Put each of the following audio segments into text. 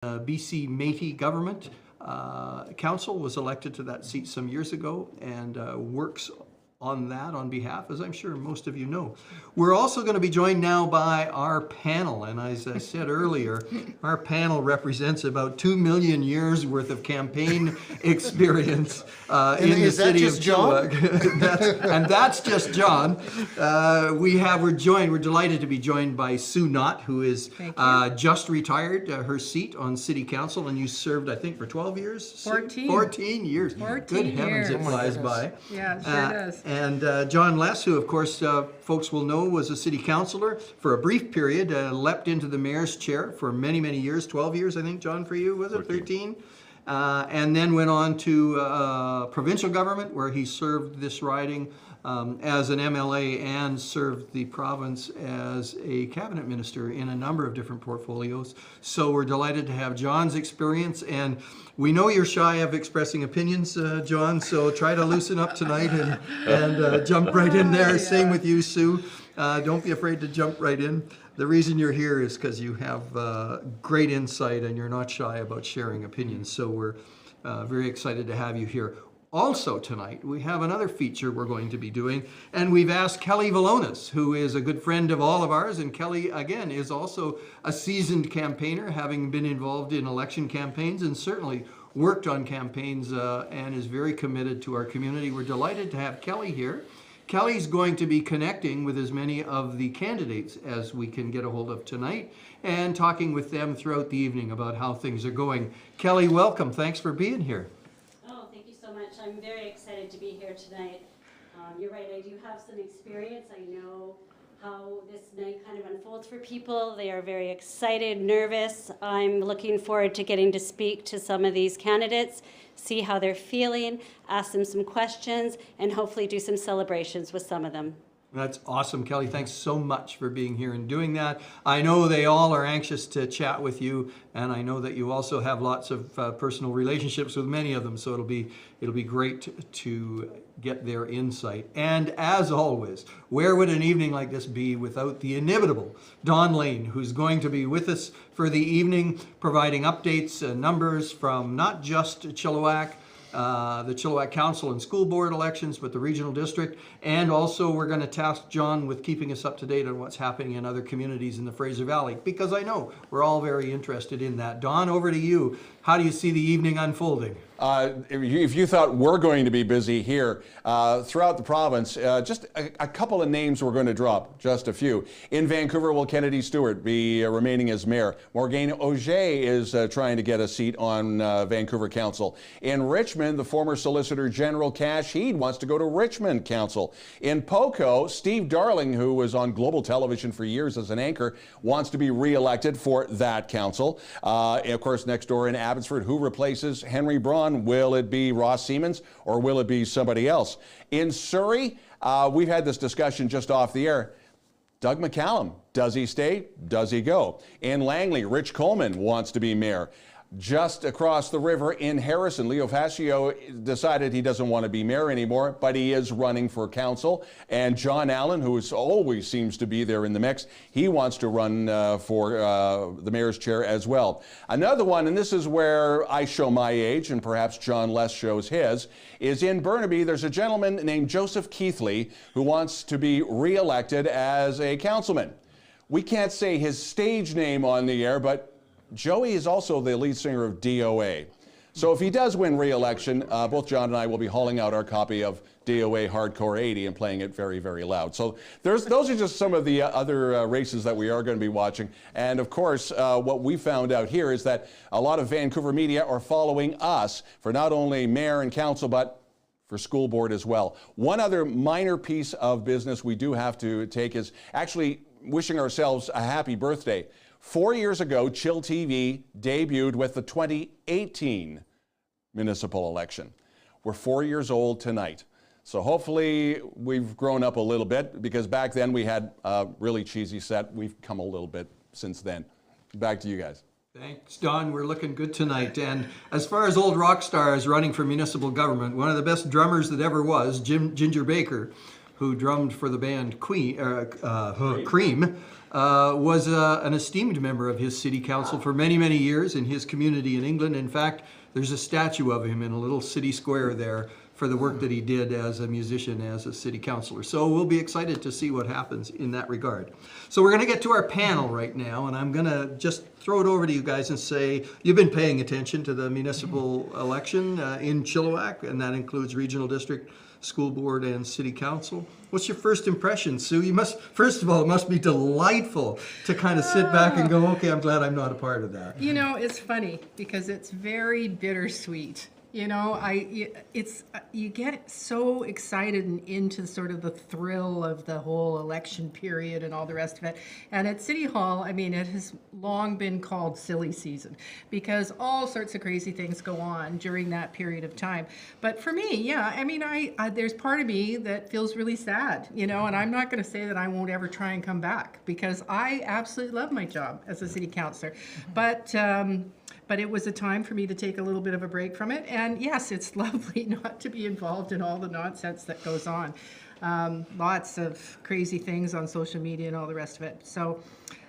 BC Métis Government Council, was elected to that seat some years ago and works on that on behalf, as I'm sure most of you know. We're also going to be joined now by our panel, and as I said earlier, our panel represents about 2 million years worth of campaign experience in the city of Chilliwack. And that's just John. We're delighted to be joined by Sue Knott, who is just retired her seat on City Council, and you served, I think, for 12 years? 14. 14 years. 14 Good heavens, years. it flies by. Yeah, it sure does. And John Less, who of course folks will know was a city councillor for a brief period, leapt into the mayor's chair for many, many years, 12 years I think, John, for you, was it 13? And then went on to provincial government, where he served this riding as an MLA and served the province as a cabinet minister in a number of different portfolios. So we're delighted to have John's experience, and we know you're shy of expressing opinions, John, so try to loosen up tonight and jump right in there. Same with you, Sue. Don't be afraid to jump right in. The reason you're here is because you have great insight and you're not shy about sharing opinions. So we're very excited to have you here. Also tonight, we have another feature we're going to be doing, and we've asked Kelly Velonis, who is a good friend of all of ours, and Kelly, again, is also a seasoned campaigner, having been involved in election campaigns and certainly worked on campaigns and is very committed to our community. We're delighted to have Kelly here. Kelly's going to be connecting with as many of the candidates as we can get a hold of tonight and talking with them throughout the evening about how things are going. Kelly, welcome. Thanks for being here. I'm very excited to be here tonight. You're right, I do have some experience. I know how this night kind of unfolds for people. They are very excited, nervous. I'm looking forward to getting to speak to some of these candidates, see how they're feeling, ask them some questions, and hopefully do some celebrations with some of them. That's awesome, Kelly. Thanks so much for being here and doing that. I know they all are anxious to chat with you, and I know that you also have lots of personal relationships with many of them, so it'll be great to get their insight. And as always, where would an evening like this be without the inimitable Don Lehn, who's going to be with us for the evening, providing updates and numbers from not just Chilliwack, the Chilliwack Council and School Board elections, but the regional district. And also we're going to task John with keeping us up to date on what's happening in other communities in the Fraser Valley, because I know we're all very interested in that. Don, over to you. How do you see the evening unfolding? If you thought we're going to be busy here, throughout the province, just a couple of names we're going to drop, just a few. In Vancouver, will Kennedy Stewart be remaining as mayor? Morgane Auger is trying to get a seat on Vancouver Council. In Richmond, the former Solicitor General Cash Heed wants to go to Richmond Council. In Poco, Steve Darling, who was on Global Television for years as an anchor, wants to be re-elected for that council. And of course, next door in Abbotsford, who replaces Henry Braun? Will it be Ross Siemens or will it be somebody else? In Surrey, we've had this discussion just off the air. Doug McCallum, does he stay? Does he go? In Langley, Rich Coleman wants to be mayor. Just across the river in Harrison, Leo Fascio decided he doesn't want to be mayor anymore, but he is running for council. And John Allen, who always seems to be there in the mix, he wants to run for the mayor's chair as well. Another one, and this is where I show my age, and perhaps John Less shows his, is in Burnaby. There's a gentleman named Joseph Keithley who wants to be re-elected as a councilman. We can't say his stage name on the air, but Joey is also the lead singer of DOA. So if he does win re-election, both John and I will be hauling out our copy of DOA Hardcore 80 and playing it very, very loud. So those are just some of the other races that we are going to be watching. And of course, what we found out here is that a lot of Vancouver media are following us for not only mayor and council, but for school board as well. One other minor piece of business we do have to take is actually wishing ourselves a happy birthday. 4 years ago, chillTV debuted with the 2018 municipal election. We're 4 years old tonight. So hopefully we've grown up a little bit, because back then we had a really cheesy set. We've come a little bit since then. Back to you guys. Thanks, Don. We're looking good tonight. And as far as old rock stars running for municipal government, one of the best drummers that ever was, Ginger Baker, who drummed for the band Cream, was an esteemed member of his city council for many, many years in his community in England. In fact, there's a statue of him in a little city square there for the work that he did as a musician, as a city councilor. So we'll be excited to see what happens in that regard. So we're going to get to our panel right now, and I'm going to just throw it over to you guys and say, you've been paying attention to the municipal election in Chilliwack, and that includes regional district, school board, and city council. What's your first impression, Sue? You must, first of all, it must be delightful to kind of sit back and go, okay, I'm glad I'm not a part of that. You know, it's funny because it's very bittersweet. You know, you get so excited and into sort of the thrill of the whole election period and all the rest of it. And at City Hall, I mean, it has long been called silly season because all sorts of crazy things go on during that period of time. But for me, yeah, I mean, there's part of me that feels really sad, you know, and I'm not going to say that I won't ever try and come back because I absolutely love my job as a city councilor. But it was a time for me to take a little bit of a break from it. And yes, it's lovely not to be involved in all the nonsense that goes on. Lots of crazy things on social media and all the rest of it. So,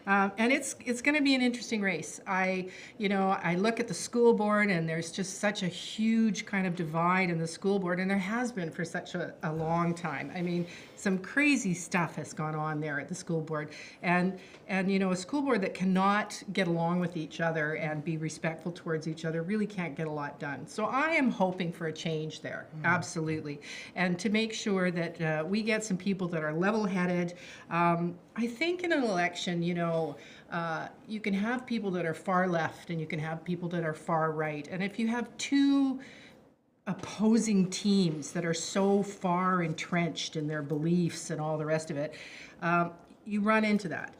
and it's going to be an interesting race. I look at the school board and there's just such a huge kind of divide in the school board, and there has been for such a long time. I mean, some crazy stuff has gone on there at the school board, and you know, a school board that cannot get along with each other and be respectful towards each other really can't get a lot done. So I am hoping for a change there, absolutely, and to make sure that we get some people that are level-headed. I think in an election, you know, you can have people that are far left and you can have people that are far right, and if you have two opposing teams that are so far entrenched in their beliefs and all the rest of it, you run into that.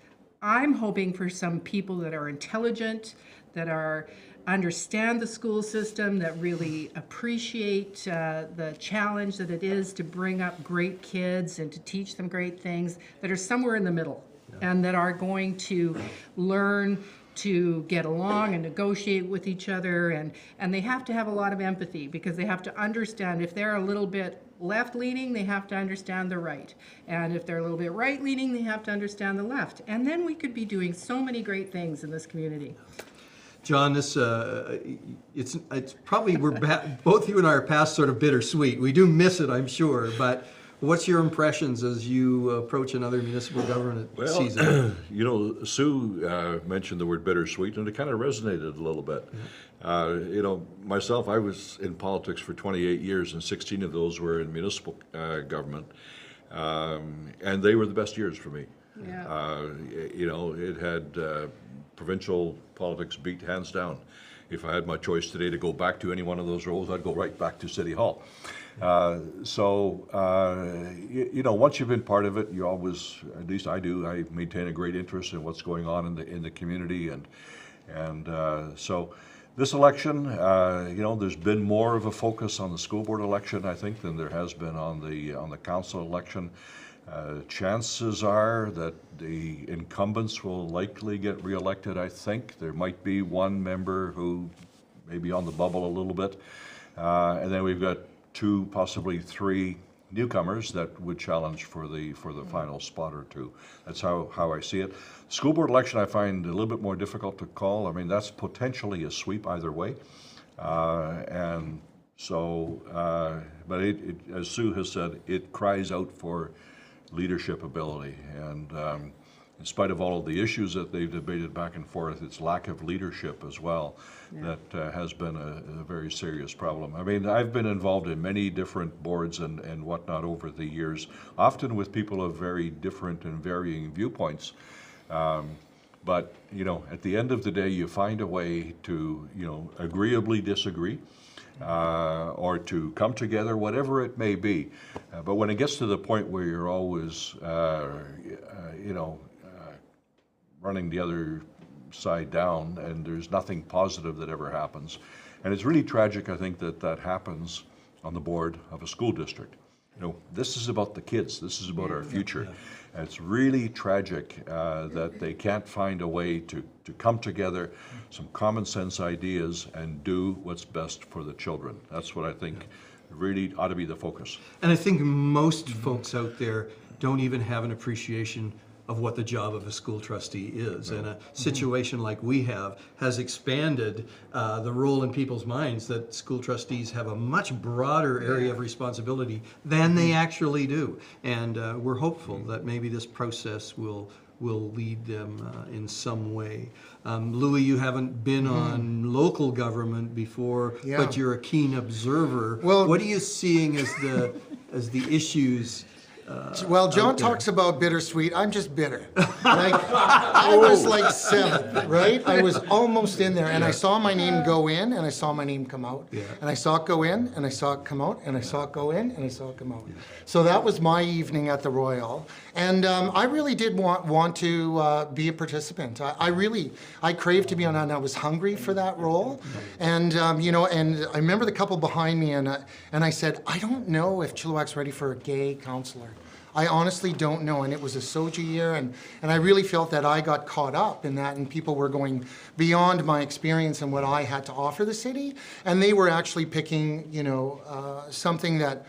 I'm hoping for some people that are intelligent, that understand the school system, that really appreciate the challenge that it is to bring up great kids and to teach them great things, that are somewhere in the middle, and that are going to learn to get along and negotiate with each other, and they have to have a lot of empathy because they have to understand if they're a little bit left-leaning, they have to understand the right, and if they're a little bit right-leaning, they have to understand the left, and then we could be doing so many great things in this community. John, this it's probably both you and I are past sort of bittersweet. We do miss it, I'm sure, but what's your impressions as you approach another municipal government season? You know, Sue mentioned the word bittersweet, and it kind of resonated a little bit. You know, myself, I was in politics for 28 years, and 16 of those were in municipal government, and they were the best years for me. Yeah. You know, it had provincial politics beat hands down. If I had my choice today to go back to any one of those roles, I'd go right back to City Hall. You know, once you've been part of it, you always, at least I do, I maintain a great interest in what's going on in the community, and so this election, you know, there's been more of a focus on the school board election, I think, than there has been on the council election. Chances are that the incumbents will likely get reelected, I think. There might be one member who may be on the bubble a little bit. And then we've got two, possibly three newcomers that would challenge for the final spot or two. That's how I see it. School board election I find a little bit more difficult to call. I mean, that's potentially a sweep either way. And so, but as Sue has said, it cries out for leadership ability, and in spite of all of the issues that they've debated back and forth, it's lack of leadership as well that has been a very serious problem. I mean, I've been involved in many different boards and whatnot over the years, often with people of very different and varying viewpoints. But, you know, at the end of the day, you find a way to, you know, agreeably disagree, or to come together, whatever it may be. But when it gets to the point where you're always, you know, running the other side down, and there's nothing positive that ever happens. And it's really tragic, I think, that happens on the board of a school district. You know, this is about the kids. This is about our future. And it's really tragic that they can't find a way to come together, some common sense ideas, and do what's best for the children. That's what I think really ought to be the focus. And I think most folks out there don't even have an appreciation of what the job of a school trustee is. And a situation like we have has expanded the role in people's minds that school trustees have a much broader area of responsibility than they actually do. And we're hopeful that maybe this process will lead them in some way. Louis, you haven't been on local government before, but you're a keen observer. Well, what are you seeing as the issues? Well, John talks about bittersweet. I'm just bitter. Like, I was like 7, right? I was almost in there, and I saw my name go in, and I saw my name come out. Yeah. And I saw it go in, and I saw it come out, and I saw it go in, and I saw it come out. So that was my evening at the Royal. And I really did want to be a participant. I craved to be on, and I was hungry for that role. And, you know, and I remember the couple behind me, and I said, I don't know if Chilliwack's ready for a gay councillor. I honestly don't know, and it was a Soja year, and I really felt that I got caught up in that, and people were going beyond my experience and what I had to offer the city, and they were actually picking, you know, something that,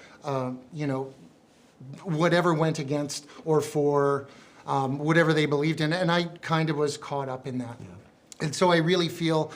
you know, whatever went against or for whatever they believed in, and I kind of was caught up in that. And so I really feel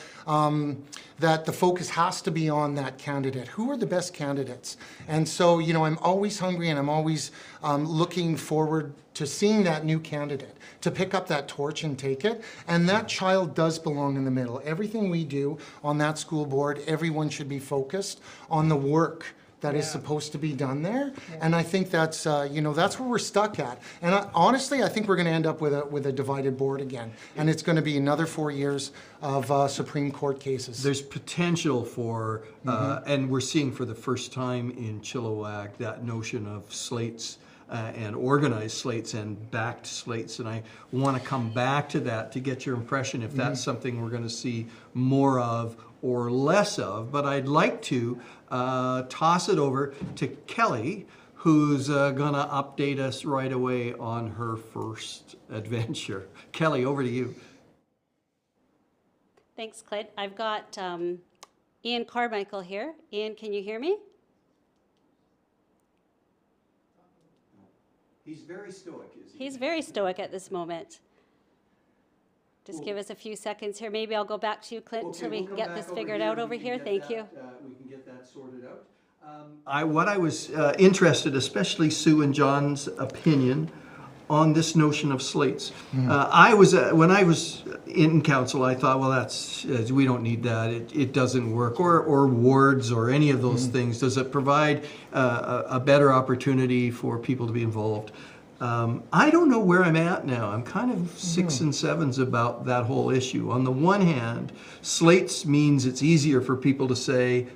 that the focus has to be on that candidate. Who are the best candidates? And so, you know, I'm always hungry, and I'm always looking forward to seeing that new candidate, to pick up that torch and take it. And that child does belong in the middle. Everything we do on that school board, everyone should be focused on the work that is supposed to be done there. And I think that's, you know, that's where we're stuck at. And honestly, I think we're going to end up with a divided board again. And it's going to be another 4 years of Supreme Court cases. There's potential for, and we're seeing for the first time in Chilliwack, that notion of slates and organized slates and backed slates. And I want to come back to that to get your impression if that's something we're going to see more of or less of. But I'd like to toss it over to Kelly, who's going to update us right away on her first adventure. Kelly, over to you. Thanks, Clint. I've got Ian Carmichael here. Ian, can you hear me? He's very stoic, is he? He's very stoic at this moment. Just give us a few seconds here. Maybe I'll go back to you, Clint, until we can get this figured out over here. Thank you. We can get that sorted out. What I was interested, especially Sue and John's opinion on this notion of slates. When I was in council, I thought, well, we don't need that. It doesn't work. Or wards or any of those things. Does it provide a better opportunity for people to be involved? I don't know where I'm at now. I'm kind of 6 and 7s about that whole issue. On the one hand, slates means it's easier for people to say,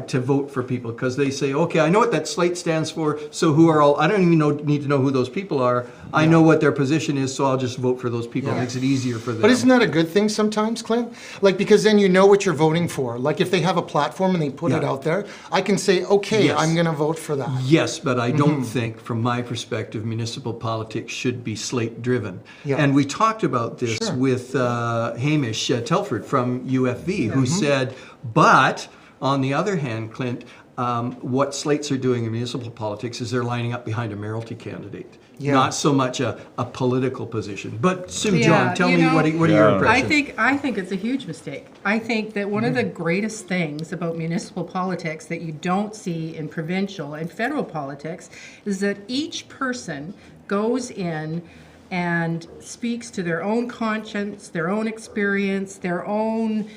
to vote for people, because they say, okay, I know what that slate stands for, so who are all, I don't even need to know who those people are. I know what their position is, so I'll just vote for those people. It makes it easier for them. But isn't that a good thing sometimes, Clint? Like, because then you know what you're voting for. Like, if they have a platform and they put it out there, I can say, okay, I'm going to vote for that. Yes, but I don't think, from my perspective, municipal politics should be slate-driven. And we talked about this with Hamish Telford from UFV, who said, but on the other hand, Clint, what slates are doing in municipal politics is they're lining up behind a mayoralty candidate, not so much a political position. But Sue, John, tell me what are your impressions? I think it's a huge mistake. I think that one of the greatest things about municipal politics that you don't see in provincial and federal politics is that each person goes in and speaks to their own conscience, their own experience, their own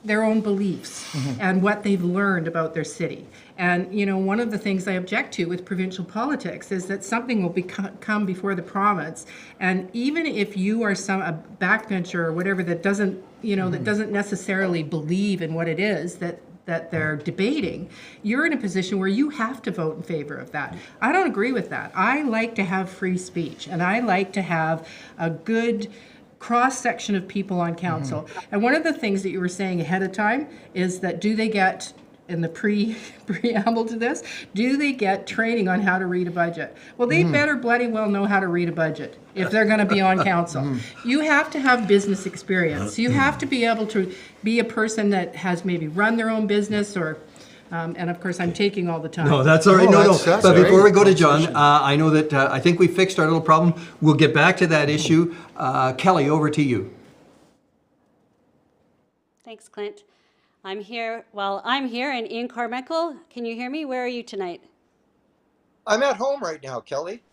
beliefs and what they've learned about their city. And, you know, one of the things I object to with provincial politics is that something will come before the province, and even if you are a backbencher or whatever that doesn't, you know, that doesn't necessarily believe in what it is that they're debating, you're in a position where you have to vote in favor of that. I don't agree with that. I like to have free speech, and I like to have a good cross-section of people on council. And one of the things that you were saying ahead of time is that do they get, in the preamble to this, do they get training on how to read a budget? Well, they better bloody well know how to read a budget if they're going to be on council. You have to have business experience. You have to be able to be a person that has maybe run their own business or And of course, I'm taking all the time. No, that's all right. No, No, that's But before great. we go to John, I know that I think we fixed our little problem. We'll get back to that issue. Kelly, over to you. Thanks, Clint. I'm here and Ian Carmichael, can you hear me? Where are you tonight? I'm at home right now, Kelly.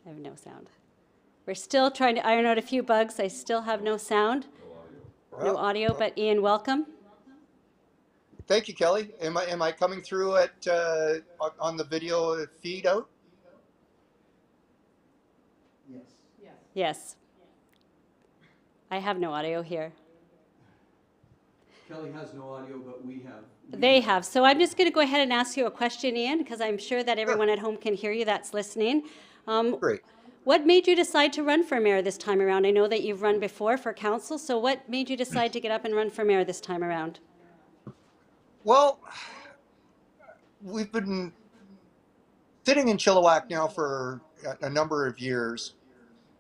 I have no sound. We're still trying to iron out a few bugs. I still have no sound, no audio, but Ian, welcome. Thank you, Kelly. Am I coming through at on the video feed out? Yes. I have no audio here. Kelly has no audio, but we have. They have. So I'm just going to go ahead and ask you a question, Ian, because I'm sure that everyone at home can hear you that's listening. Great. What made you decide to run for mayor this time around? I know that you've run before for council, so what made you decide to get up and run for mayor this time around? Well, we've been sitting in Chilliwack now for a number of years,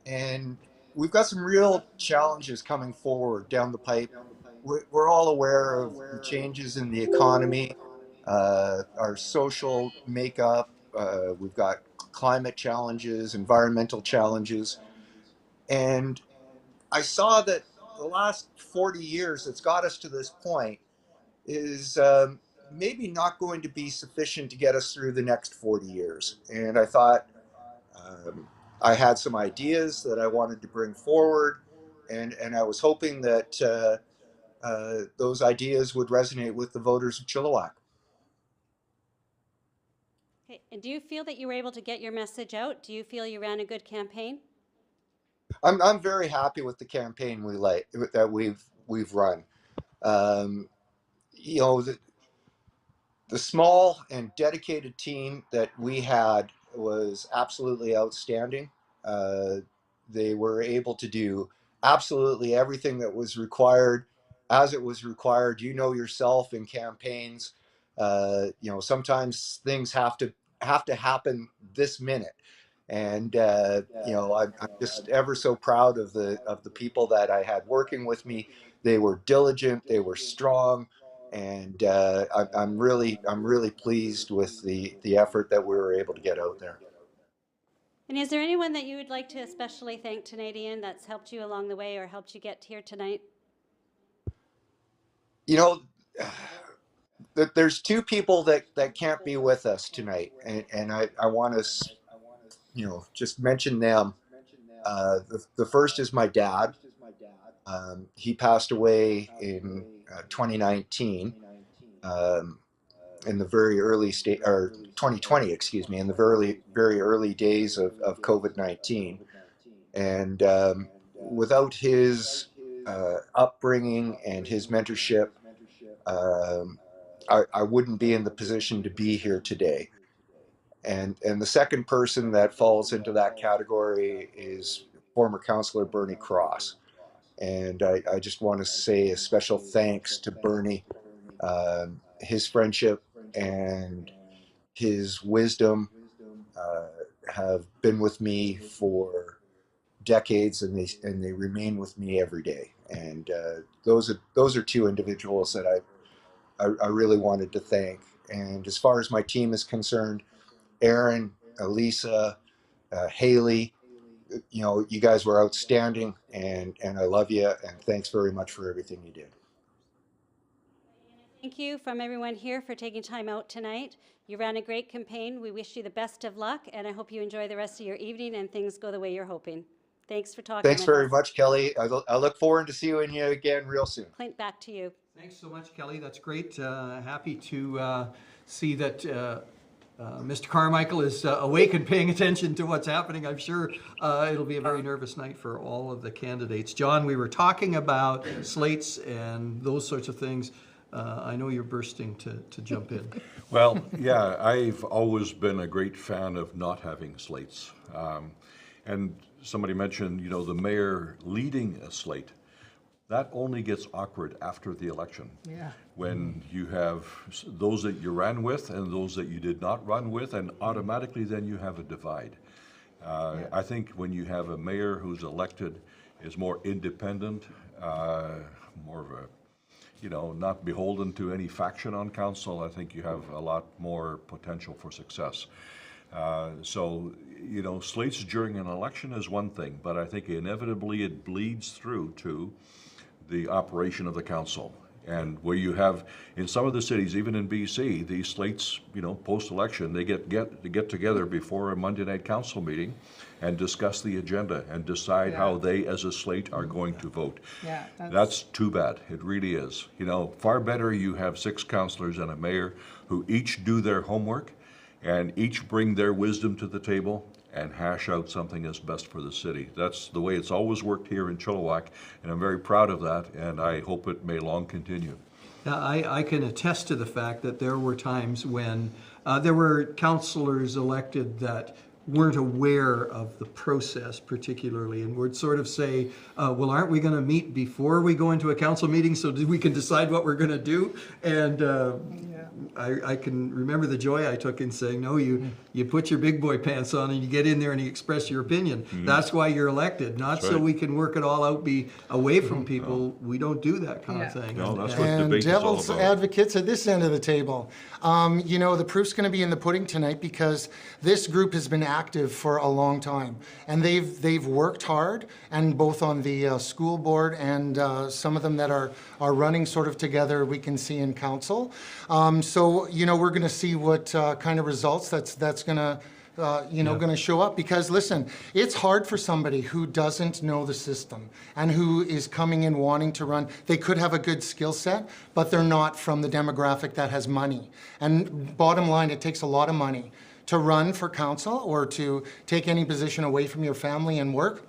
and we've got some real challenges coming forward down the pipe. We're all aware of the changes in the economy, our social makeup. We've got climate challenges, environmental challenges. And I saw that the last 40 years that's got us to this point is maybe not going to be sufficient to get us through the next 40 years. And I thought I had some ideas that I wanted to bring forward, and I was hoping that those ideas would resonate with the voters of Chilliwack. Okay. And do you feel that you were able to get your message out? Do you feel you ran a good campaign? I'm very happy with the campaign that we've run. You know, the small and dedicated team that we had was absolutely outstanding. They were able to do absolutely everything that was required as it was required. You know yourself in campaigns, you know, sometimes things have to happen this minute. And you know, I'm just ever so proud of the people that I had working with me. They were diligent, they were strong, and I'm really pleased with the effort that we were able to get out there. And is there anyone that you would like to especially thank tonight, Ian, that's helped you along the way or helped you get here tonight? You know, there's two people that can't be with us tonight, and I want to, you know, just mention them. The first is my dad. He passed away in 2019, in the very early state, or 2020, excuse me, in the very early days of COVID-19. And without his upbringing and his mentorship, I wouldn't be in the position to be here today. And the second person that falls into that category is former councillor Bernie Cross. And I just want to say a special thanks to Bernie. His friendship and his wisdom have been with me for decades, and they remain with me every day. And those are two individuals that I really wanted to thank. And as far as my team is concerned, Aaron, Elisa, Haley, you know, you guys were outstanding, and I love you, and thanks very much for everything you did. Thank you from everyone here for taking time out tonight. You ran a great campaign. We wish you the best of luck, and I hope you enjoy the rest of your evening and things go the way you're hoping. Thanks for talking. Thanks very much, Kelly. I look forward to seeing you again real soon. Clint, back to you. Thanks so much, Kelly. That's great. Happy to see that Mr. Carmichael is awake and paying attention to what's happening. I'm sure it'll be a very nervous night for all of the candidates. John, we were talking about slates and those sorts of things. I know you're bursting to jump in. Well, yeah, I've always been a great fan of not having slates. And somebody mentioned, you know, the mayor leading a slate. That only gets awkward after the election. Yeah. When you have those that you ran with and those that you did not run with, and automatically then you have a divide. I think when you have a mayor who's elected is more independent, more of a, not beholden to any faction on council, I think you have a lot more potential for success. So, slates during an election is one thing, but I think inevitably it bleeds through to the operation of the council. And where you have, in some of the cities, even in BC, these slates, post-election, they get together before a Monday night council meeting and discuss the agenda and decide how they, as a slate, are going to vote. Yeah, that's too bad. It really is. Far better you have 6 councillors and a mayor who each do their homework and each bring their wisdom to the table and hash out something that's best for the city. That's the way it's always worked here in Chilliwack, and I'm very proud of that, and I hope it may long continue. Yeah, I can attest to the fact that there were times when there were councillors elected that weren't aware of the process particularly, and would sort of say, well, aren't we going to meet before we go into a council meeting so we can decide what we're going to do? And I can remember the joy I took in saying, no, you put your big boy pants on and you get in there and you express your opinion. Mm-hmm. That's why you're elected, not so we can work it all out, be away from people. We don't do that kind of thing. No, that's what and debate is all devil's about. advocates at this end of the table. The proof's going to be in the pudding tonight, because this group has been active for a long time, and they've worked hard, and both on the school board and some of them that are running sort of together, we can see in council. So we're going to see what kind of results that's going to going to show up, because listen, it's hard for somebody who doesn't know the system and who is coming in wanting to run. They could have a good skill set, but they're not from the demographic that has money. And bottom line, it takes a lot of money to run for council or to take any position away from your family and work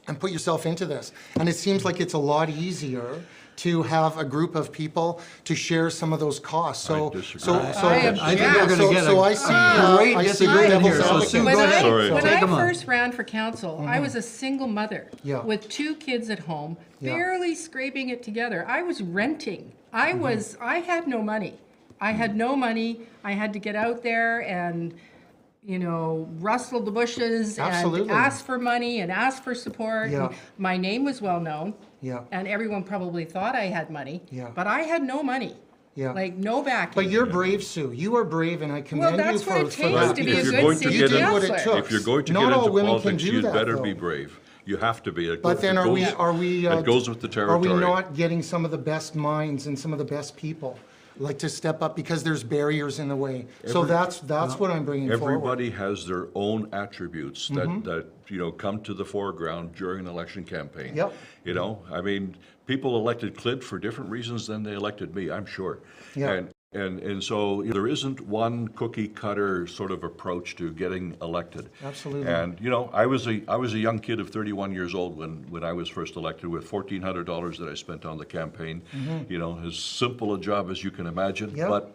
and put yourself into this. And it seems like it's a lot easier to have a group of people to share some of those costs. I think we're going to get a great disagreement here. So Sue, go ahead. When I first ran for council, I was a single mother with 2 kids at home, barely scraping it together. I was renting. I had no money. I had no money. I had to get out there and rustle the bushes and ask for money and ask for support. Yeah. And my name was well known. Yeah. And everyone probably thought I had money. Yeah. But I had no money. Yeah. Like no backing. But you're brave, Sue. You are brave, and I commend Well, that's you what for it takes that. to be a If you're good going to city get did what it councillor. took. If you're going to Not get all into women can politics, do you'd that, better though. be brave. You have to be. But then are we It goes with the territory. Are we not getting some of the best minds and some of the best people like to step up, because there's barriers in the way? So that's what I'm bringing forward. Everybody has their own attributes that come to the foreground during an election campaign. Yep. People elected Clint for different reasons than they elected me, I'm sure. Yeah. And so there isn't one cookie cutter sort of approach to getting elected. Absolutely. And I was a young kid of 31 years old when I was first elected, with $1,400 that I spent on the campaign. As simple a job as you can imagine. Yep. But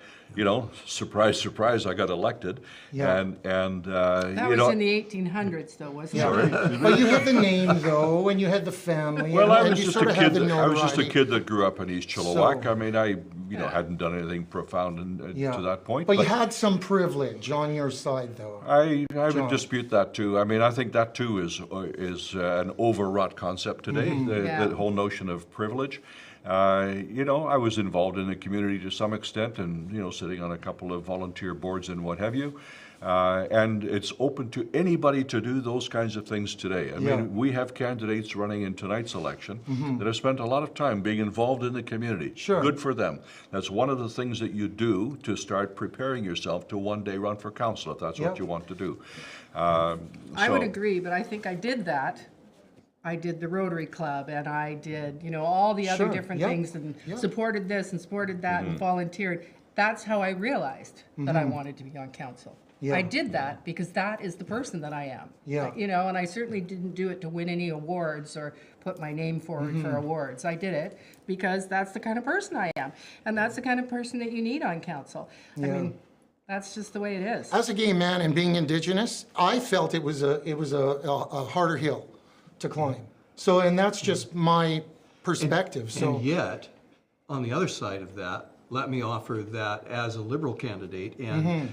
surprise, surprise, I got elected. Yeah. And That was in the 1800s, though, wasn't it? But you had the name, though, and you had the family. Well, and I was you just sort a of had kid. the I was just a notoriety. kid that grew up in East Chilliwack. So- I hadn't done anything profound to that point. But you had some privilege on your side, though. I would dispute that too. I think that too is an overwrought concept today. The whole notion of privilege. I was involved in the community to some extent, and sitting on a couple of volunteer boards and what have you. And it's open to anybody to do those kinds of things today. We have candidates running in tonight's election that have spent a lot of time being involved in the community. Sure. Good for them. That's one of the things that you do to start preparing yourself to one day run for council, if that's what you want to do. I would agree, but I think I did that. I did the Rotary Club, and I did, all the other Sure. different Yep. things, and Yep. supported this and supported that and volunteered. That's how I realized that I wanted to be on council. Yeah. I did that because that is the person that I am. Yeah. And I certainly didn't do it to win any awards or put my name forward for awards. I did it because that's the kind of person I am, and that's the kind of person that you need on council. Yeah. That's just the way it is. As a gay man and being Indigenous, I felt it was a harder hill to climb. So, and that's just my perspective. And yet, on the other side of that, let me offer that as a Liberal candidate, and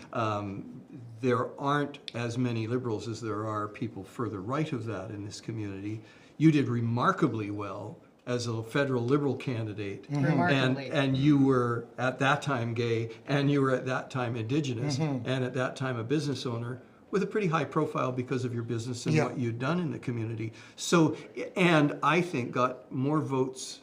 there aren't as many Liberals as there are people further right of that in this community. You did remarkably well as a federal Liberal candidate, Remarkably. and you were at that time gay, and you were at that time Indigenous, and at that time a business owner with a pretty high profile because of your business and what you'd done in the community. So, and I think got more votes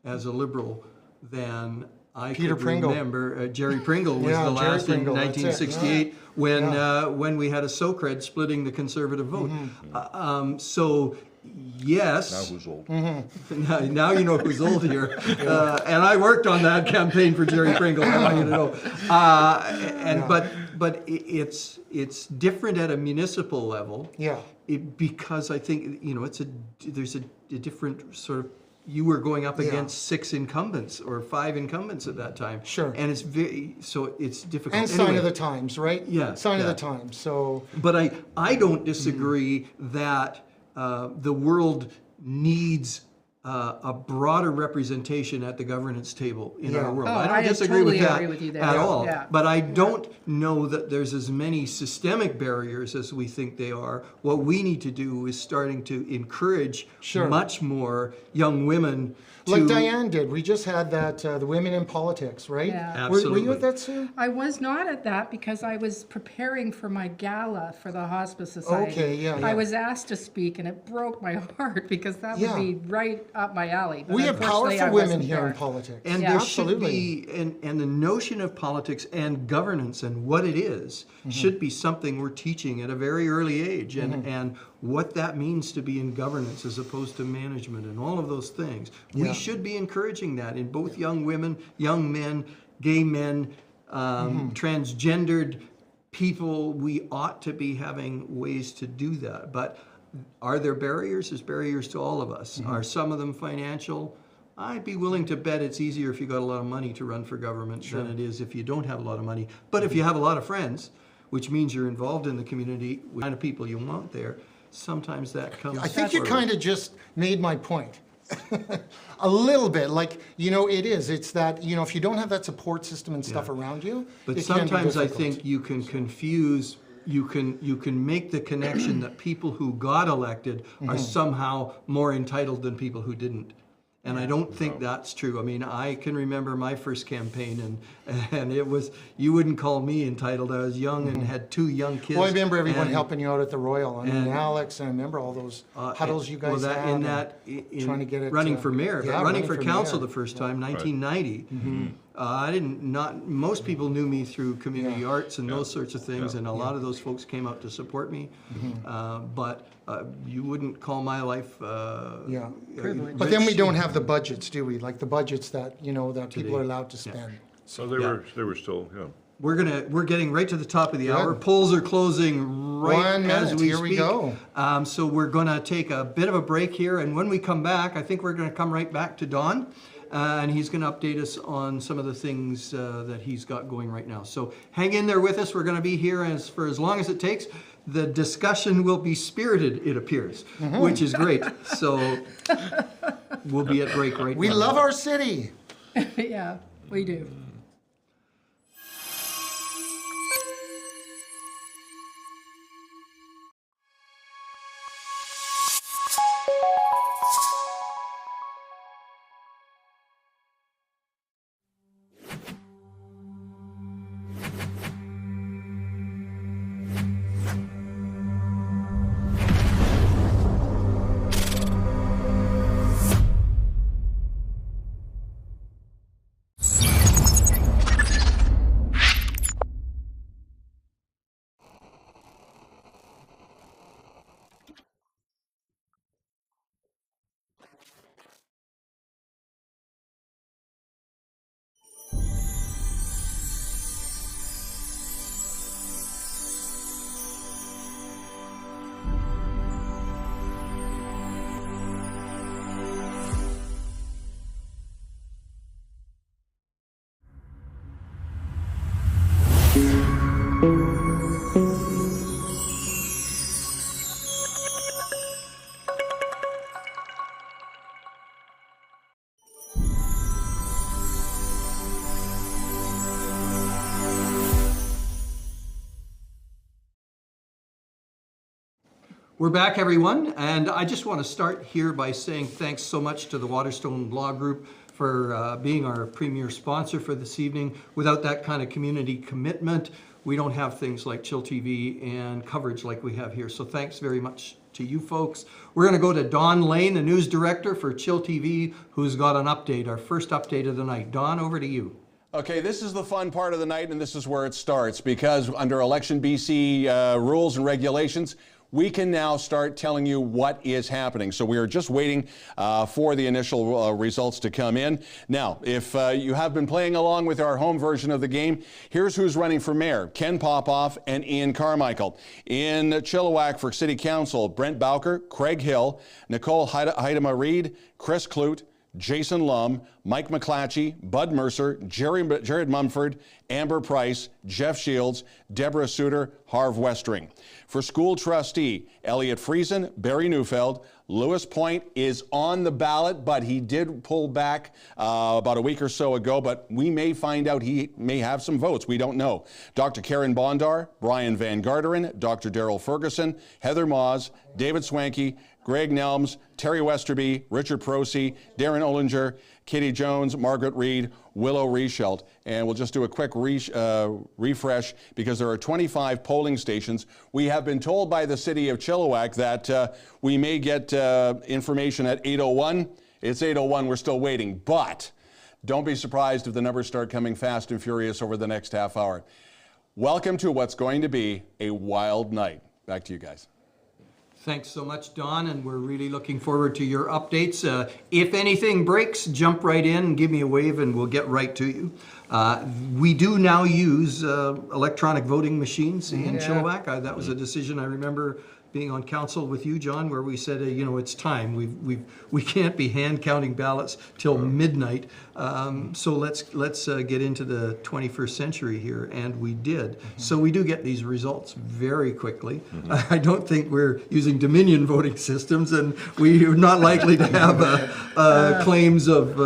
as a Liberal than I Peter could Pringle. remember. Jerry Pringle was Yeah, the Jerry last Pringle, in that's it. 1968 when we had a SOCRED splitting the Conservative vote. So yes. Now who's old? Now you know who's old here. And I worked on that campaign for Jerry Pringle, I want you to know. But it's different at a municipal level. Yeah. Because I think, you know, there's a different sort of, you were going up against 6 incumbents or 5 incumbents at that time. Sure. And it's it's difficult. And sign of the times, right? Yeah, Sign of yeah. the times. So But I don't disagree that the world needs a broader representation at the governance table in our world. Oh, I don't I disagree totally with that agree with you there. at Yeah, all. yeah. But I don't know that there's as many systemic barriers as we think they are. What we need to do is starting to encourage much more young women to... like Diane did. We just had that, the Women in Politics, right? Yeah. Were you Absolutely. at that, Sue? I was not at that because I was preparing for my gala for the Hospice Society. Okay, yeah, yeah. I was asked to speak, and it broke my heart because that would Yeah. be right up my alley. But We have unfortunately, powerful I women wasn't here there. in politics. And Yeah, there absolutely. should be, and the notion of politics and governance and what it is should be something we're teaching at a very early age, and what that means to be in governance as opposed to management and all of those things. We should be encouraging that in both young women, young men, gay men, transgendered people. We ought to be having ways to do that. But are there barriers? There's barriers to all of us. Are some of them financial? I'd be willing to bet it's easier if you got a lot of money to run for government than it is if you don't have a lot of money. But if you have a lot of friends, which means you're involved in the community, the kind of people you want there, sometimes that comes I think you forward. kind of just made my point. A little bit, like, you know, it's that, you know, if you don't have that support system and stuff around you, But it can be sometimes I difficult. think you can confuse, you can make the connection that people who got elected are somehow more entitled than people who didn't. And I don't think that's true. I mean, I can remember my first campaign, and it was, you wouldn't call me entitled. I was young and had 2 young kids. Well, I remember everyone and- helping you out at the Royal. I mean, and- Alex, and I remember all those huddles you guys had. in and trying to get it running for mayor, yeah, but running for council mayor. the first time, 1990. Most people knew me through community arts and those sorts of things, and a lot of those folks came out to support me. But you wouldn't call my life. Yeah. Privilege. But then we don't have the budgets, do we? Like the budgets that, you know, that people are allowed to spend. So they were still, yeah. We're getting right to the top of the hour. Polls are closing right 1 as minute, we here speak. we go. So we're going to take a bit of a break here, and when we come back, I think we're going to come right back to Don, and he's going to update us on some of the things that he's got going right now. So hang in there with us. We're going to be here for as long as it takes. The discussion will be spirited, it appears, which is great. So we'll be at break right now. We love our city. Yeah, we do. We're back, everyone, and I just want to start here by saying thanks so much to the Waterstone Law Group for being our premier sponsor for this evening. Without that kind of community commitment, we don't have things like chillTV and coverage like we have here. So thanks very much to you folks. We're going to go to Don Lehn, the news director for chillTV, who's got an update, our first update of the night. Don, over to you. Okay, this is the fun part of the night, and this is where it starts, because under Election BC rules and regulations, we can now start telling you what is happening. So we are just waiting for the initial results to come in. Now, if you have been playing along with our home version of the game, here's who's running for mayor: Ken Popoff and Ian Carmichael. In Chilliwack for city council, Brent Bowker, Craig Hill, Nicole Reed, Chris Clute, Jason Lum, Mike McClatchy, Bud Mercer, Jared Mumford, Amber Price, Jeff Shields, Deborah Suter, Harv Westring. For school trustee, Elliot Friesen, Barry Neufeld. Lewis Point is on the ballot, but he did pull back about a week or so ago, but we may find out he may have some votes. We don't know. Dr. Karen Bondar, Brian Van Garderen, Dr. Daryl Ferguson, Heather Moz, David Swanky, Greg Nelms, Terry Westerby, Richard Prosey, Darren Ollinger, Kitty Jones, Margaret Reed, Willow Reichelt. And we'll just do a quick refresh because there are 25 polling stations. We have been told by the city of Chilliwack that we may get information at 8:01. It's 8:01, we're still waiting. But don't be surprised if the numbers start coming fast and furious over the next half hour. Welcome to what's going to be a wild night. Back to you guys. Thanks so much, Don, and we're really looking forward to your updates. If anything breaks, jump right in and give me a wave and we'll get right to you. We do now use electronic voting machines in Chilliwack. That was a decision I remember being on council with you, John, where we said, you know, it's time. We can't be hand counting ballots till midnight. So let's get into the 21st century here, and we did. So we do get these results very quickly. I don't think we're using Dominion voting systems, and we're not likely to have claims of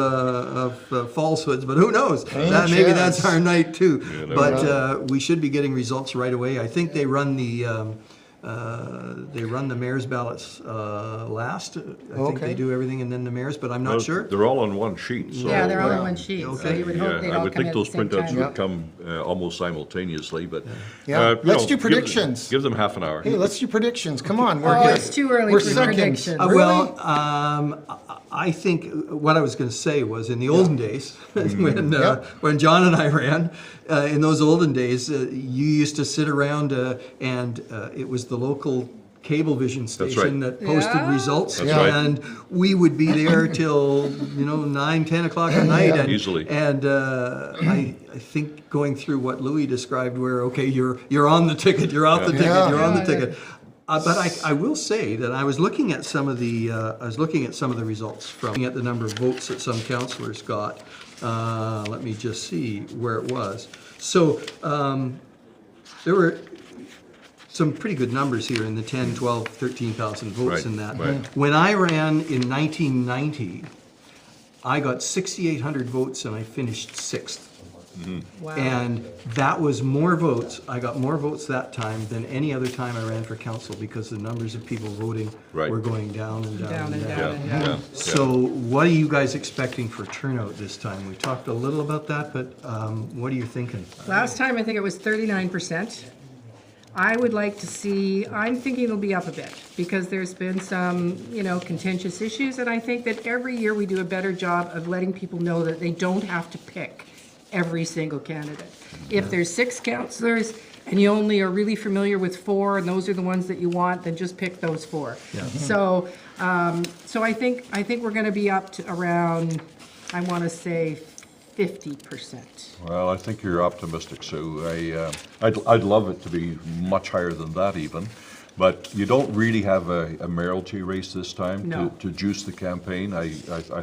falsehoods. But who knows? Maybe that's our night too. Yeah, but we should be getting results right away. I think they run the mayor's ballots last. I think they do everything and then the mayor's, but I'm not sure. They're all on one sheet. So, Yeah, they're all on one sheet. Okay. So you would hope they'd all I would come think at those the same printouts time. would come almost simultaneously, but Let's do predictions. Give them half an hour. Hey, let's do predictions. Come on. Oh, it's too early We're for seconds. predictions. Well, I think what I was going to say was in the olden days, when John and I ran, in those olden days, you used to sit around and it was the local Cablevision station that posted results, and we would be there till 9, 10 o'clock at night, and easily. And I think going through what Louis described, where you're on the ticket, you're off the ticket, you're on the ticket. But I will say that I was looking at some of the results from looking at the number of votes that some councillors got. Let me just see where it was. So there were some pretty good numbers here in the 10, 12, 13,000 votes in that. Right. When I ran in 1990, I got 6,800 votes and I finished 6th. Wow. And that was more votes. I got more votes that time than any other time I ran for council because the numbers of people voting were going down and down and down. So what are you guys expecting for turnout this time? We talked a little about that, but what are you thinking? Last time I think it was 39%. I would like to see, I'm thinking it'll be up a bit because there's been some, contentious issues, and I think that every year we do a better job of letting people know that they don't have to pick every single candidate. If there's 6 councillors and you only are really familiar with 4 and those are the ones that you want, then just pick those 4. So I think we're going to be up to around, I want to say 50%. Well, I think you're optimistic, Sue. I'd love it to be much higher than that even, but you don't really have a mayoralty race this time to juice the campaign. I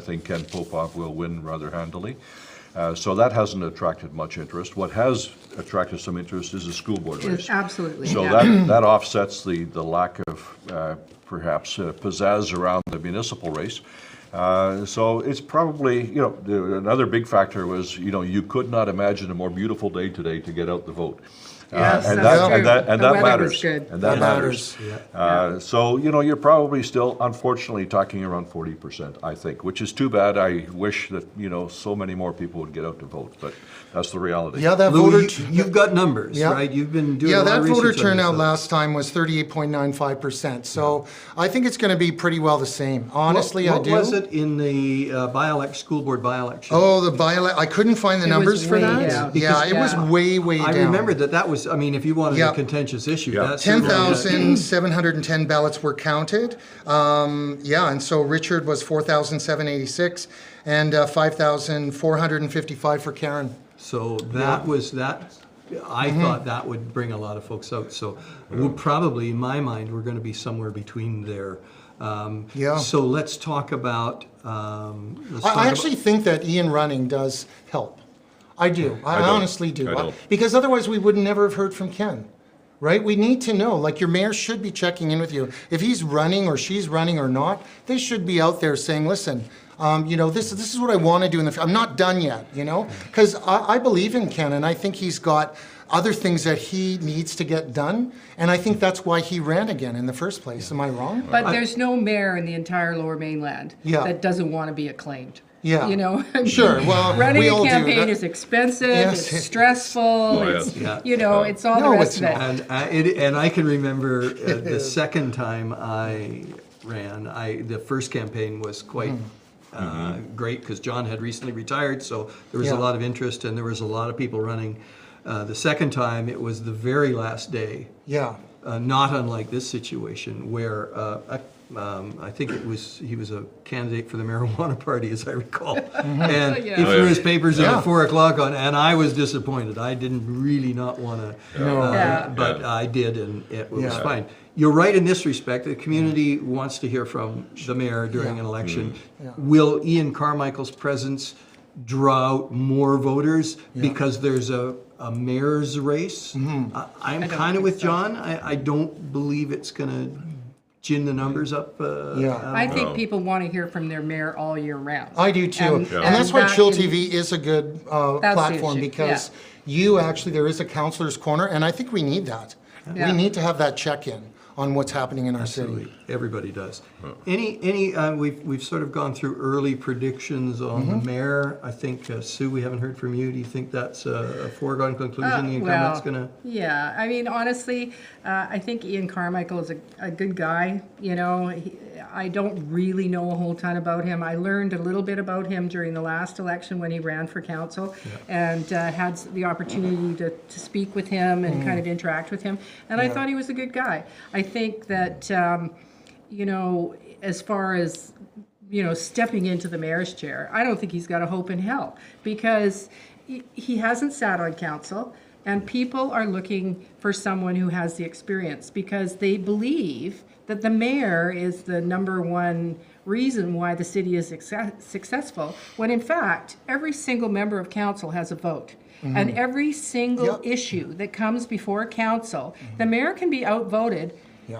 think Ken Popoff will win rather handily. So that hasn't attracted much interest. What has attracted some interest is the school board race. Absolutely. So that offsets the lack of perhaps pizzazz around the municipal race. So it's probably, another big factor was, you could not imagine a more beautiful day today to get out the vote. Yes, and that's that, true. and that, and The that weather matters. was good. And that That matters. So, you're probably still, unfortunately, talking around 40%, I think, which is too bad. I wish that, so many more people would get out to vote, but that's the reality. Yeah, that Lou, voter. you've got numbers, Yeah. right? You've been doing Yeah, a lot that of voter research on this turnout stuff. last time was 38.95%. So I think it's going to be pretty well the same. Honestly, I do. What was it in the school board by-election? Oh, the I couldn't find the It was numbers for way that. down. Yeah, it was way, way I down. remember that was, I mean, if you wanted Yeah. a contentious issue, Yeah. that's certainly- 10,710 ballots were counted. And so Richard was 4,786 and 5,455 for Karen. So that was that. I thought that would bring a lot of folks out. So we'll probably, in my mind, we're going to be somewhere between there. Yeah. So let's talk about. I actually think that Ian running does help. I do. I don't. honestly do. I don't. Because otherwise we would never have heard from Ken. Right? We need to know. Like, your mayor should be checking in with you. If he's running or she's running or not, they should be out there saying, listen, this is what I want to do in the future. I'm not done yet, Because I believe in Ken, and I think he's got other things that he needs to get done. And I think that's why he ran again in the first place. Am I wrong? But there's no mayor in the entire Lower Mainland Yeah. that doesn't want to be acclaimed. Yeah. I mean, Sure. Well, running we a all do. campaign That- is expensive. Yes. It's stressful. It's Yeah. it's all the No, rest it's of it. not. And I can remember the second time I ran. The first campaign was quite great because John had recently retired, so there was a Yeah. lot of interest and there was a lot of people running. The second time, it was the very last day. Yeah. Not unlike this situation, where I think he was a candidate for the marijuana party, as I recall, and he Yeah. threw his papers in Yeah. at 4:00 and I was disappointed. I didn't really not want to, Yeah. but I did, and it was Yeah. fine. You're right in this respect. The community wants to hear from the mayor during an election. Will Ian Carmichael's presence draw out more voters because there's a mayor's race? I'm kind of with John. I don't believe it's going to gin the numbers up. I think people want to hear from their mayor all year round. I do too. And- And that's why that chillTV is a good That's the platform, issue, because there is a counselor's corner, and I think we need that. Yeah. We need to have that check-in on what's happening in our city. Absolutely. Everybody does. We've sort of gone through early predictions on the mayor. I think, Sue, we haven't heard from you. Do you think that's a foregone conclusion? The incumbent's going to... Yeah, I mean, honestly, I think Ian Carmichael is a good guy. I don't really know a whole ton about him. I learned a little bit about him during the last election when he ran for council, and had the opportunity to speak with him and kind of interact with him. And I thought he was a good guy. I think that, as far as, stepping into the mayor's chair, I don't think he's got a hope in hell, because he hasn't sat on council. And people are looking for someone who has the experience, because they believe that the mayor is the number one reason why the city is successful, when in fact, every single member of council has a vote. And every single issue that comes before council, the mayor can be outvoted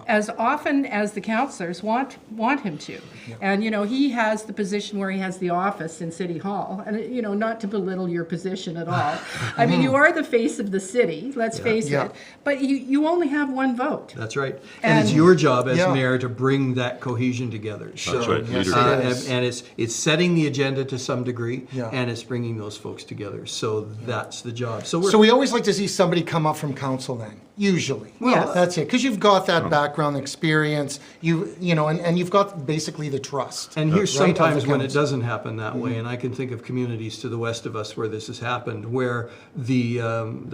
as often as the councillors want him to. And, he has the position where he has the office in City Hall. And, not to belittle your position at all. I mean, you are the face of the city, let's face it. But you only have one vote. That's right. And it's your job as Yeah. mayor to bring that cohesion together. That's right. Yes, Leadership. it is. And it's setting the agenda to some degree, Yeah. and it's bringing those folks together. So that's the job. So So we always like to see somebody come up from council then, usually. Yes. That's it, because you've got that background experience, and you've got basically the trust. And here's right, of the sometimes when it council. doesn't happen that way, and I can think of communities to the west of us where this has happened, where the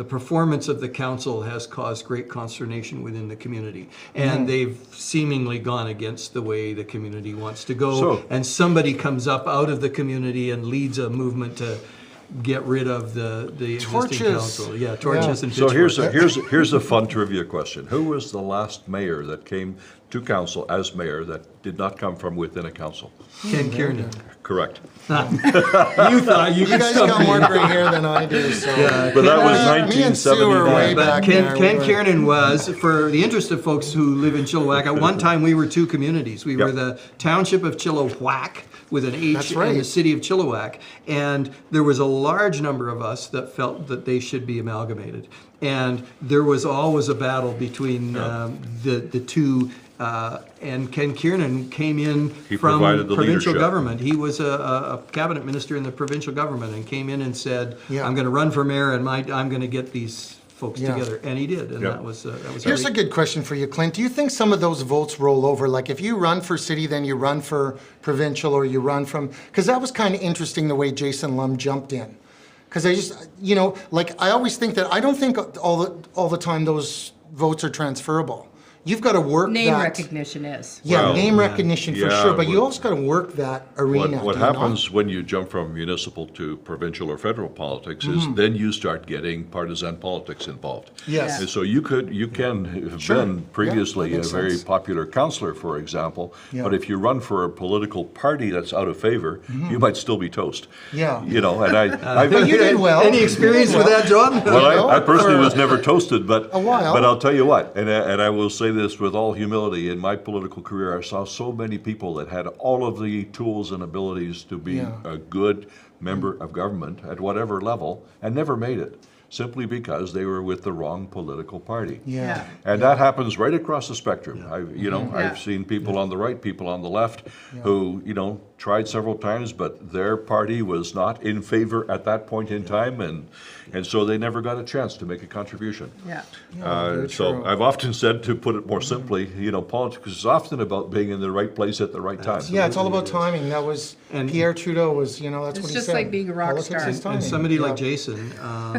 performance of the council has caused great consternation within the community, and they've seemingly gone against the way the community wants to go, So- and somebody comes up out of the community and leads a movement to get rid of the existing Torches. council. Yeah, torches and So pitchforks. here's a fun trivia question. Who was the last mayor that came to council as mayor that did not come from within a council? Ken Kiernan. Correct. You thought you You could guys stump got me. more gray hair than I do, so. But that was Me and Sue are 1979. way But back Ken there. Kiernan was, for the interest of folks who live in Chilliwack, at one time we were two communities. We were Yep. the township of Chilliwack with an H, That's and right. the city of Chilliwack. And there was a large number of us that felt that they should be amalgamated. And there was always a battle between the two. And Ken Kiernan came in He from provided the provincial leadership. government. He was a cabinet minister in the provincial government and came in and said, Yeah. I'm going to run for mayor and I'm going to get these folks Yeah. together. And he did. And Yeah. that was Here's a great. good question for you, Clint. Do you think some of those votes roll over? Like if you run for city, then you run for provincial, or you run from, because that was kind of interesting the way Jason Lum jumped in. Because I just, like I always think that I don't think all the time those votes are transferable. You've got to work Name that. recognition is. Yeah, Well, name recognition for yeah, sure, but you what- also got to work that arena. What do you not? happens when you jump from municipal to provincial or federal politics is then you start getting partisan politics involved. Yes. And so you can have Sure. been Yeah, previously that a makes very sense. popular councillor, for example, Yeah. but if you run for a political party that's out of favor, you might still be toast. Yeah. And I But you did well. Any experience with that, John? Well, I personally for was never toasted, but a while. But I'll tell you what, and I will say this with all humility. In my political career, I saw so many people that had all of the tools and abilities to be Yeah. a good member of government at whatever level, and never made it, simply because they were with the wrong political party. Yeah. And that happens right across the spectrum. I've Yeah. seen people on the right, people on the left, who tried several times, but their party was not in favor at that point in time, and so they never got a chance to make a contribution. Yeah. very So true. I've often said, to put it more simply, politics is often about being in the right place at the right time. Yeah, it's all about timing. That was And- Pierre Trudeau was, that's what It's he just said. like being a rock Politics star. is timing. And somebody like Yeah. Jason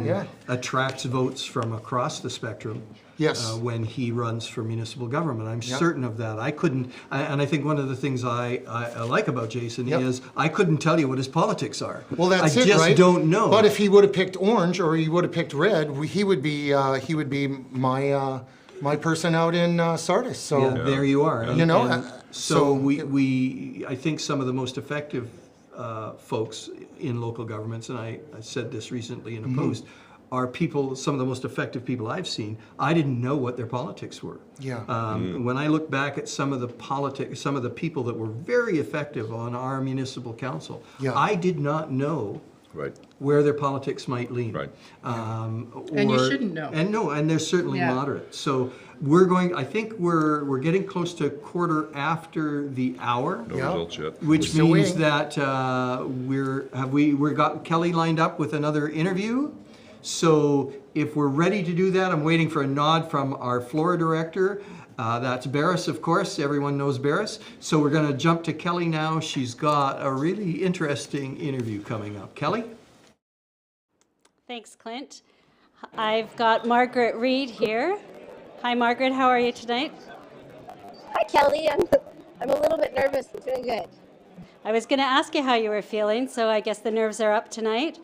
Yeah. attracts votes from across the spectrum. Yes. When he runs for municipal government, I'm Yeah. certain of that. And I think one of the things I like about Jason Yep. is I couldn't tell you what his politics are. Well, that's I it, just right? don't know. But if he would have picked orange or he would have picked red, he would be my person out in Sardis. So yeah, there you are. You know, And so so- I think some of the most effective folks in local governments, and I said this recently in a post, are some of the most effective people I've seen. I didn't know what their politics were. Yeah. When I look back at some of the people that were very effective on our municipal council, Yeah. I did not know Right. where their politics might lean. Right. And you shouldn't know. And they're certainly Yeah. moderate. So I think we're getting close to quarter after the hour. No Yeah. results yet. Which still means waiting. that we've got Kelly lined up with another interview. So if we're ready to do that, I'm waiting for a nod from our floor director. That's Barris, of course. Everyone knows Barris. So we're going to jump to Kelly now. She's got a really interesting interview coming up. Kelly? Thanks, Clint. I've got Margaret Reed here. Hi, Margaret. How are you tonight? Hi, Kelly. I'm a little bit nervous. I'm doing good. I was going to ask you how you were feeling, so I guess the nerves are up tonight.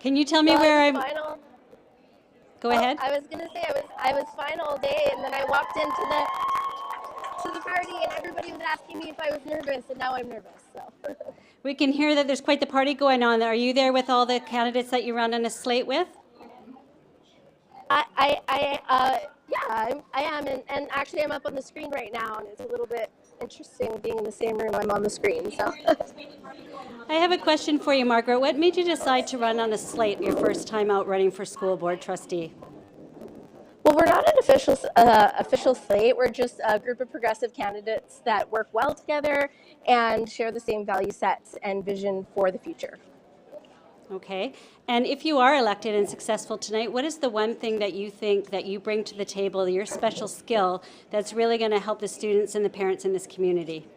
Can you tell me Well, where I I'm? was fine all- Go ahead. I was gonna say I was fine all day, and then I walked into the party, and everybody was asking me if I was nervous, and now I'm nervous. So. We can hear that there's quite the party going on. Are you there with all the candidates that you run on a slate with? I am, and actually I'm up on the screen right now, and it's a little bit interesting being in the same room I'm on the screen. So. I have a question for you, Margaret. What made you decide to run on a slate your first time out running for school board trustee? Well, we're not an official slate. We're just a group of progressive candidates that work well together and share the same value sets and vision for the future. Okay. And if you are elected and successful tonight, what is the one thing that you think that you bring to the table, your special skill, that's really going to help the students and the parents in this community?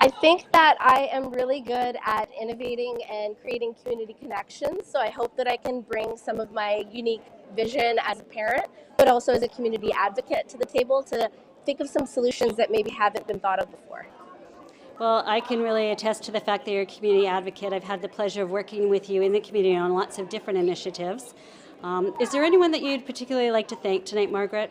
I think that I am really good at innovating and creating community connections. So I hope that I can bring some of my unique vision as a parent, but also as a community advocate to the table to think of some solutions that maybe haven't been thought of before. Well, I can really attest to the fact that you're a community advocate. I've had the pleasure of working with you in the community on lots of different initiatives. Is there anyone that you'd particularly like to thank tonight, Margaret?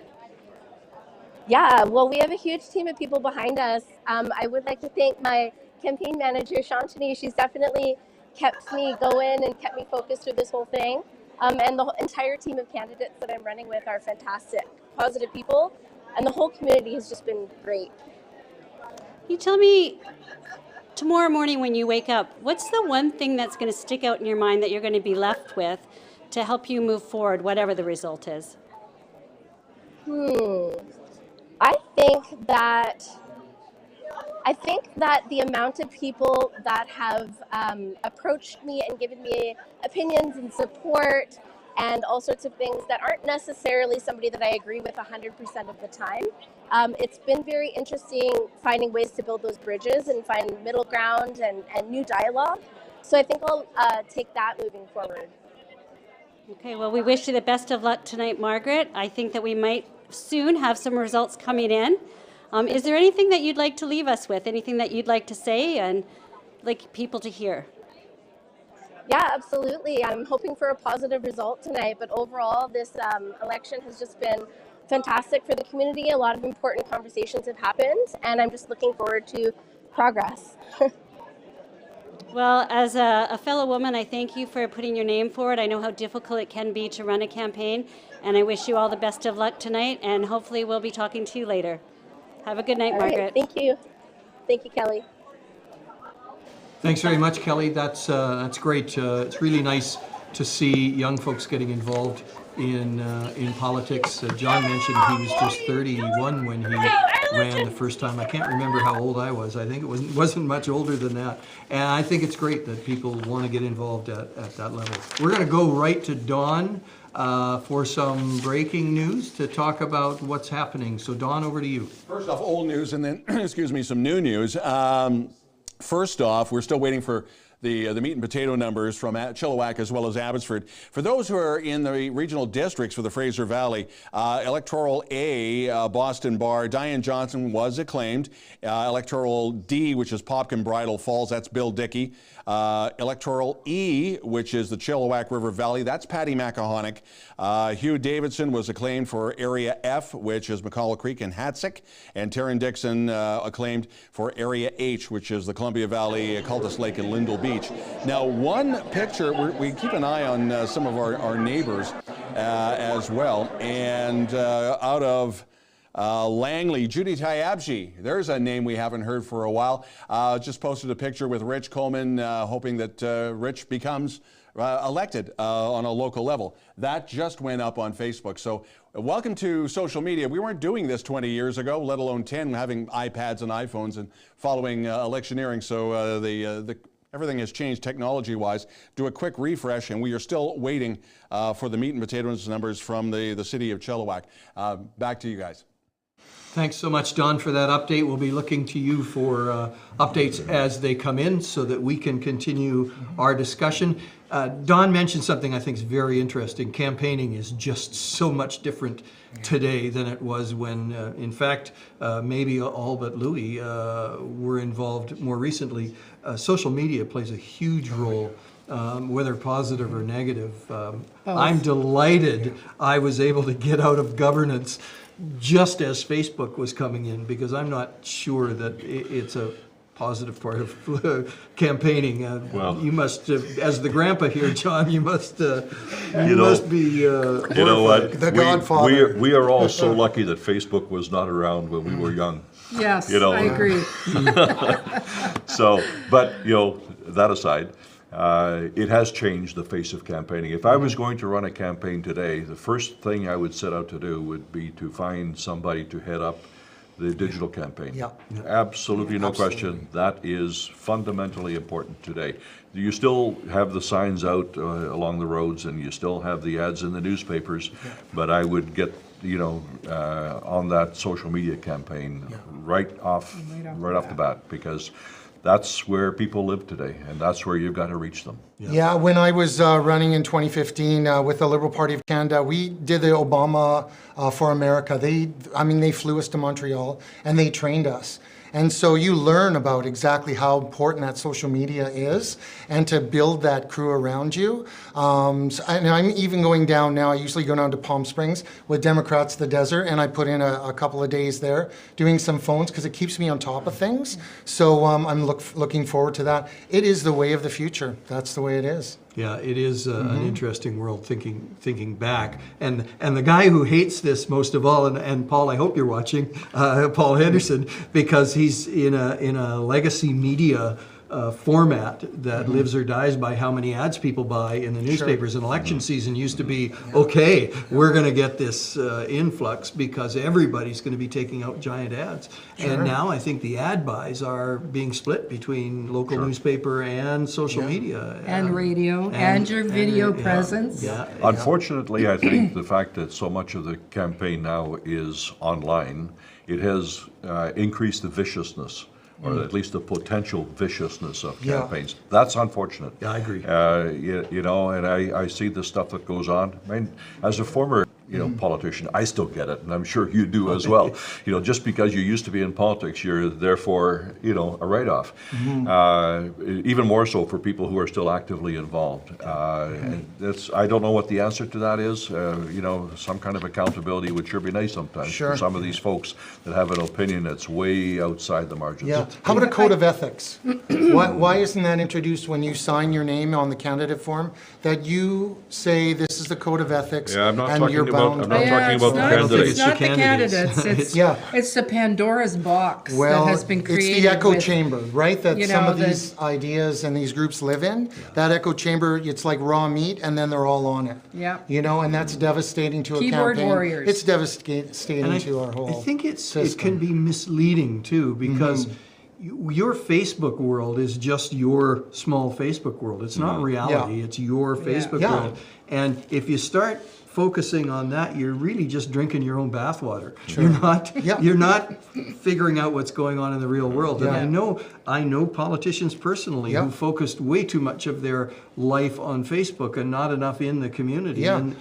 Yeah, well, we have a huge team of people behind us. I would like to thank my campaign manager, Shantini. She's definitely kept me going and kept me focused through this whole thing. And the entire team of candidates that I'm running with are fantastic, positive people, and the whole community has just been great. You tell me, tomorrow morning when you wake up, what's the one thing that's going to stick out in your mind that you're going to be left with to help you move forward, whatever the result is? I think that the amount of people that have approached me and given me opinions and support and all sorts of things that aren't necessarily somebody that I agree with 100% of the time. It's been very interesting finding ways to build those bridges and find middle ground and new dialogue. So I think I'll take that moving forward. Okay, well, we wish you the best of luck tonight, Margaret. I think that we might soon have some results coming in. Is there anything that you'd like to leave us with? Anything that you'd like to say and like people to hear? Yeah, absolutely. I'm hoping for a positive result tonight, but overall, this election has just been fantastic for the community. A lot of important conversations have happened, and I'm just looking forward to progress. Well, as a fellow woman, I thank you for putting your name forward. I know how difficult it can be to run a campaign, and I wish you all the best of luck tonight, and hopefully we'll be talking to you later. Have a good night, Margaret. Right, thank you. Thank you, Kelly. Thanks very much, Kelly. That's great. It's really nice to see young folks getting involved in politics. John mentioned he was just 31 when he ran the first time. I can't remember how old I was. I think it wasn't much older than that. And I think it's great that people want to get involved at that level. We're going to go right to Don for some breaking news to talk about what's happening. So Don, over to you. First off, old news, and then, excuse me, some new news. First off, we're still waiting for the meat and potato numbers from Chilliwack as well as Abbotsford. For those who are in the regional districts for the Fraser Valley, Electoral A, Boston Bar, Diane Johnson was acclaimed. Electoral D, which is Popkin Bridal Falls, that's Bill Dickey. Electoral E, which is the Chilliwack River Valley, that's Patty McAhonick. Hugh Davidson was acclaimed for Area F, which is McCall Creek and Hatzick. And Taryn Dixon acclaimed for Area H, which is the Columbia Valley, Cultus Lake, and Lyndall Beach. Now, one picture, we keep an eye on some of our neighbors as well. And out of Langley, Judy Tyabji, there's a name we haven't heard for a while. Just posted a picture with Rich Coleman, hoping that Rich becomes elected on a local level. That just went up on Facebook. So welcome to social media. We weren't doing this 20 years ago, let alone 10, having iPads and iPhones and following electioneering. So everything has changed technology-wise. Do a quick refresh, and we are still waiting for the meat and potatoes numbers from the city of Chilliwack. Back to you guys. Thanks so much, Don, for that update. We'll be looking to you for updates as they come in so that we can continue our discussion. Don mentioned something I think is very interesting. Campaigning is just so much different today than it was when, in fact, maybe all but Louis were involved more recently. Social media plays a huge role, whether positive or negative. I'm delighted I was able to get out of governance just as Facebook was coming in, because I'm not sure that it's a positive part of campaigning. Well, you must, as the grandpa here, John, you must be. You know what? The Godfather. We are all so lucky that Facebook was not around when we were young. Yes, You know. I agree. So, but that aside, it has changed the face of campaigning. If I was going to run a campaign today, the first thing I would set out to do would be to find somebody to head up the digital campaign. Yeah. Absolutely, no question. That is fundamentally important today. You still have the signs out along the roads, and you still have the ads in the newspapers, but I would get on that social media campaign right off the bat, because that's where people live today, and that's where you've got to reach them. Yeah, when I was running in 2015 with the Liberal Party of Canada, we did the Obama for America. They flew us to Montreal and they trained us. And so you learn about exactly how important that social media is and to build that crew around you. And I'm even going down now. I usually go down to Palm Springs with Democrats the Desert, and I put in a couple of days there doing some phones because it keeps me on top of things. So I'm looking forward to that. It is the way of the future. That's the way it is. Yeah, it is an interesting world thinking back. And the guy who hates this most of all, and Paul, I hope you're watching, Paul Henderson, because he's in a legacy media format that lives or dies by how many ads people buy in the newspapers. And election season used to be, okay, we're going to get this influx because everybody's going to be taking out giant ads. And now I think the ad buys are being split between local newspaper and social media. And radio, and your video presence. Unfortunately, I think the fact that so much of the campaign now is online, it has increased the viciousness, or at least the potential viciousness of campaigns. That's unfortunate. Yeah, I agree. You know, and I see the stuff that goes on. I mean, as a former politician, I still get it, and I'm sure you do as well. You know, just because you used to be in politics, you're therefore, a write-off. Even more so for people who are still actively involved. And I don't know what the answer to that is. Some kind of accountability would sure be nice sometimes for some of these folks that have an opinion that's way outside the margins. Yeah. How about a code of ethics? Why isn't that introduced when you sign your name on the candidate form? That you say this is the code of ethics, and you're bound. I'm not talking about the candidates. It's not the candidates. It's the Pandora's box that has been created. It's the echo chamber, right? That some of these ideas and these groups live in. That echo chamber, it's like raw meat, and then they're all on it. Yeah. And that's devastating to a Keyboard campaign. warriors. It's devastating to our whole I think it system. can be misleading too, because your Facebook world is just your small Facebook world. It's not reality. It's your Facebook world. And if you start focusing on that, you're really just drinking your own bathwater. You're not figuring out what's going on in the real world. And I know politicians personally who focused way too much of their life on Facebook and not enough in the community. And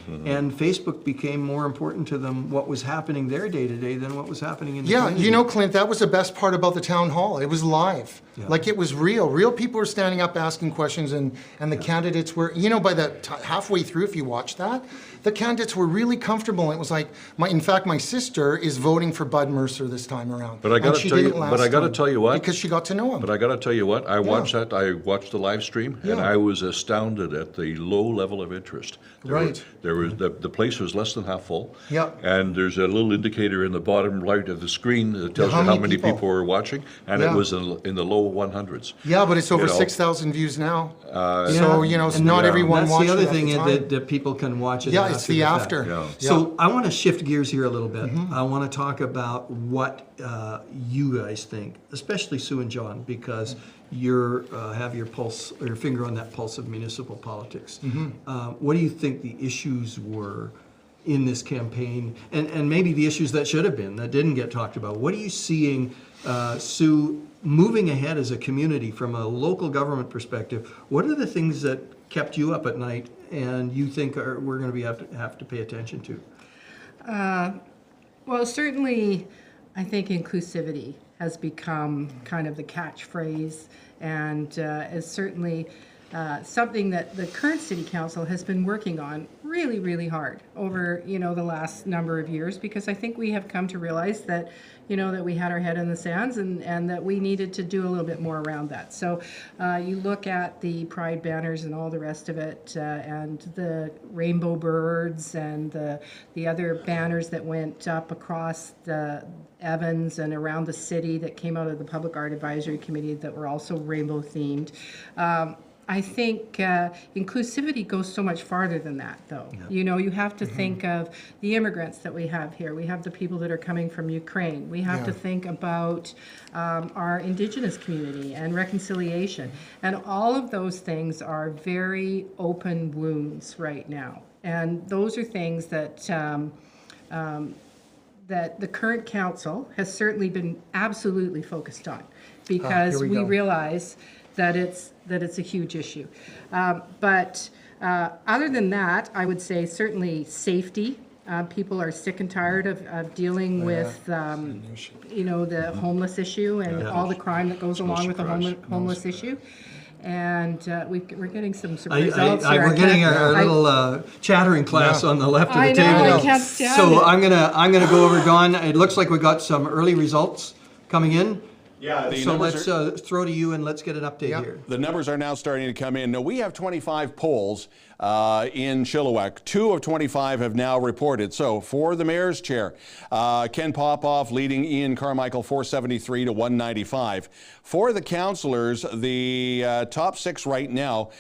Facebook became more important to them, what was happening there day to day, than what was happening in the community. Clint, that was the best part about the town hall. It was live. Like, it was real. Real people were standing up asking questions, and the candidates were, by the halfway through, if you watch that, the candidates were really comfortable. It was like, in fact, my sister is voting for Bud Mercer this time around. But I got to tell you what. Because she got to know him. But I got to tell you what. I watched that. I watched the live stream, and I was astounded at the low level of interest. There was the place was less than half full. And there's a little indicator in the bottom right of the screen that tells you how many people were watching, and it was in the low 100s. Yeah, but it's over 6,000 views now. So not everyone watched it. That's the other thing that people can watch it. It's the after. So I want to shift gears here a little bit. I want to talk about what you guys think, especially Sue and John, because you have your pulse, or your finger on that pulse of municipal politics. What do you think the issues were in this campaign, and maybe the issues that should have been, that didn't get talked about? What are you seeing, Sue, moving ahead as a community from a local government perspective? What are the things that kept you up at night and you think we're going to have to pay attention to? Well, certainly, I think inclusivity has become kind of the catchphrase, and is certainly something that the current city council has been working on really, really hard over, the last number of years, because I think we have come to realize that, that we had our head in the sands, and that we needed to do a little bit more around that. So you look at the pride banners and all the rest of it, and the rainbow birds and the other banners that went up across the Evans and around the city that came out of the Public Art Advisory Committee that were also rainbow themed. I think inclusivity goes so much farther than that, though. You have to think of the immigrants that we have here. We have the people that are coming from Ukraine. We have to think about our Indigenous community and reconciliation. And all of those things are very open wounds right now. And those are things that that the current council has certainly been absolutely focused on, because we realize that it's a huge issue. But other than that, I would say certainly safety. People are sick and tired of dealing with, the homeless issue and all the crime that goes along with the homeless issue. And we're getting some results here. We're getting our little chattering class on the left of the table. I can't stand so it. I'm gonna go over, Don. It looks like we got some early results coming in. Yeah, the So numbers let's throw to you and let's get an update Yep. here. The numbers are now starting to come in. Now, we have 25 polls in Chilliwack. 2 of 25 have now reported. So, for the mayor's chair, Ken Popoff leading Ian Carmichael 473 to 195. For the councillors, the top 6 right now,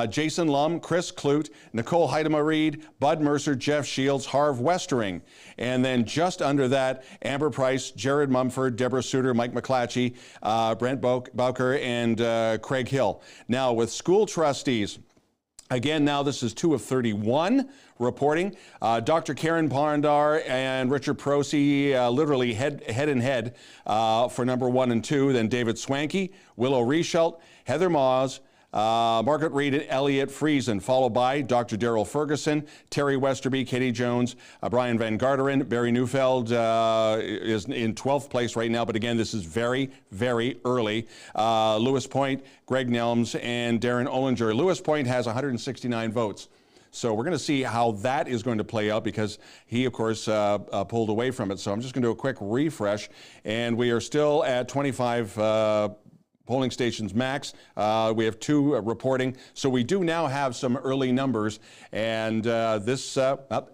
Jason Lum, Chris Clute, Nicole Reed, Bud Mercer, Jeff Shields, Harv Westering. And then just under that, Amber Price, Jared Mumford, Deborah Suter, Mike McClatchy, Brent Bowker, and Craig Hill. Now, with school trustees, again, now this is 2 of 31 reporting. Dr. Karen Bondar and Richard Prosey literally head in head for number 1 and 2. Then David Swanky, Willow Reschelt, Heather Maws, Margaret Reed and Elliot Friesen, followed by Dr. Daryl Ferguson, Terry Westerby, Katie Jones, Brian Van Garderen. Barry Neufeld is in 12th place right now, but again, this is very, very early. Lewis Point, Greg Nelms, and Darren Ollinger. Lewis Point has 169 votes. So we're going to see how that is going to play out because he, of course, pulled away from it. So I'm just going to do a quick refresh, and we are still at 25 polling stations max. We have 2 reporting. So we do now have some early numbers. And this,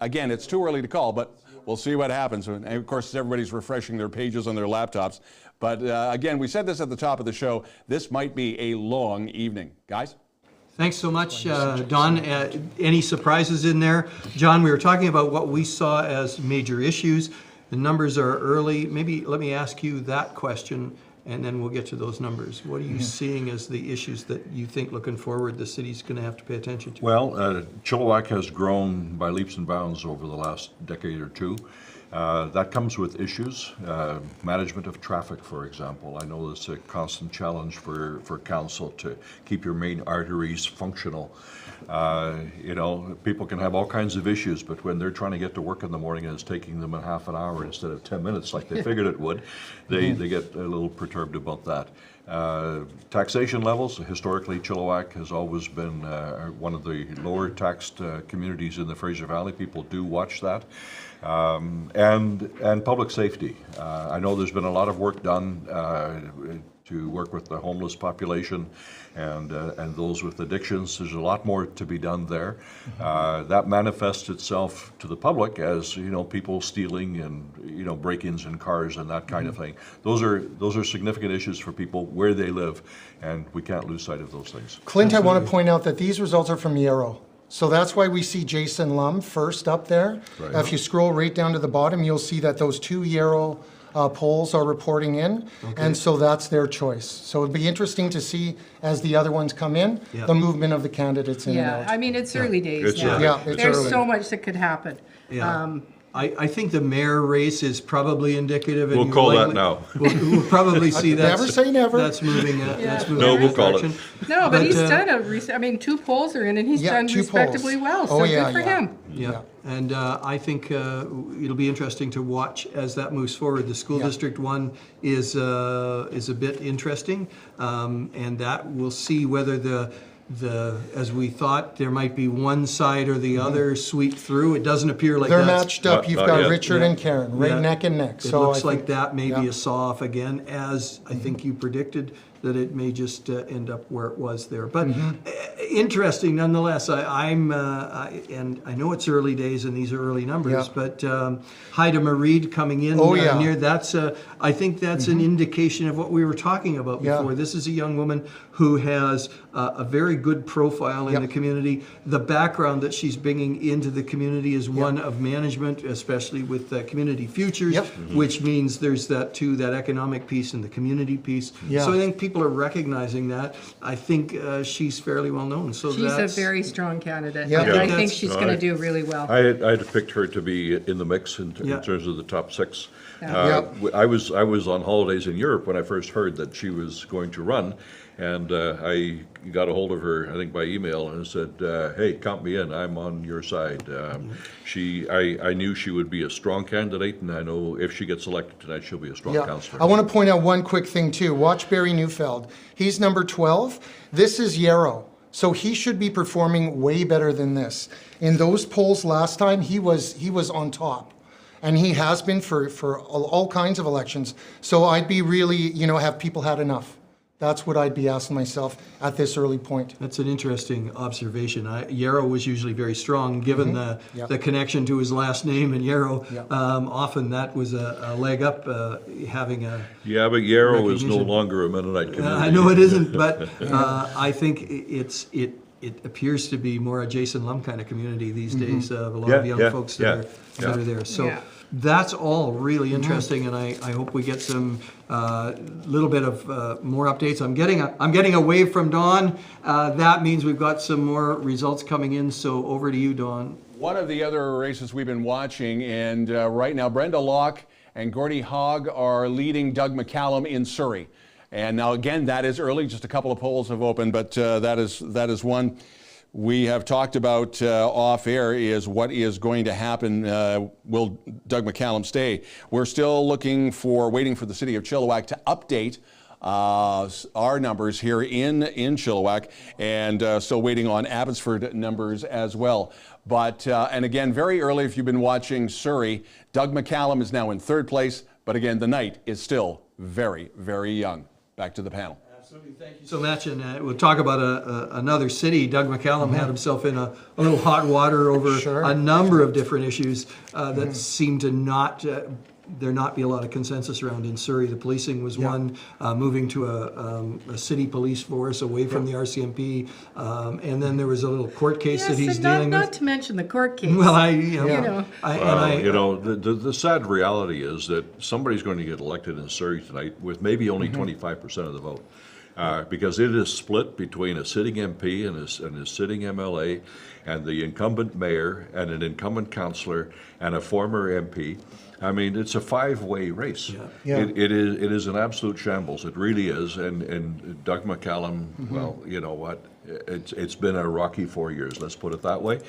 again, it's too early to call, but we'll see what happens. And of course, everybody's refreshing their pages on their laptops. But again, we said this at the top of the show. This might be a long evening. Guys? Thanks so much, Don. Any surprises in there? John, we were talking about what we saw as major issues. The numbers are early. Maybe let me ask you that question, and then we'll get to those numbers. What are you seeing as the issues that you think, looking forward, the city's going to have to pay attention to? Well, Chilliwack has grown by leaps and bounds over the last decade or two. That comes with issues. Management of traffic, for example. I know it's a constant challenge for council to keep your main arteries functional. You know, people can have all kinds of issues, but when they're trying to get to work in the morning and it's taking them a half an hour instead of 10 minutes like they figured it would, they get a little perturbed about that. Taxation levels, historically Chilliwack has always been one of the lower taxed communities in the Fraser Valley. People do watch that. And public safety. I know there's been a lot of work done to work with the homeless population and those with addictions. There's a lot more to be done there. That manifests itself to the public as, you know, people stealing and, you know, break-ins in cars and that kind of thing. Those are significant issues for people where they live, and we can't lose sight of those things. Clint, I want to point out that these results are from Yarrow. So that's why we see Jason Lum first up there. Right. If you scroll right down to the bottom, you'll see that those 2 Yarrow polls are reporting in, and so that's their choice. So it'll be interesting to see as the other ones come in, the movement of the candidates in and Yeah, out. I mean, it's early days It's now. early. Yeah, it's There's early. so much that could happen. Yeah. I think the mayor race is probably indicative. And We'll call that now. We'll probably see that. Never say never. That's moving. That's moving. No, in we'll that call it. direction. No, but he's But, done I mean, 2 polls are in, and he's Yeah, done 2 respectably polls. well. So Oh, yeah, good for yeah. him. Yeah, and I think it'll be interesting to watch as that moves forward. The school district one is a bit interesting, and that we'll see whether the as we thought there might be one side or the other sweep through. It doesn't appear like They're that's, matched up. You've Not got yet. Richard and Karen, right Yeah. neck and neck. It So looks I like think, that may be yeah. a saw-off again, as I think you predicted, that it may just end up where it was there. But interesting nonetheless. And I know it's early days and these are early numbers, Yeah. but Haida Reed coming in Oh, yeah. near, I think that's an indication of what we were talking about Yeah. before. This is a young woman who has a very good profile in Yep. the community. The background that she's bringing into the community is one of management, especially with Community Futures, Yep. which means there's that economic piece and the community piece. Yeah. So I think people are recognizing that. I think she's fairly well known. So She's a that's very strong candidate. Yeah. I Yeah. think That's- she's going to do really well. I had picked her to be in the mix in Yeah. terms of the top 6. Yeah. I was on holidays in Europe when I first heard that she was going to run, and I got a hold of her, I think by email, and said, "Hey, count me in. I'm on your side." I knew she would be a strong candidate, and I know if she gets elected tonight, she'll be a strong Yeah. councillor. I want to point out one quick thing too. Watch Barry Neufeld. He's number 12. This is Yarrow. So he should be performing way better than this. In those polls last time, he was on top. And he has been for all kinds of elections. So I'd be really, you know, have people had enough? That's what I'd be asking myself at this early point. That's an interesting observation. Yarrow was usually very strong, given the connection to his last name, and Yarrow, often that was a leg up, having a... Yeah, but Yarrow is no recognition. longer a Mennonite community. I know it isn't, but I think it appears to be more a Jason Lum kind of community these days. A lot of young folks that are there. So that's all really interesting, and I hope we get some little bit of more updates. I'm getting a wave from Don. That means we've got some more results coming in. So over to you, Don. One of the other races we've been watching, and right now Brenda Locke and Gordie Hogg are leading Doug McCallum in Surrey. And now again, that is early, just a couple of polls have opened, but that is one we have talked about off air, is what is going to happen. Will Doug McCallum stay? We're still waiting for the city of Chilliwack to update our numbers here in Chilliwack, and still waiting on Abbotsford numbers as well. But, and again, very early, if you've been watching Surrey, Doug McCallum is now in third place, but again, the night is still very, very young. Back to the panel. Absolutely, thank you so much. And we'll talk about another city. Doug McCallum had himself in a little hot water over a number of different issues that seem to not be a lot of consensus around in Surrey. The policing was one, moving to a city police force away from the RCMP, and then there was a little court case that he's dealing with. Not to mention the court case. Well, the sad reality is that somebody's going to get elected in Surrey tonight with maybe only 25% of the vote. Because it is split between a sitting MP and a sitting MLA, and the incumbent mayor and an incumbent councillor and a former MP. I mean, it's a five-way race. It is an absolute shambles. It really is. And Doug McCallum, well, you know what? It's been a rocky 4 years, let's put it that way.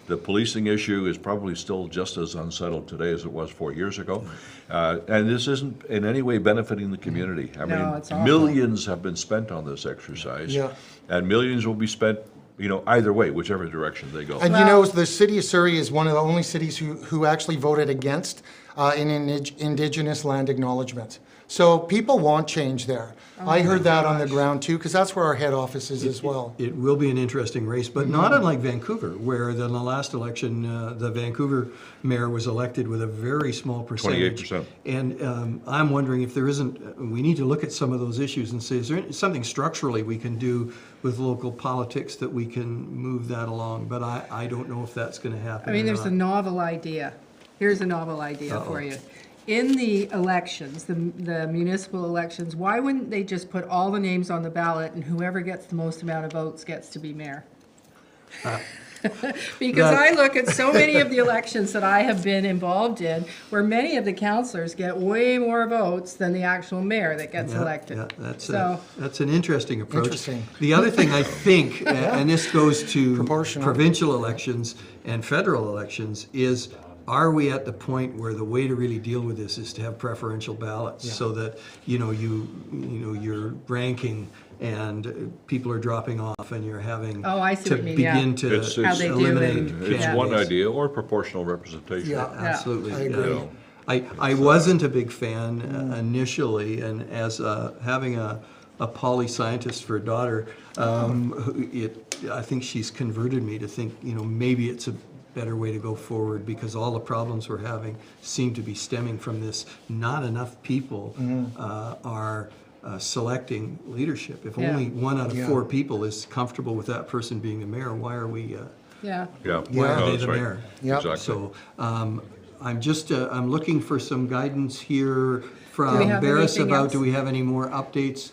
The policing issue is probably still just as unsettled today as it was 4 years ago. And this isn't in any way benefiting the community. I mean, millions have been spent on this exercise, and millions will be spent, you know, either way, whichever direction they go. And you know, the city of Surrey is one of the only cities who actually voted against an Indigenous land acknowledgement. So people want change there. I heard that on the ground too, because that's where our head office is as well. It will be an interesting race, but not unlike Vancouver, where in the last election, the Vancouver mayor was elected with a very small percentage. 28%. And I'm wondering if there isn't, we need to look at some of those issues and say, is there something structurally we can do with local politics that we can move that along? But I don't know if that's going to happen. I mean, there's a novel idea. Here's a novel idea for you. In the elections, the municipal elections, why wouldn't they just put all the names on the ballot, and whoever gets the most amount of votes gets to be mayor? Because I look at so many of the elections that I have been involved in, where many of the councillors get way more votes than the actual mayor that gets elected. Yeah, that's an interesting approach. Interesting. The other thing I think, and this goes to provincial elections and federal elections, is are we at the point where the way to really deal with this is to have preferential ballots, so that you're ranking and people are dropping off and you're having to begin to eliminate. It's one idea, or proportional representation. Yeah, absolutely. I agree. I wasn't a big fan initially, and as having a poli-scientist for a daughter, I think she's converted me to think, maybe it's a better way to go forward, because all the problems we're having seem to be stemming from this. Not enough people are selecting leadership. If only 1 out of 4 people is comfortable with that person being the mayor, why are we? Why are they the mayor? Exactly. So I'm looking for some guidance here from Barris about. Do we have any more updates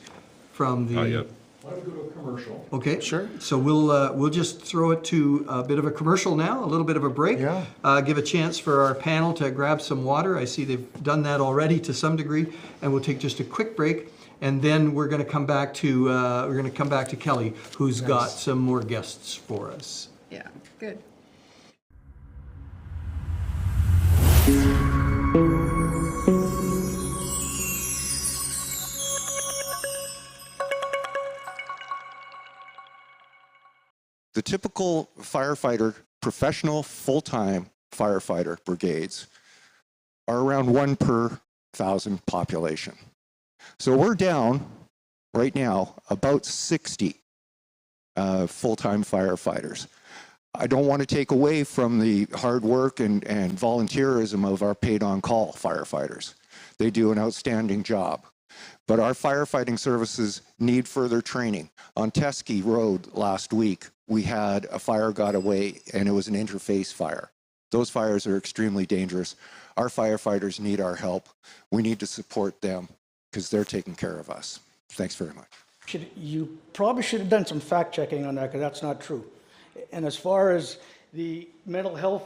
from the? Not yet. Why don't we go to a commercial? Okay, sure. So we'll just throw it to a bit of a commercial now, a little bit of a break. Give a chance for our panel to grab some water. I see they've done that already to some degree, and we'll take just a quick break, and then we're going to come back to Kelly, who's got some more guests for us. Yeah, good. The typical firefighter, professional, full-time firefighter brigades are around 1 per 1,000 population. So we're down right now about 60 full-time firefighters. I don't want to take away from the hard work and volunteerism of our paid-on-call firefighters. They do an outstanding job. But our firefighting services need further training. On Teskey Road last week, we had a fire got away, and it was an interface fire. Those fires are extremely dangerous. Our firefighters need our help. We need to support them because they're taking care of us. Thanks very much. You probably should have done some fact checking on that, because that's not true. And as far as the mental health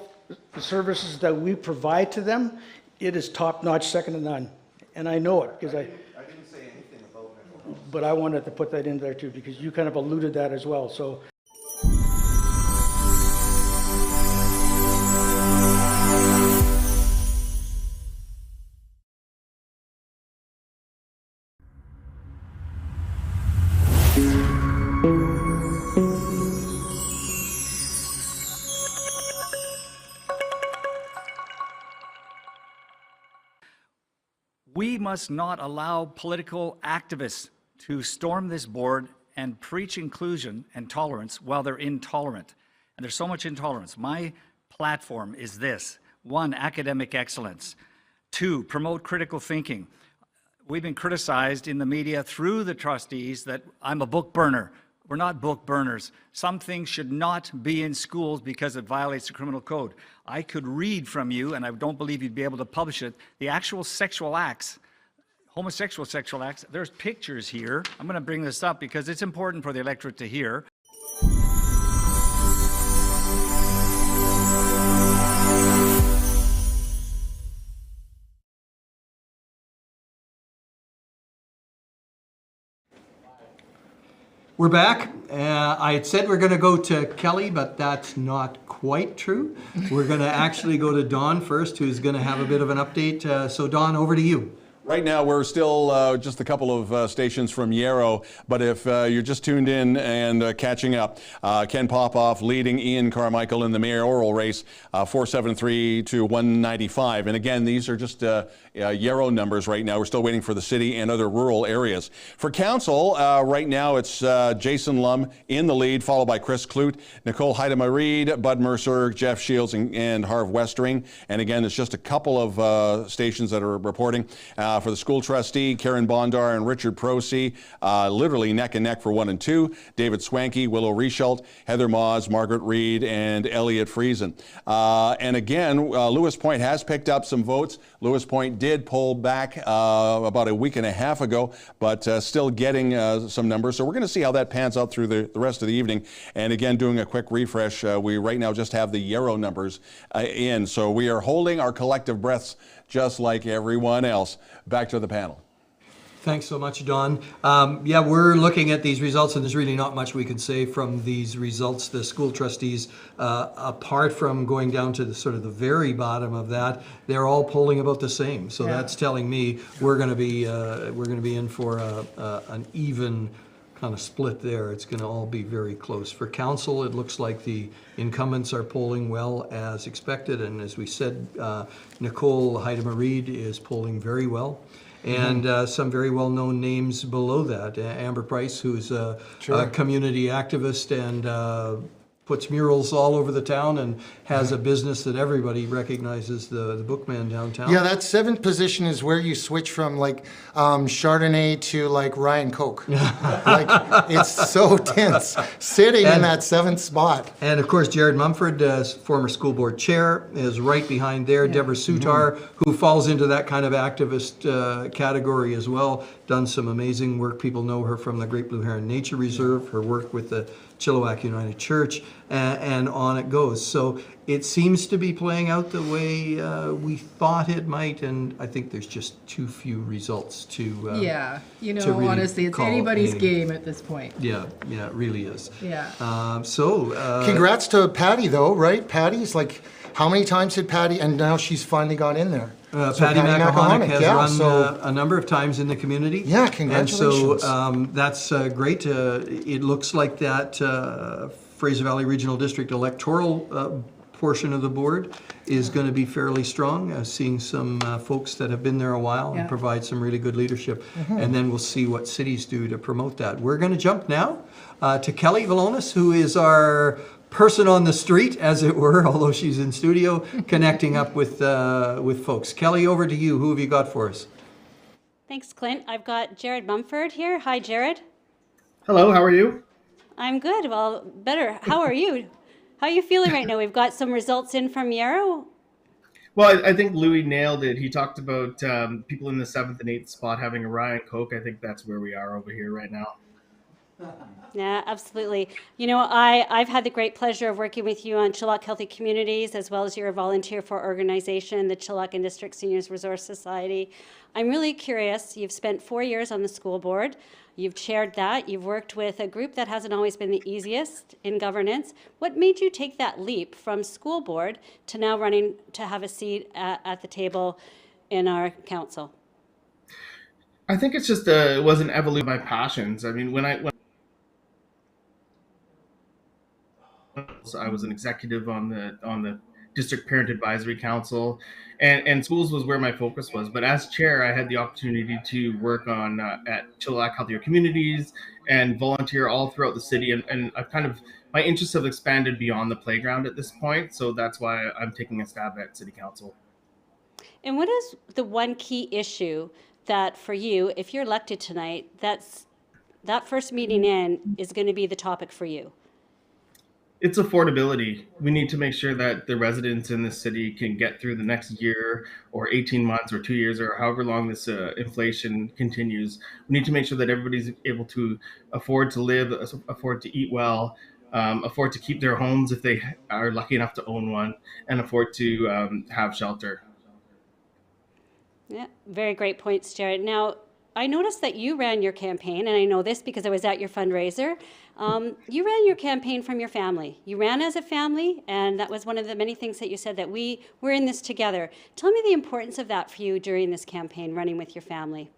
services that we provide to them, it is top-notch, second to none. And I know it because I didn't say anything about mental health. But I wanted to put that in there too, because you kind of alluded that as well. So. We must not allow political activists to storm this board and preach inclusion and tolerance while they're intolerant. And there's so much intolerance. My platform is this: 1, academic excellence; 2, promote critical thinking. We've been criticized in the media through the trustees that I'm a book burner. We're not book burners. Some things should not be in schools because it violates the criminal code. I could read from you, and I don't believe you'd be able to publish it, the actual sexual acts, homosexual sexual acts. There's pictures here. I'm going to bring this up because it's important for the electorate to hear. We're back. I had said we're going to go to Kelly, but that's not quite true. We're going to actually go to Don first, who's going to have a bit of an update. So Don, over to you. Right now, we're still just a couple of stations from Yarrow, but if you're just tuned in and catching up, Ken Popoff leading Ian Carmichael in the mayoral race, 473 to 195. And again, these are just Yarrow numbers right now. We're still waiting for the city and other rural areas. For council, right now it's Jason Lum in the lead, followed by Chris Clute, Nicole Reed, Bud Mercer, Jeff Shields, and Harv Westering. And again, it's just a couple of stations that are reporting. For the school trustee, Karen Bondar and Richard Prosey, literally neck and neck for 1 and 2. David Swanky, Willow Reschult, Heather Maws, Margaret Reed, and Elliot Friesen. And again, Lewis Point has picked up some votes. Lewis Point did pull back about a week and a half ago, but still getting some numbers. So we're going to see how that pans out through the rest of the evening. And again, doing a quick refresh, we right now just have the Yarrow numbers in. So we are holding our collective breaths just like everyone else. Back to the panel. Thanks so much, Don. Yeah, we're looking at these results, and there's really not much we can say from these results. The school trustees, apart from going down to the sort of the very bottom of that, they're all polling about the same. So that's telling me we're going to be in for an even kind of split there. It's going to all be very close. For council, it looks like the incumbents are polling well as expected, and as we said, Nicole Reed is polling very well. And some very well-known names below that. Amber Price, who's a community activist and puts murals all over the town and has a business that everybody recognizes, the Bookman downtown. Yeah, that 7th position is where you switch from like Chardonnay to like Ryan Coke. Like it's so tense sitting in that 7th spot. And of course, Jared Mumford, former school board chair, is right behind there. Deborah Sutar, who falls into that kind of activist category as well, done some amazing work. People know her from the Great Blue Heron Nature Reserve, her work with the Chilliwack United Church, and on it goes. So it seems to be playing out the way we thought it might, and I think there's just too few results to really honestly, it's anybody's game at this point. Yeah, it really is. Yeah. Congrats to Patty, though, right? Patty's like, how many times did Patty, and now she's finally got in there. Patty Macahonic has run a number of times in the community. Yeah, congratulations. And so that's great. It looks like that Fraser Valley Regional District electoral portion of the board is going to be fairly strong, seeing some folks that have been there a while and provide some really good leadership. And then we'll see what cities do to promote that. We're going to jump now to Kelly Velonis, who is our person on the street, as it were, although she's in studio, connecting up with folks. Kelly, over to you. Who have you got for us? Thanks, Clint. I've got Jared Mumford here. Hi, Jared. Hello, how are you? I'm good. Well, better. How are you? How are you feeling right now? We've got some results in from Yarrow. Well, I think Louis nailed it. He talked about people in the 7th and 8th spot having a rye and Coke. I think that's where we are over here right now. Yeah, absolutely. You know, I've had the great pleasure of working with you on Chilliwack Healthy Communities, as well as you're a volunteer for organization, the Chilliwack and District Seniors Resource Society. I'm really curious. You've spent 4 years on the school board. You've chaired that. You've worked with a group that hasn't always been the easiest in governance. What made you take that leap from school board to now running to have a seat at the table in our council? I think it's just it was an evolution of my passions. I mean, when I was an executive on the District Parent Advisory Council, and schools was where my focus was. But as chair, I had the opportunity to work on at Chilliwack Healthier Communities and volunteer all throughout the city. And I've kind of, my interests have expanded beyond the playground at this point. So that's why I'm taking a stab at City Council. And what is the one key issue that for you, if you're elected tonight, that first meeting in is going to be the topic for you? It's affordability. We need to make sure that the residents in the city can get through the next year or 18 months or 2 years or however long this inflation continues. We need to make sure that everybody's able to afford to live, afford to eat well, afford to keep their homes if they are lucky enough to own one, and afford to have shelter. Yeah, very great points, Jared. Now, I noticed that you ran your campaign, and I know this because I was at your fundraiser. You ran your campaign from your family. You ran as a family, and that was one of the many things that you said, that we're in this together. Tell me the importance of that for you during this campaign, running with your family.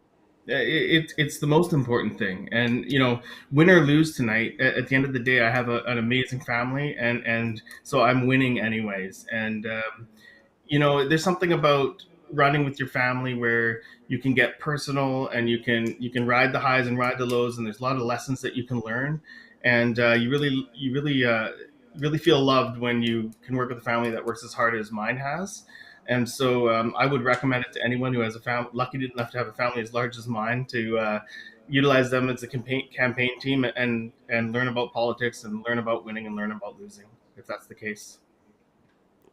It's the most important thing. And, you know, win or lose tonight, at the end of the day, I have an amazing family, and so I'm winning anyways. And, you know, there's something about running with your family where you can get personal and you can ride the highs and ride the lows, and there's a lot of lessons that you can learn, and you really feel loved when you can work with a family that works as hard as mine has. And so I would recommend it to anyone who has lucky enough to have a family as large as mine, to utilize them as a campaign team and learn about politics and learn about winning and learn about losing, if that's the case.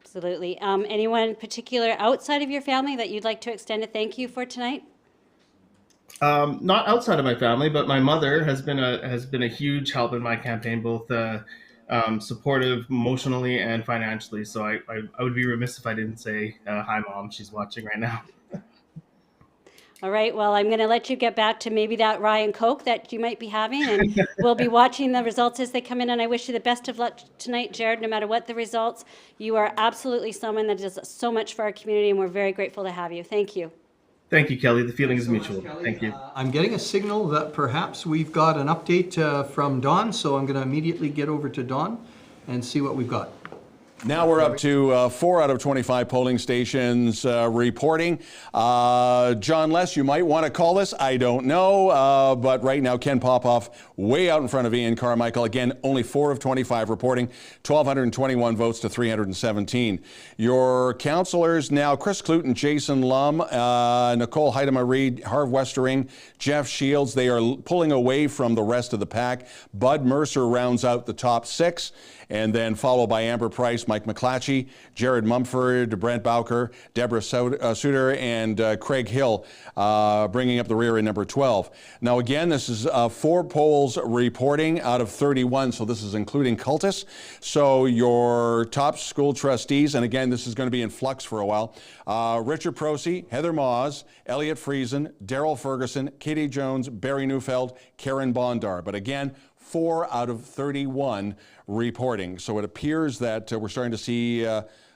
Absolutely. Anyone particular outside of your family that you'd like to extend a thank you for tonight? Not outside of my family, but my mother has been a huge help in my campaign, both supportive emotionally and financially. So I would be remiss if I didn't say hi, Mom. She's watching right now. All right, well, I'm going to let you get back to maybe that rye and Coke that you might be having, and we'll be watching the results as they come in, and I wish you the best of luck tonight, Jared, no matter what the results. You are absolutely someone that does so much for our community, and we're very grateful to have you. Thank you. Thank you, Kelly. The feeling is mutual. Thank you. I'm getting a signal that perhaps we've got an update from Don, so I'm going to immediately get over to Don and see what we've got. Now we're up to 4 out of 25 polling stations reporting. John Less, you might want to call this. I don't know. But right now, Ken Popoff way out in front of Ian Carmichael. Again, only 4 of 25 reporting. 1,221 votes to 317. Your councillors now, Chris Clute, Jason Lum, Nicole Reed, Harv Westering, Jeff Shields. They are pulling away from the rest of the pack. Bud Mercer rounds out the top 6. And then followed by Amber Price, Mike McClatchy, Jared Mumford, Brent Bowker, Deborah Suter, and Craig Hill bringing up the rear in number 12. Now again, this is 4 polls reporting out of 31, so this is including cultists. So your top school trustees, and again, this is going to be in flux for a while, Richard Prosey, Heather Maws, Elliot Friesen, Daryl Ferguson, Katie Jones, Barry Neufeld, Karen Bondar. But again, 4 out of 31 reporting. So it appears that we're starting to see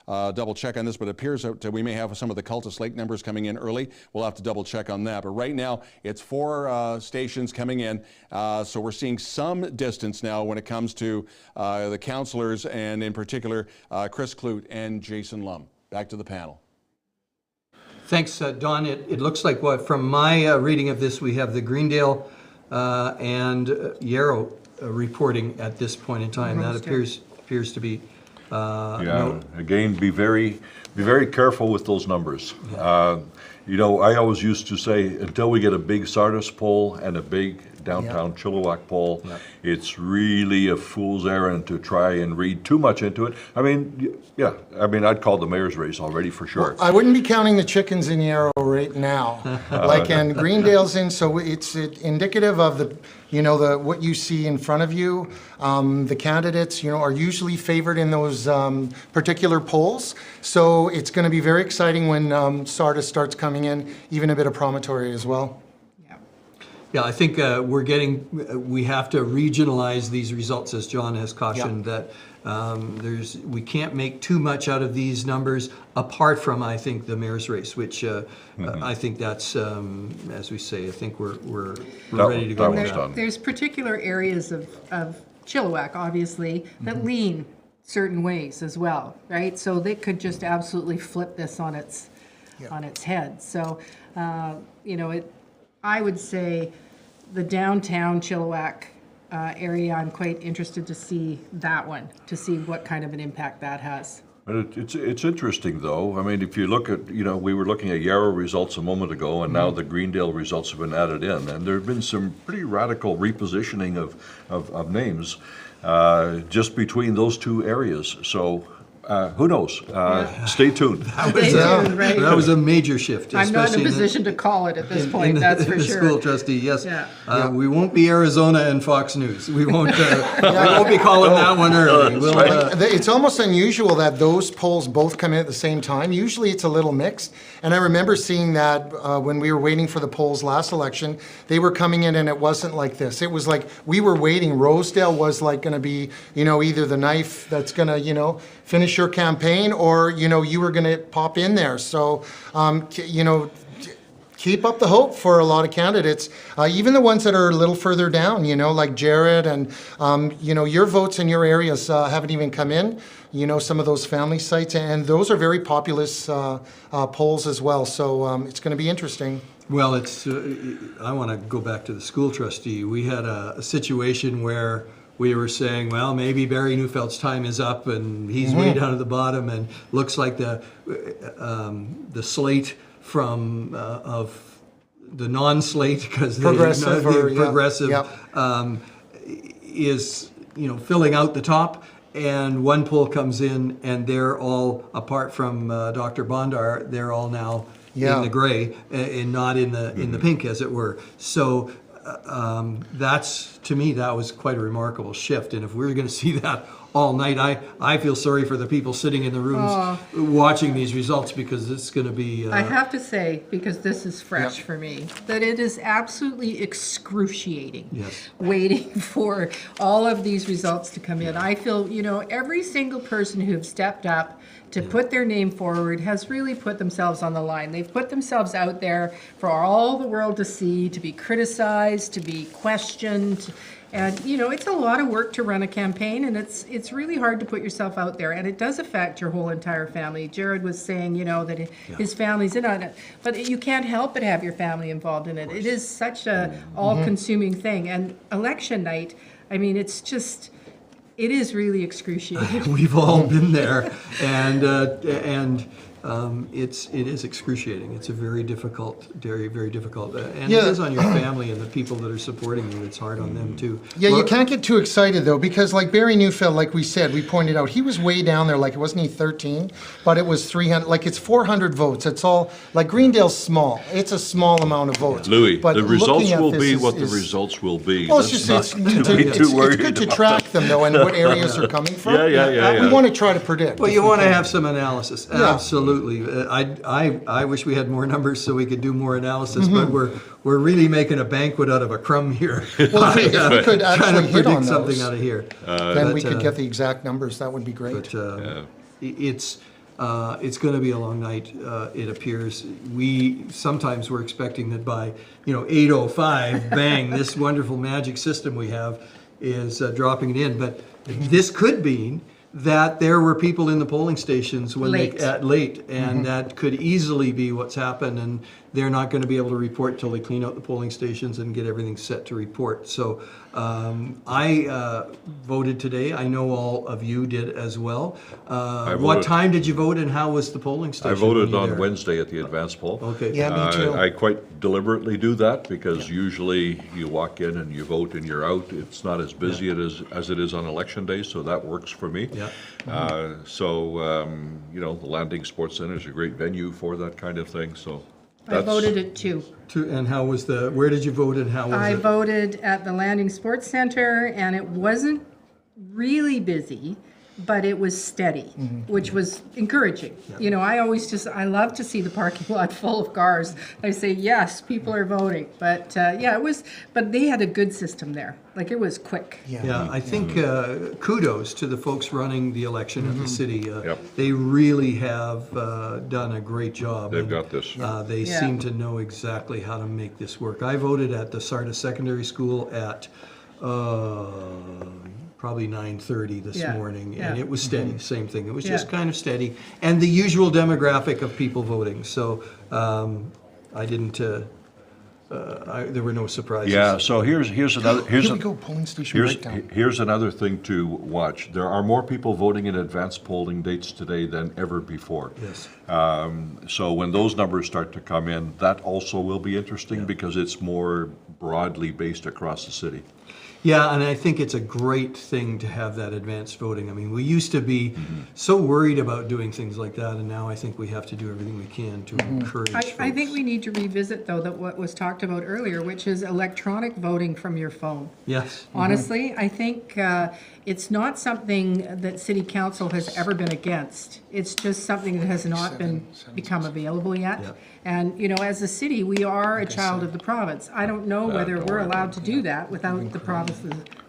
double check on this, but it appears that we may have some of the Cultus Lake numbers coming in early. We'll have to double check on that. But right now, it's 4 stations coming in. So we're seeing some distance now when it comes to the councillors, and in particular, Chris Clute and Jason Lum. Back to the panel. Thanks, Don. It looks like from my reading of this, we have the Greendale and Yarrow reporting at this point in time. That appears to be. Again, be very careful with those numbers. You know, I always used to say, until we get a big Sardis poll and a big downtown Chilliwack poll, it's really a fool's errand to try and read too much into it. I mean, I'd call the mayor's race already for sure. Well, I wouldn't be counting the chickens in Yarrow right now. And Greendale's in, so it's indicative of the, what you see in front of you. The candidates, are usually favored in those particular polls. So it's going to be very exciting when Sardis starts coming in, even a bit of Promontory as well. Yeah, I think we have to regionalize these results, as John has cautioned, that we can't make too much out of these numbers apart from, I think, the mayor's race, which I think that's, as we say, I think we're ready to go. There's particular areas of Chilliwack, obviously, that lean certain ways as well, right? So they could just absolutely flip this on its head. So, I would say the downtown Chilliwack area, I'm quite interested to see that one, to see what kind of an impact that has. It's interesting, though. I mean, if you look at, we were looking at Yarrow results a moment ago, and now the Greendale results have been added in, and there have been some pretty radical repositioning of names just between those two areas. So who knows? Stay tuned. That was a major shift. I'm not in a position to call it at this point, that's for sure. School trustee, yes. We won't be Arizona and Fox News. We won't be calling that one early. It's almost unusual that those polls both come in at the same time. Usually it's a little mixed. And I remember seeing that when we were waiting for the polls last election, they were coming in and it wasn't like this. It was like we were waiting. Rosedale was like going to be, either the knife that's going to, finish your campaign, or you were going to pop in there. So keep up the hope for a lot of candidates, even the ones that are a little further down, like Jared, and your votes in your areas haven't even come in, some of those family sites, and those are very populous polls as well. So it's going to be interesting. Well, I want to go back to the school trustee. We had a situation where we were saying, well, maybe Barry Neufeld's time is up, and he's way down at the bottom, and looks like the slate from of the non-slate, because progressive is filling out the top, and one poll comes in, and they're all, apart from Dr. Bondar, they're all now in the gray and not in the pink, as it were. So. To me, that was quite a remarkable shift. And if we're going to see that all night, I feel sorry for the people sitting in the rooms watching these results, because it's going to be... I have to say, because this is fresh for me, that it is absolutely excruciating waiting for all of these results to come in. I feel, every single person who've stepped up to put their name forward has really put themselves on the line. They've put themselves out there for all the world to see, to be criticized, to be questioned. And, it's a lot of work to run a campaign, and it's really hard to put yourself out there. And it does affect your whole entire family. Jared was saying, that his family's in on it. But you can't help but have your family involved in it. It is such a all-consuming thing. And election night, I mean, it's just... It is really excruciating. We've all been there, and it is excruciating. It's a very difficult, very difficult, and it is on your family and the people that are supporting you. It's hard on them too. Yeah, you can't get too excited though, because like Barry Neufeld, like we said, we pointed out, he was way down there. Like, wasn't he 13? But it was 300. Like, it's 400 votes. It's all like Greendale's small. It's a small amount of votes. Louis, but the results will be what the results will be. Well, it's good to track them though, and what areas are coming from. Yeah. We want to try to predict. Well, you want to have some analysis. Absolutely. I wish we had more numbers so we could do more analysis, but we're really making a banquet out of a crumb here. Well, if we could actually hit on something out of here, then we could get the exact numbers. That would be great. But it's It's going to be a long night, it appears. We sometimes we're expecting that by 8:05, bang, this wonderful magic system we have is dropping it in. But this could mean that there were people in the polling stations when Late. late, and that could easily be what's happened, and they're not going to be able to report till they clean out the polling stations and get everything set to report. So I voted today. I know all of you did as well. What time did you vote, and how was the polling station? I voted on Wednesday at the advance poll. Okay. Yeah, me too. I quite deliberately do that because usually you walk in and you vote and you're out. It's not as busy as it is on election day, so that works for me. Yeah. The Landing Sports Center is a great venue for that kind of thing. So I voted at 2. And how was where did you vote, and how was I it? voted at the Landing Sports Center, and it wasn't really busy, but it was steady, which was encouraging. I love to see the parking lot full of cars. I say, yes, people are voting. But it was, but they had a good system there. Like, it was quick. Yeah, I think kudos to the folks running the election at the city. They really have done a great job. They've got this. They seem to know exactly how to make this work. I voted at the Sardis Secondary School at probably 9:30 this morning, and it was steady. Same thing. It was just kind of steady, and the usual demographic of people voting. So I didn't. There were no surprises. Yeah. So here's another. Here we go, polling station breakdown. Here's another thing to watch. There are more people voting in advance polling dates today than ever before. Yes. So when those numbers start to come in, that also will be interesting because it's more broadly based across the city. Yeah, and I think it's a great thing to have that advanced voting. I mean, we used to be so worried about doing things like that, and now I think we have to do everything we can to encourage folks. I think we need to revisit, though, that what was talked about earlier, which is electronic voting from your phone. Yes. Honestly, I think it's not something that City Council has ever been against. It's just something that has not become available yet. Yep. And, as a city, we are a child of the province. I don't know whether we're allowed to do that without the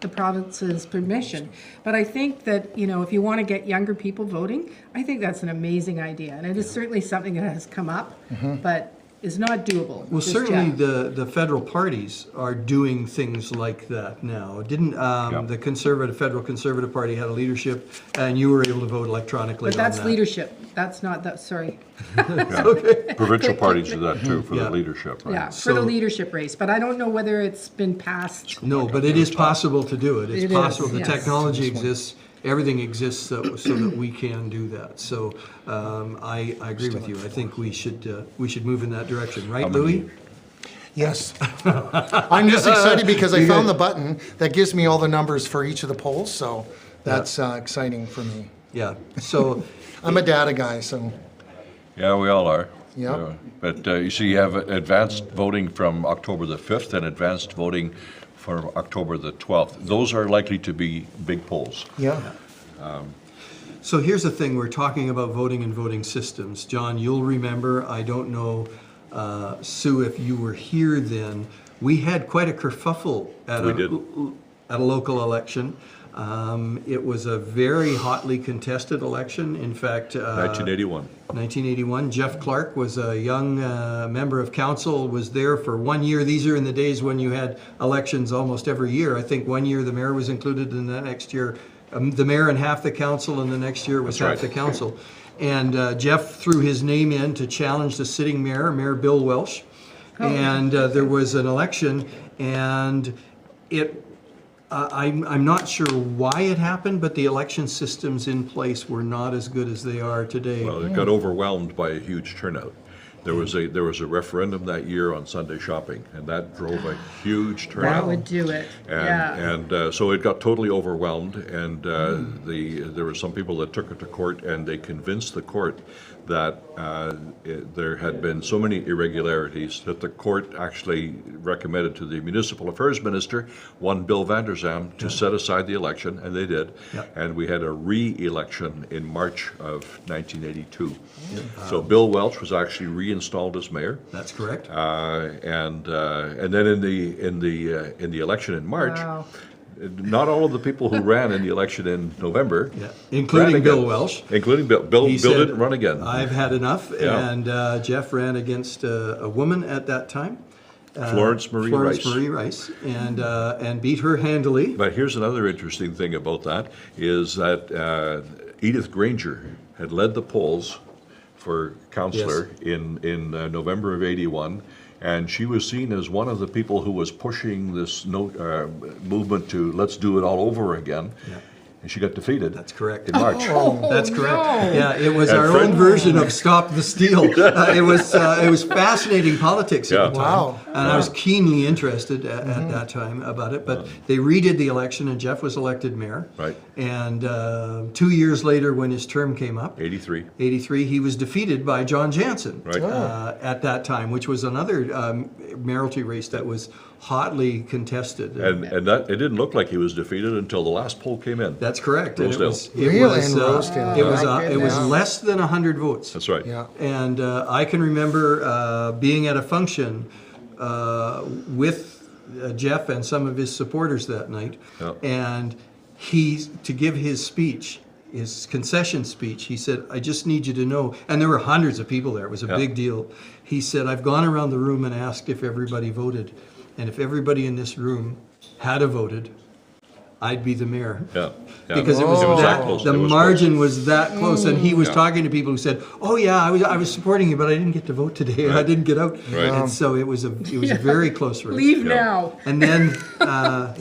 province's permission. But I think that, if you want to get younger people voting, I think that's an amazing idea. And it is certainly something that has come up, but is not doable. Well, just certainly yet. the federal parties are doing things like that now. Didn't the federal Conservative Party had a leadership, and you were able to vote electronically But that's on that. leadership. That's not that. Sorry. Provincial parties do that too for the leadership, right? Yeah, for the leadership race. But I don't know whether it's been passed. No, but it is possible to do it. It's It possible. is, The yes. technology exists. Everything exists so that we can do that. So I agree with you. I think we should move in that direction, right, Louis? Yes. I'm just excited because I found the button that gives me all the numbers for each of the polls, so that's exciting for me. Yeah. So I'm a data guy, so. Yeah, we all are. Yeah. But you see, you have advanced voting from October the 5th and advanced voting for October the 12th. Those are likely to be big polls. Yeah. So here's the thing, we're talking about voting and voting systems. John, you'll remember, I don't know, Sue, if you were here then, we had quite a kerfuffle at a local election. It was a very hotly contested election. In fact, 1981. Jeff Clark was a young member of council, was there for 1 year. These are in the days when you had elections almost every year. I think 1 year the mayor was included, and the next year the mayor and half the council, and the next year it was half the council. And Jeff threw his name in to challenge the sitting mayor, Mayor Bill Welsh. And there was an election, and I'm not sure why it happened, but the election systems in place were not as good as they are today. Well, it got overwhelmed by a huge turnout. There was a referendum that year on Sunday shopping, and that drove a huge turnout. That would do it. And so it got totally overwhelmed, and there were some people that took it to court, and they convinced the court that there had been so many irregularities that the court actually recommended to the municipal affairs minister, one Bill Vander Zalm, to set aside the election, and they did. And we had a re-election in March of 1982. So Bill Welch was actually reinstalled as mayor. That's correct. And then in the election in March, not all of the people who ran in the election in November, Yeah, ran including again. Bill Welsh. Including Bill. Bill He said, didn't run again. I've had enough, Yeah. and Jeff ran against a woman at that time. Florence Marie Rice. And beat her handily. But here's another interesting thing about that, is that Edith Granger had led the polls for councillor in November of '81, and she was seen as one of the people who was pushing this movement to let's do it all over again. Yeah. And she got defeated. That's correct. In March. That's correct. no. Yeah, it was And our Fred- own version of Stop the Steal. It was fascinating politics at the time. Wow. And I was keenly interested at that time about it. But they redid the election, and Jeff was elected mayor. Right. And 2 years later, when his term came up, 83. he was defeated by John Jansen Right. at that time, which was another mayoralty race that was hotly contested. And that it didn't look like he was defeated until the last poll came in. That's correct. And Rosedale. Really? In Rosedale. It was Yeah. less than 100 votes. That's right. Yeah. And I can remember being at a function with Jeff and some of his supporters that night, Yeah. and to give his speech, his concession speech, he said, "I just need you to know," and there were hundreds of people there. It was a big deal. He said, "I've gone around the room and asked if everybody voted, and if everybody in this room had voted, I'd be the mayor." Yeah. Yeah. Because it was that close. the It was margin was that close, and he was Yeah. talking to people who said, "Oh yeah, I was supporting you, but I didn't get to vote today. I didn't get out." Right. And so it was a very close race. Leave now. And then, and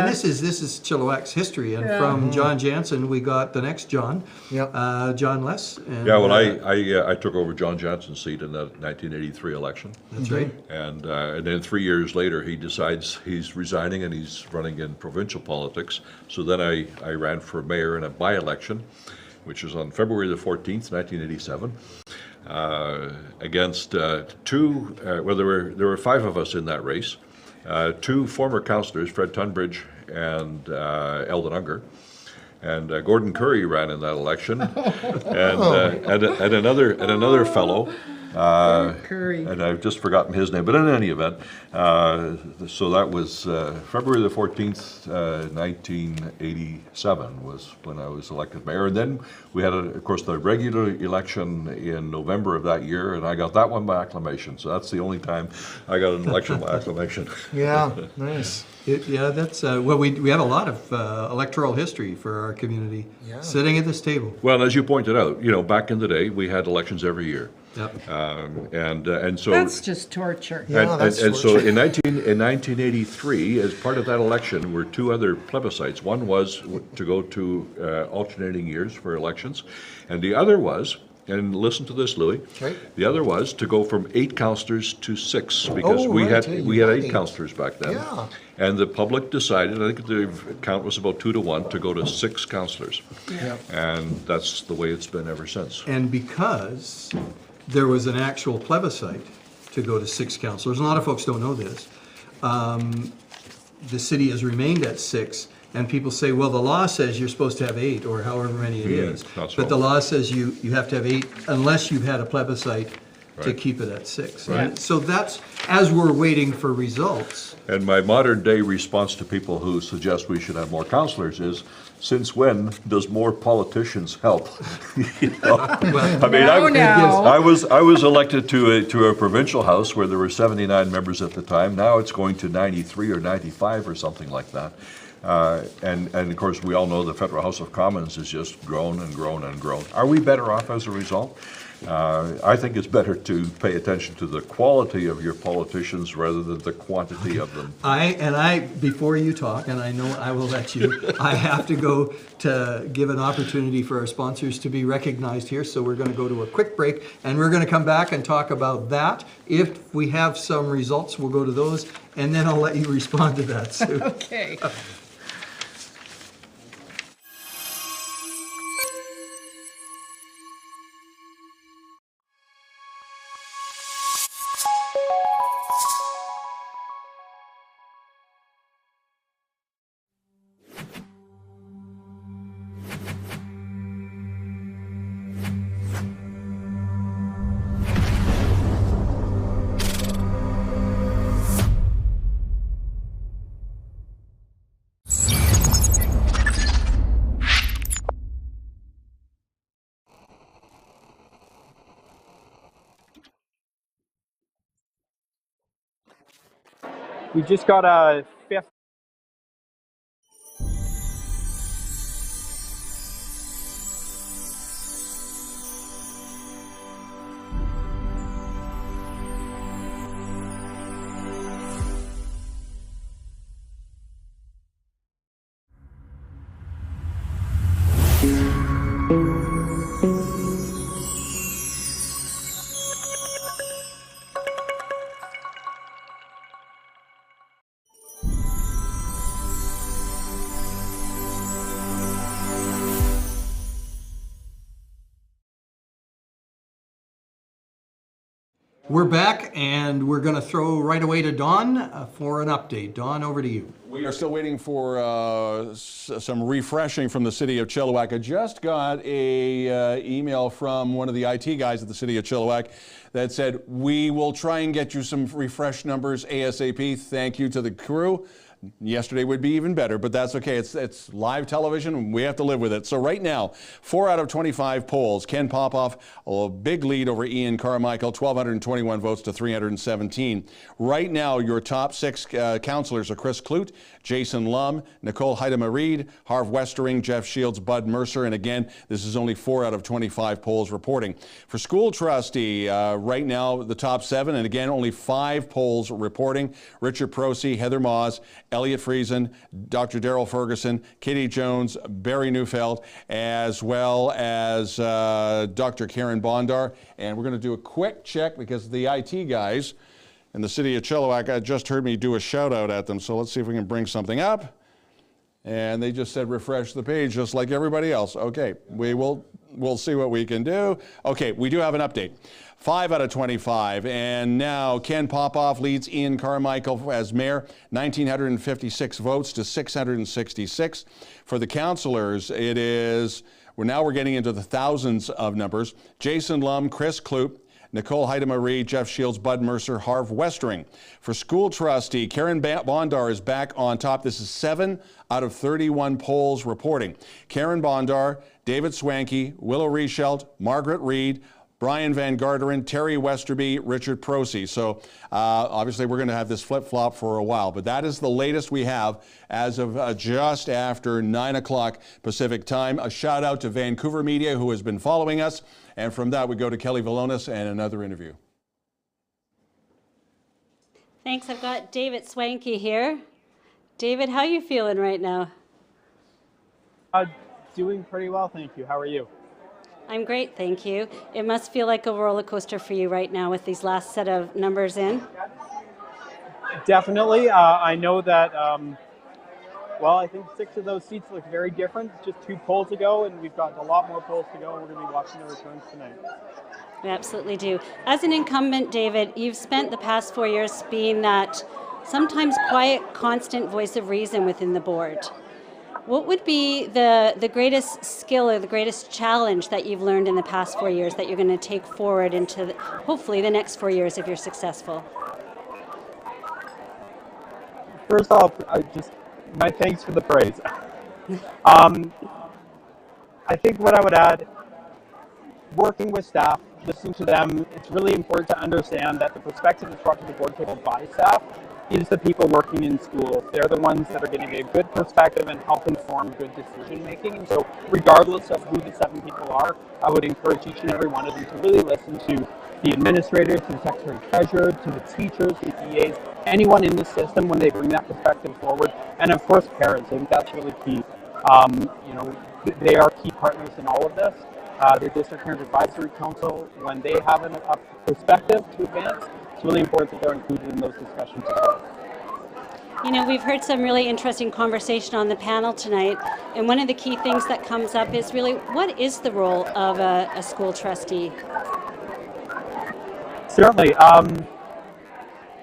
this is Chilliwack's history, and from John Jansen we got the next John, John Less. And, Yeah, well, I took over John Jansen's seat in the 1983 election. That's right. And then 3 years later, he decides he's resigning and he's running in provincial politics. So then I ran for mayor in a by-election, which was on February the 14th, 1987, against there were 5 of us in that race, 2 former councillors, Fred Tunbridge and Eldon Unger. And Gordon Curry ran in that election, and another fellow, Curry. and I've just forgotten his name. But in any event, so that was February the 14th, 1987 was when I was elected mayor. And then we had, of course, the regular election in November of that year, and I got that one by acclamation. So that's the only time I got an election by acclamation. Yeah, nice. That's we have a lot of electoral history for our community sitting at this table. Well, as you pointed out, back in the day, we had elections every year. Yep. And so That's just torture. Yeah, that's and so torture. in 1983, as part of that election, were 2 other plebiscites. One was to go to alternating years for elections, and the other was, and listen to this, Louis. Okay. The other was to go from 8 councillors to 6 because we right, had you had 8 8. councillors back then. Yeah. And the public decided, I think the count was about 2 to 1, to go to 6 councillors. Yeah. And that's the way it's been ever since. And because there was an actual plebiscite to go to 6 councillors, a lot of folks don't know this, the city has remained at 6, and people say, well, the law says you're supposed to have 8, or however many it is. not so. But the law says you have to have 8 unless you've had a plebiscite to Right. keep it at 6. Right. And so that's, as we're waiting for results. And my modern day response to people who suggest we should have more councillors is, since when does more politicians help? I mean, I was elected to a provincial house where there were 79 members at the time. Now it's going to 93 or 95 or something like that. And of course, we all know the Federal House of Commons has just grown and grown and grown. Are we better off as a result? I think it's better to pay attention to the quality of your politicians rather than the quantity of them. Before you talk, and I know I will let you, I have to go to give an opportunity for our sponsors to be recognized here. So we're going to go to a quick break, and we're going to come back and talk about that. If we have some results, we'll go to those, and then I'll let you respond to that, Sue. Okay. We just got a fifth. We're back, and we're going to throw right away to Don for an update. Don, over to you. We are still waiting for some refreshing from the city of Chilliwack. I just got a email from one of the IT guys at the city of Chilliwack that said, we will try and get you some refresh numbers ASAP. Thank you to the crew. Yesterday would be even better, but that's okay. It's live television. We have to live with it. So right now, 4 out of 25 polls. Ken Popoff, a big lead over Ian Carmichael, 1,221 votes to 317. Right now, your top 6 councillors are Chris Clute, Jason Lum, Nicole Reed, Harv Westering, Jeff Shields, Bud Mercer, and again, this is only 4 out of 25 polls reporting. For school trustee, right now, the top 7, and again, only 5 polls reporting. Richard Prosey, Heather Moss, Elliot Friesen, Dr. Daryl Ferguson, Kitty Jones, Barry Neufeld, as well as Dr. Karen Bondar. And we're going to do a quick check because the IT guys in the city of Chilliwack just heard me do a shout out at them. So let's see if we can bring something up. And they just said refresh the page just like everybody else. Okay, we'll see what we can do. Okay, we do have an update. 5 out of 25, and now Ken Popoff leads Ian Carmichael as mayor, 1,956 votes to 666. For the councillors, we're getting into the thousands of numbers. Jason Lum, Chris Clute, Nicole Reed, Jeff Shields, Bud Mercer, Harv Westering. For school trustee, Karen Bondar is back on top. This is 7 out of 31 polls reporting. Karen Bondar, David Swanky, Willow Reichelt, Margaret Reed, Brian Van Garderen, Terry Westerby, Richard Prosey. So obviously we're going to have this flip-flop for a while, but that is the latest we have as of just after 9 o'clock Pacific time. A shout out to Vancouver Media who has been following us. And from that we go to Kelly Velonis and another interview. Thanks. I've got David Swanky here. David, how are you feeling right now? Doing pretty well, thank you. How are you? I'm great, thank you. It must feel like a roller coaster for you right now with these last set of numbers in. Definitely. I know that, I think 6 of those seats look very different just 2 polls ago, and we've got a lot more polls to go, and we're going to be watching the returns tonight. We absolutely do. As an incumbent, David, you've spent the past 4 years being that sometimes quiet, constant voice of reason within the board. What would be the greatest skill or the greatest challenge that you've learned in the past 4 years that you're going to take forward into hopefully the next 4 years if you're successful? First off, my thanks for the praise. I think what I would add, working with staff, listening to them, it's really important to understand that the perspective that's brought to the board table by staff is the people working in schools. They're the ones that are going to give a good perspective and help inform good decision making. And so regardless of who the 7 people are, I would encourage each and every one of them to really listen to the administrators, to the secretary treasurer, to the teachers, the DAs, anyone in the system when they bring that perspective forward. And of course parents, I think that's really key. They are key partners in all of this. The District Parent Advisory Council, when they have a perspective to advance, it's really important that they're included in those discussions as well. You know, we've heard some really interesting conversation on the panel tonight, and one of the key things that comes up is really, what is the role of a school trustee? Certainly. I'll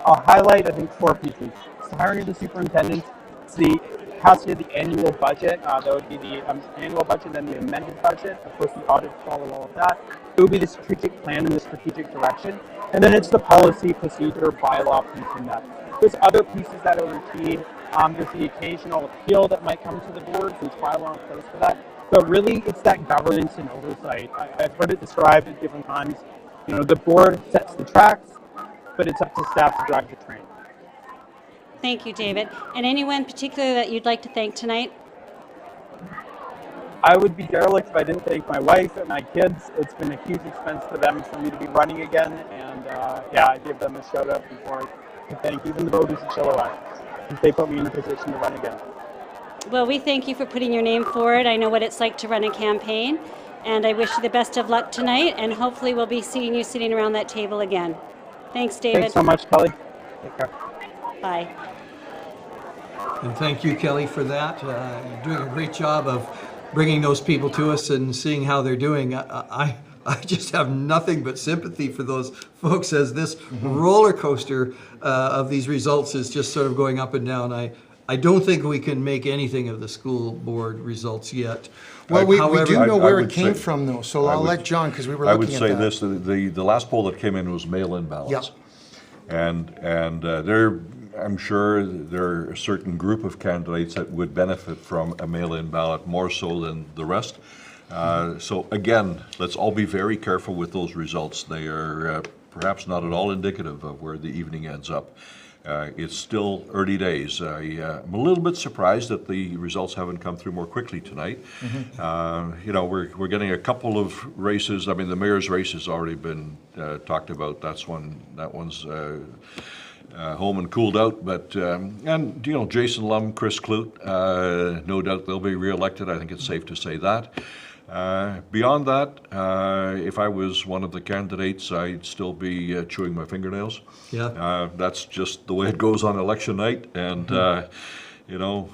highlight, I think, 4 pieces. It's the hiring of the superintendent, it's the passage of the annual budget, that would be the annual budget, then the amended budget, of course the audit follow all of that. It would be the strategic plan and the strategic direction, and then it's the policy, procedure, bylaw piece in that. There's other pieces that are routine. There's the occasional appeal that might come to the board, since bylaw in place for that. But really, it's that governance and oversight. I've heard it described at different times. You know, the board sets the tracks, but it's up to staff to drive the train. Thank you, David. And anyone particular that you'd like to thank tonight? I would be derelict if I didn't thank my wife and my kids. It's been a huge expense to them for me to be running again, and I give them a shout out before to thank even the voters of Chilliwack, because they put me in a position to run again. Well, we thank you for putting your name forward. I know what it's like to run a campaign, and I wish you the best of luck tonight, and hopefully we'll be seeing you sitting around that table again. Thanks, David. Thanks so much, Kelly. Take care. Bye. And thank you, Kelly, for that. You're doing a great job of bringing those people to us and seeing how they're doing. I just have nothing but sympathy for those folks as this roller coaster of these results is just sort of going up and down. I don't think we can make anything of the school board results yet. Well, we do know where I it would came say- from, though, so I'll let John, because we were I looking would at say that. this, the last poll that came in was mail-in ballots. Yeah. And I'm sure there are a certain group of candidates that would benefit from a mail-in ballot more so than the rest. So again, let's all be very careful with those results. They are perhaps not at all indicative of where the evening ends up. It's still early days. I'm a little bit surprised that the results haven't come through more quickly tonight. You know, we're getting a couple of races. I mean, the mayor's race has already been talked about. That one's home and cooled out. But and you know, Jason Lum, Chris Clute, no doubt they'll be re-elected. I think it's safe to say that. Beyond that, if I was one of the candidates, I'd still be chewing my fingernails. Yeah. That's just the way it goes on election night, and you know,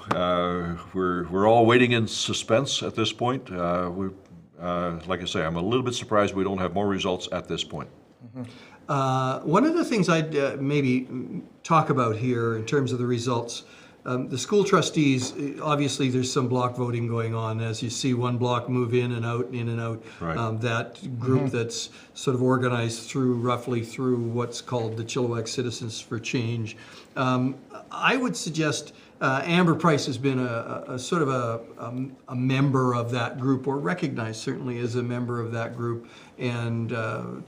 we're all waiting in suspense at this point. Like I say, I'm a little bit surprised we don't have more results at this point. One of the things I'd maybe talk about here in terms of the results, the school trustees, obviously there's some block voting going on. As you see one block move in and out, Right. that group that's sort of organized roughly through what's called the Chilliwack Citizens for Change. I would suggest Amber Price has been a sort of a member of that group, or recognized certainly as a member of that group, and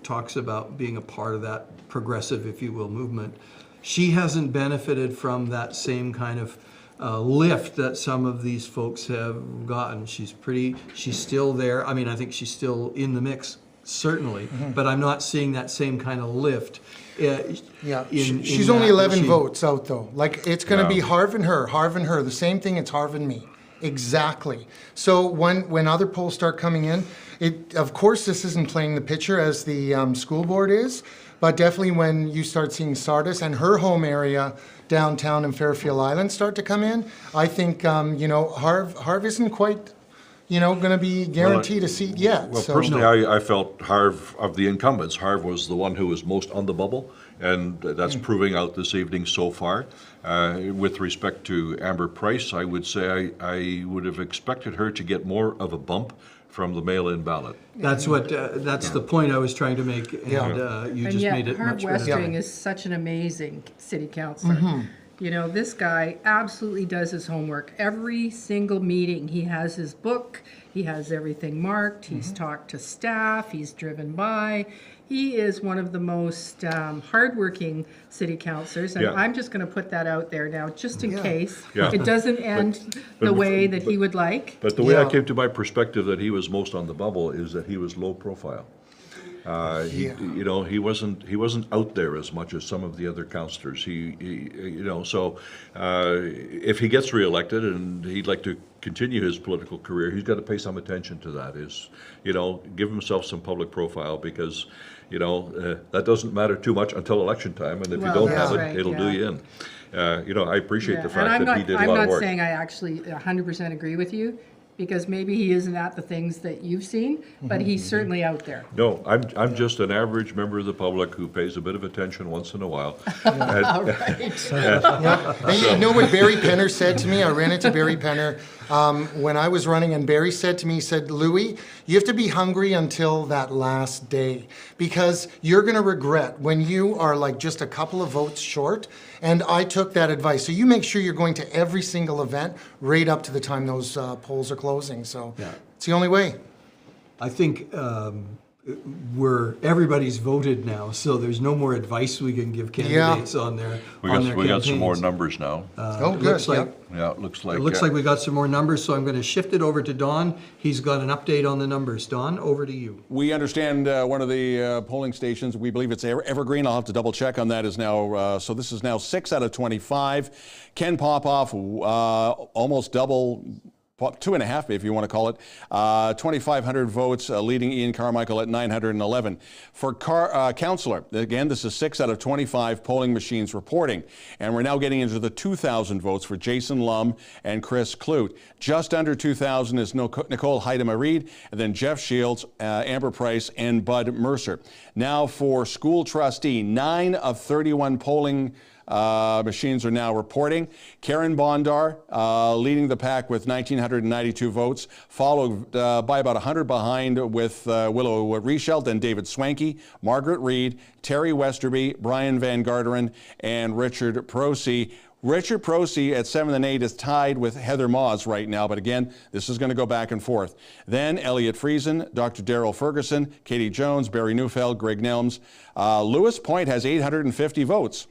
talks about being a part of that progressive, if you will, movement. She hasn't benefited from that same kind of lift that some of these folks have gotten. She's still there. I mean, I think she's still in the mix, certainly, but I'm not seeing that same kind of lift. She's only 11 votes out, though. Like, it's going to be Harv and her. The same thing, it's Harv and me. Exactly. So when other polls start coming in, of course this isn't playing the picture as the school board is, but definitely when you start seeing Sardis and her home area, downtown and Fairfield Island, start to come in, I think, you know, Harv isn't quite, you know, going to be guaranteed a seat yet. Well, so. personally, I felt Harv, of the incumbents, Harv was the one who was most on the bubble, and that's proving out this evening so far. With respect to Amber Price, I would say I would have expected her to get more of a bump from the mail-in ballot. That's the point I was trying to make, and you just made it much better. Herb Westring is such an amazing city councilor. You know, this guy absolutely does his homework. Every single meeting, he has his book, he has everything marked, he's talked to staff, he's driven by. He is one of the most hardworking city councilors, and I'm just going to put that out there now, just in case it doesn't end the way that he would like. But the way I came to my perspective that he was most on the bubble is that he was low profile. You know, he wasn't out there as much as some of the other councillors. You know, so if he gets reelected and he'd like to continue his political career, he's got to pay some attention to that. You know, give himself some public profile, because you know that doesn't matter too much until election time, and if you don't have it, it'll do you in. You know, I appreciate the fact that he did a lot of work. I'm not saying I actually 100% agree with you, because maybe he isn't at the things that you've seen, but he's certainly out there. No, I'm just an average member of the public who pays a bit of attention once in a while. And you know what Barry Penner said to me? I ran into Barry Penner when I was running, and Barry said to me, he said, Louis, you have to be hungry until that last day, because you're going to regret when you are like just a couple of votes short. And I took that advice. So you make sure you're going to every single event right up to the time those polls are closing. So it's the only way. I think everybody's voted now, so there's no more advice we can give candidates on their We got campaigns. some more numbers now. It looks like it looks like we got some more numbers, so I'm going to shift it over to Don. He's got an update on the numbers. Don, over to you. We understand one of the polling stations, we believe it's Evergreen, I'll have to double check on that, is now, so this is now 6 out of 25. Ken Popoff, almost double, 2.5 if you want to call it, 2,500 votes, leading Ian Carmichael at 911. For Councillor, again, this is 6 out of 25 polling machines reporting, and we're now getting into the 2,000 votes for Jason Lum and Chris Clute. Just under 2,000 is Nicole Reed, and then Jeff Shields, Amber Price, and Bud Mercer. Now for school trustee, 9 of 31 polling machines are now reporting. Karen Bondar leading the pack with 1,992 votes, followed by about 100 behind with Willow Reichelt and David Swanky, Margaret Reed, Terry Westerby, Brian Van Garderen, and Richard Prosey. Richard Prosey at 7 and 8 is tied with Heather Moss right now, but again, this is going to go back and forth. Then Elliot Friesen, Dr. Daryl Ferguson, Katie Jones, Barry Neufeld, Greg Nelms. Lewis Point has 850 votes.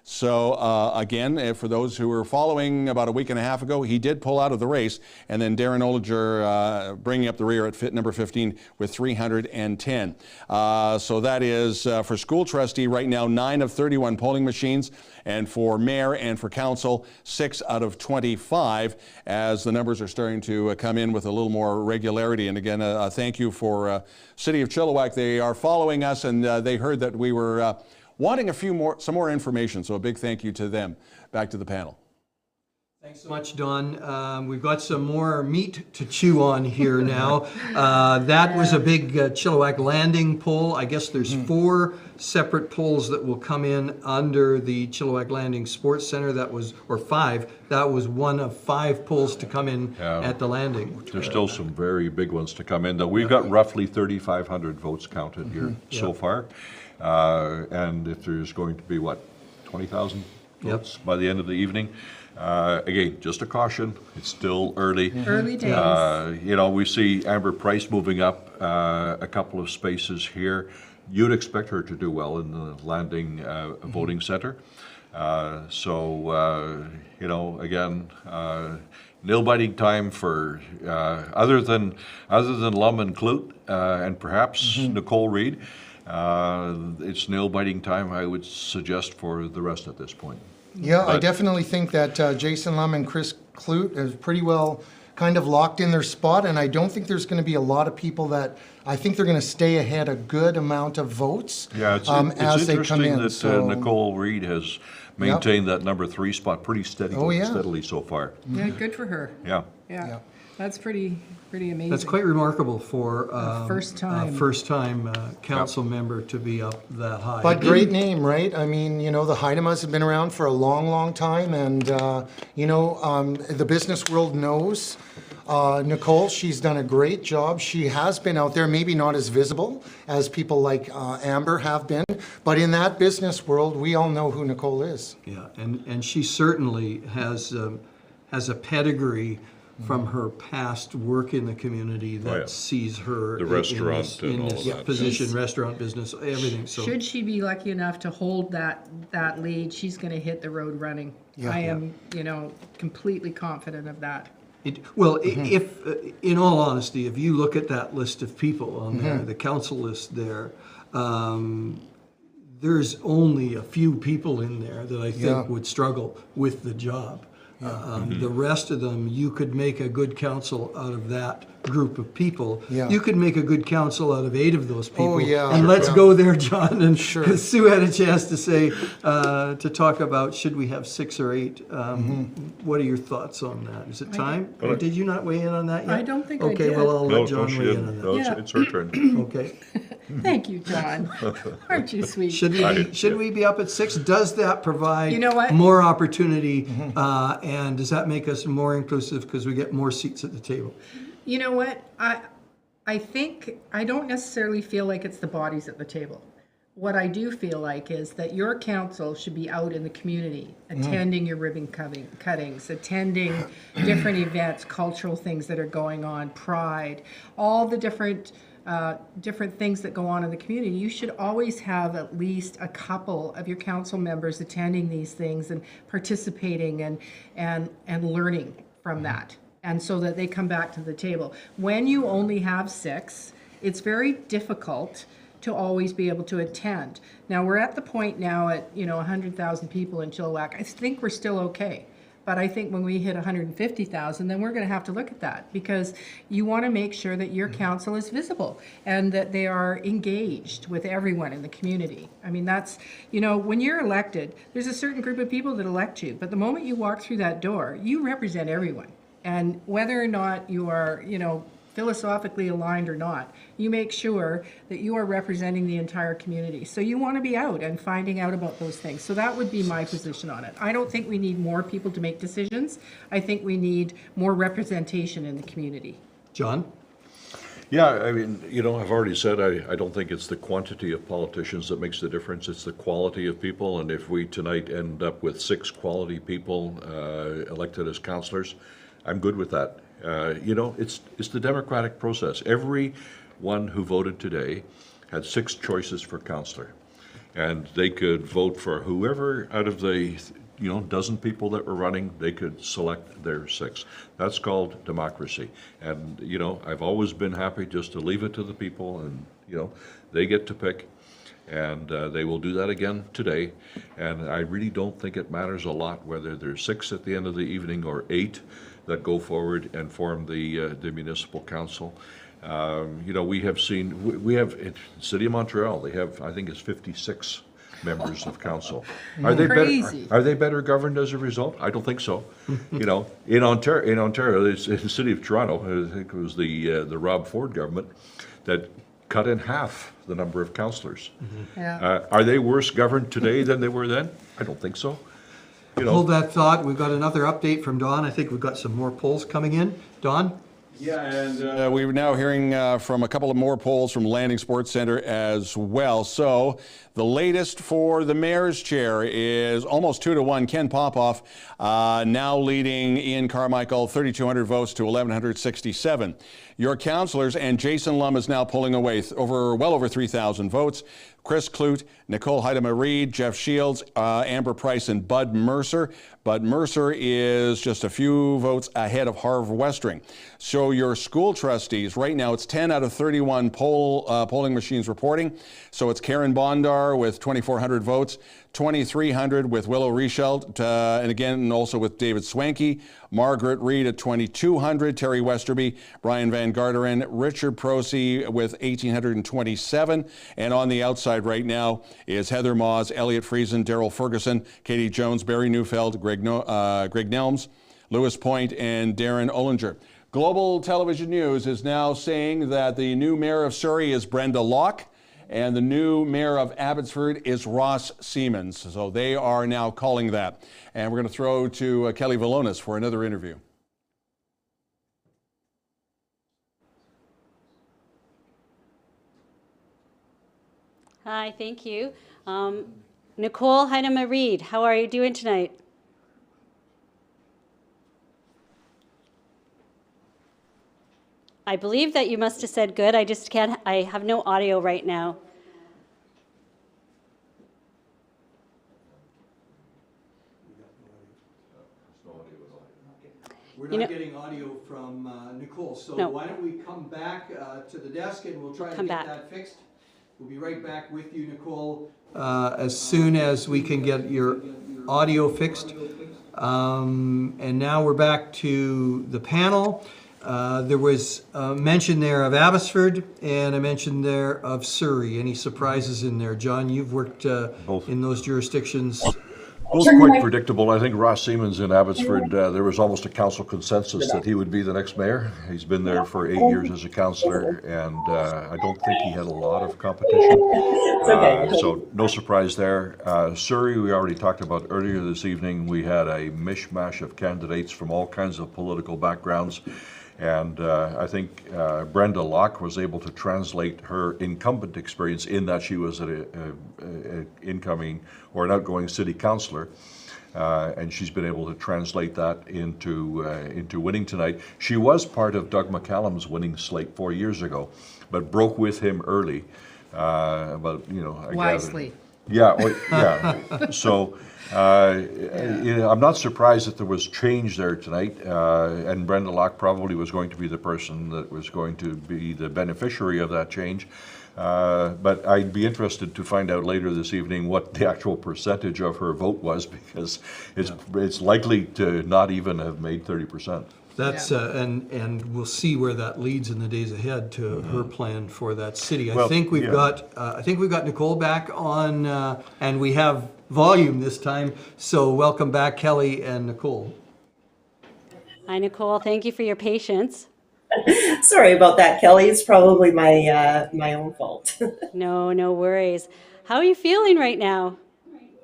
So again, for those who were following about a week and a half ago, he did pull out of the race, and then Darren Oliger bringing up the rear at number 15 with 310. So that is for school trustee right now, 9 of 31 polling machines, and for mayor and for council, 6 out of 25, as the numbers are starting to come in with a little more regularity. And again, thank you for City of Chilliwack. They are following us, and they heard that we were wanting some more information, so a big thank you to them. Back to the panel. Thanks so much, Don. We've got some more meat to chew on here now. That was a big Chilliwack Landing poll. I guess there's 4 separate polls that will come in under the Chilliwack Landing Sports Center. That was, or 5. That was one of 5 polls to come in at the Landing. There's still some very big ones to come in, though. We've got roughly 3,500 votes counted here so far. And if there's going to be, 20,000 votes by the end of the evening? Again, just a caution, it's still early. Early days. You know, we see Amber Price moving up a couple of spaces here. You'd expect her to do well in the Landing voting center. So, you know, again, nail-biting time for, other than Lum and Clute and perhaps Nicole Reed. It's nail-biting time, I would suggest, for the rest at this point. Yeah, I definitely think that Jason Lum and Chris Clute is pretty well kind of locked in their spot, and I don't think there's going to be a lot of people that, I think they're going to stay ahead a good amount of votes as they come in. It's interesting that Nicole Reed has maintained that number 3 spot pretty steadily so far. Yeah, good for her. Yeah. That's pretty amazing. That's quite remarkable for first time council member to be up that high. But great name, right? I mean, you know, the Heidemas have been around for a long, long time, and you know, the business world knows Nicole. She's done a great job. She has been out there, maybe not as visible as people like Amber have been, but in that business world, we all know who Nicole is. Yeah, and she certainly has a pedigree from her past work in the community that sees her the restaurant in this position, restaurant business, everything. So should she be lucky enough to hold that lead, she's going to hit the road running. I am, you know, completely confident of that. If, in all honesty, if you look at that list of people on there, the council list there, there's only a few people in there that I think would struggle with the job. The rest of them, you could make a good council out of that group of people. You could make a good council out of 8 of those people. And let's go there, John. And Sue had a chance to say, to talk about should we have 6 or 8. What are your thoughts on that? Is it time? Or did you not weigh in on that yet? I don't think I did. Okay, well, I'll let John weigh in on that. No, it's her turn. Okay. Thank you, John. Aren't you sweet? Should we be up at 6? Does that provide more opportunity, and does that make us more inclusive because we get more seats at the table? You know what? I think I don't necessarily feel like it's the bodies at the table. What I do feel like is that your council should be out in the community, attending your ribbon cuttings, attending different events, cultural things that are going on, Pride, all the different different things that go on in the community, you should always have at least a couple of your council members attending these things and participating and learning from that, and so that they come back to the table. When you only have 6, it's very difficult to always be able to attend. Now, we're at the point now at 100,000 people in Chilliwack. I think we're still okay. But I think when we hit 150,000, then we're going to have to look at that, because you want to make sure that your council is visible and that they are engaged with everyone in the community. I mean, that's, when you're elected, there's a certain group of people that elect you, but the moment you walk through that door, you represent everyone. And whether or not you are, philosophically aligned or not, you make sure that you are representing the entire community. So you want to be out and finding out about those things. So that would be my position on it. I don't think we need more people to make decisions. I think we need more representation in the community. John? Yeah, I mean, I've already said I don't think it's the quantity of politicians that makes the difference. It's the quality of people. And if we tonight end up with 6 quality people elected as councillors, I'm good with that. It's the democratic process. Everyone who voted today had 6 choices for councillor, and they could vote for whoever out of the dozen people that were running. They could select their 6. That's called democracy. And I've always been happy just to leave it to the people, and they get to pick. And they will do that again today. And I really don't think it matters a lot whether there's 6 at the end of the evening or 8 that go forward and form the municipal council. We have in the City of Montreal, they have, I think it's 56 members of council. Are they better governed as a result? I don't think so. In Ontario, it's in the City of Toronto, I think it was the Rob Ford government that cut in half the number of councillors. Yeah. Are they worse governed today than they were then? I don't think so. Hold that thought. We've got another update from Don. I think we've got some more polls coming in. Don? Yeah, and we're now hearing from a couple of more polls from Landing Sports Center as well. So the latest for the mayor's chair is almost 2-1. Ken Popoff now leading Ian Carmichael, 3,200 votes to 1,167. Your councillors, and Jason Lum is now pulling away well over 3,000 votes. Chris Clute, Nicole Reed, Jeff Shields, Amber Price, and Bud Mercer. Bud Mercer is just a few votes ahead of Harv Westring. So your school trustees, right now it's 10 out of 31 polling machines reporting. So it's Karen Bondar with 2,400 votes, 2,300 with Willow Richelt, and again also with David Swanky, Margaret Reed at 2,200, Terry Westerby, Brian Van Garderen, Richard Prosey with 1,827, and on the outside right now is Heather Maws, Elliot Friesen, Daryl Ferguson, Katie Jones, Barry Neufeld, Greg Nelms, Lewis Point, and Darren Ollinger. Global Television News is now saying that the new mayor of Surrey is Brenda Locke, and the new mayor of Abbotsford is Ross Siemens. So they are now calling that. And we're going to throw to Kelly Velonis for another interview. Hi, thank you. Nicole Reed, how are you doing tonight? I believe that you must have said good. I just can't, I have no audio right now. We're not getting audio from Nicole, so why don't we come back to the desk and we'll try to get that fixed. We'll be right back with you, Nicole, as soon as we can get your audio fixed. And now we're back to the panel. There was a mention there of Abbotsford and a mention there of Surrey. Any surprises in there? John, you've worked in those jurisdictions. Both quite predictable. I think Ross Siemens in Abbotsford, there was almost a council consensus that he would be the next mayor. He's been there for 8 years as a councillor, and I don't think he had a lot of competition. So no surprise there. Surrey, we already talked about earlier this evening. We had a mishmash of candidates from all kinds of political backgrounds. And I think Brenda Locke was able to translate her incumbent experience in that she was an incoming or an outgoing city councillor, and she's been able to translate that into winning tonight. She was part of Doug McCallum's winning slate 4 years ago, but broke with him early. About, you know, I Wisely. gathered. Yeah, so you know, I'm not surprised that there was change there tonight, and Brenda Locke probably was going to be the person that was going to be the beneficiary of that change. But I'd be interested to find out later this evening what the actual percentage of her vote was, because it's likely to not even have made 30%. That's and we'll see where that leads in the days ahead to her plan for that city. I think we've got Nicole back on, and we have volume this time. So welcome back, Kelly and Nicole. Hi, Nicole. Thank you for your patience. Sorry about that, Kelly. It's probably my own fault. No worries. How are you feeling right now?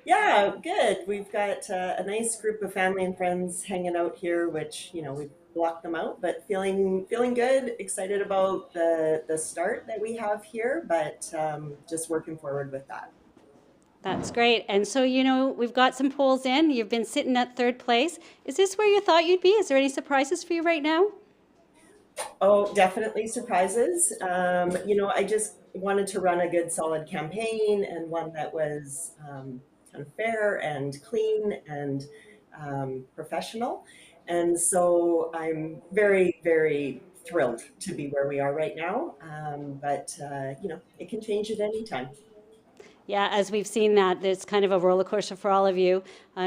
Yeah, good. We've got a nice group of family and friends hanging out here, which, you know, we've blocked them out, but feeling good, excited about the start that we have here, but just working forward with that. That's great. And so, you know, we've got some polls in. You've been sitting at third place. Is this where you thought you'd be? Is there any surprises for you right now? Oh, definitely surprises. You know, I just wanted to run a good, solid campaign, and one that was kind of fair and clean and professional. And so I'm very, very thrilled to be where we are right now. But you know, it can change at any time. Yeah, as we've seen that, it's kind of a roller coaster for all of you.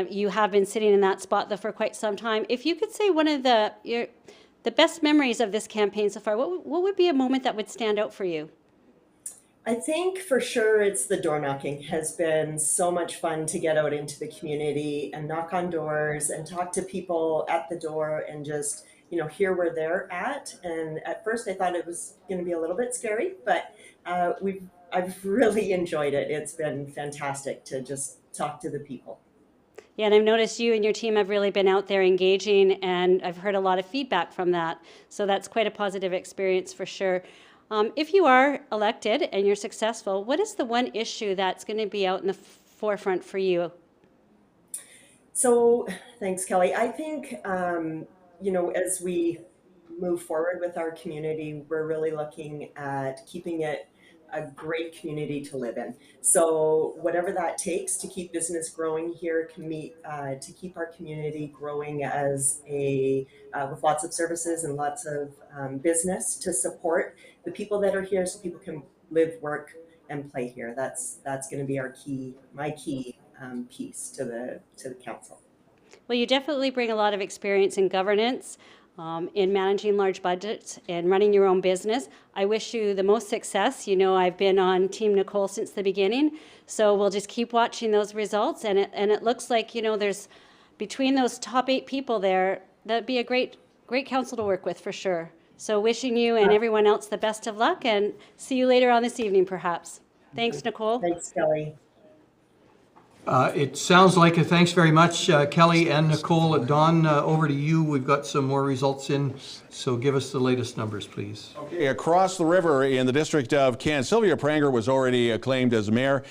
You have been sitting in that spot though for quite some time. If you could say one of the best memories of this campaign so far, what would be a moment that would stand out for you? I think for sure it's the door knocking. Has been so much fun to get out into the community and knock on doors and talk to people at the door and just, you know, hear where they're at. And at first I thought it was going to be a little bit scary, but I've really enjoyed it. It's been fantastic to just talk to the people. Yeah, and I've noticed you and your team have really been out there engaging, and I've heard a lot of feedback from that. So that's quite a positive experience for sure. If you are elected and you're successful, what is the one issue that's going to be out in the forefront for you? So thanks, Kelly. I think, you know, as we move forward with our community, we're really looking at keeping it a great community to live in. So whatever that takes to keep business growing here, to keep our community growing as with lots of services and lots of business to support the people that are here, so people can live, work, and play here. That's going to be my key piece to the council. Well, you definitely bring a lot of experience in governance, in managing large budgets and running your own business. I wish you the most success. You know, I've been on Team Nicole since the beginning, so we'll just keep watching those results. And it looks like, you know, there's between those top 8 people there, that'd be a great council to work with for sure. So wishing you and everyone else the best of luck, and see you later on this evening, perhaps. Thanks, Nicole. Thanks, Kelly. It sounds like it. Thanks very much, Kelly and Nicole. Don, over to you. We've got some more results in, so give us the latest numbers, please. Okay, across the river in the district of Kent, Sylvia Pranger was already acclaimed as mayor.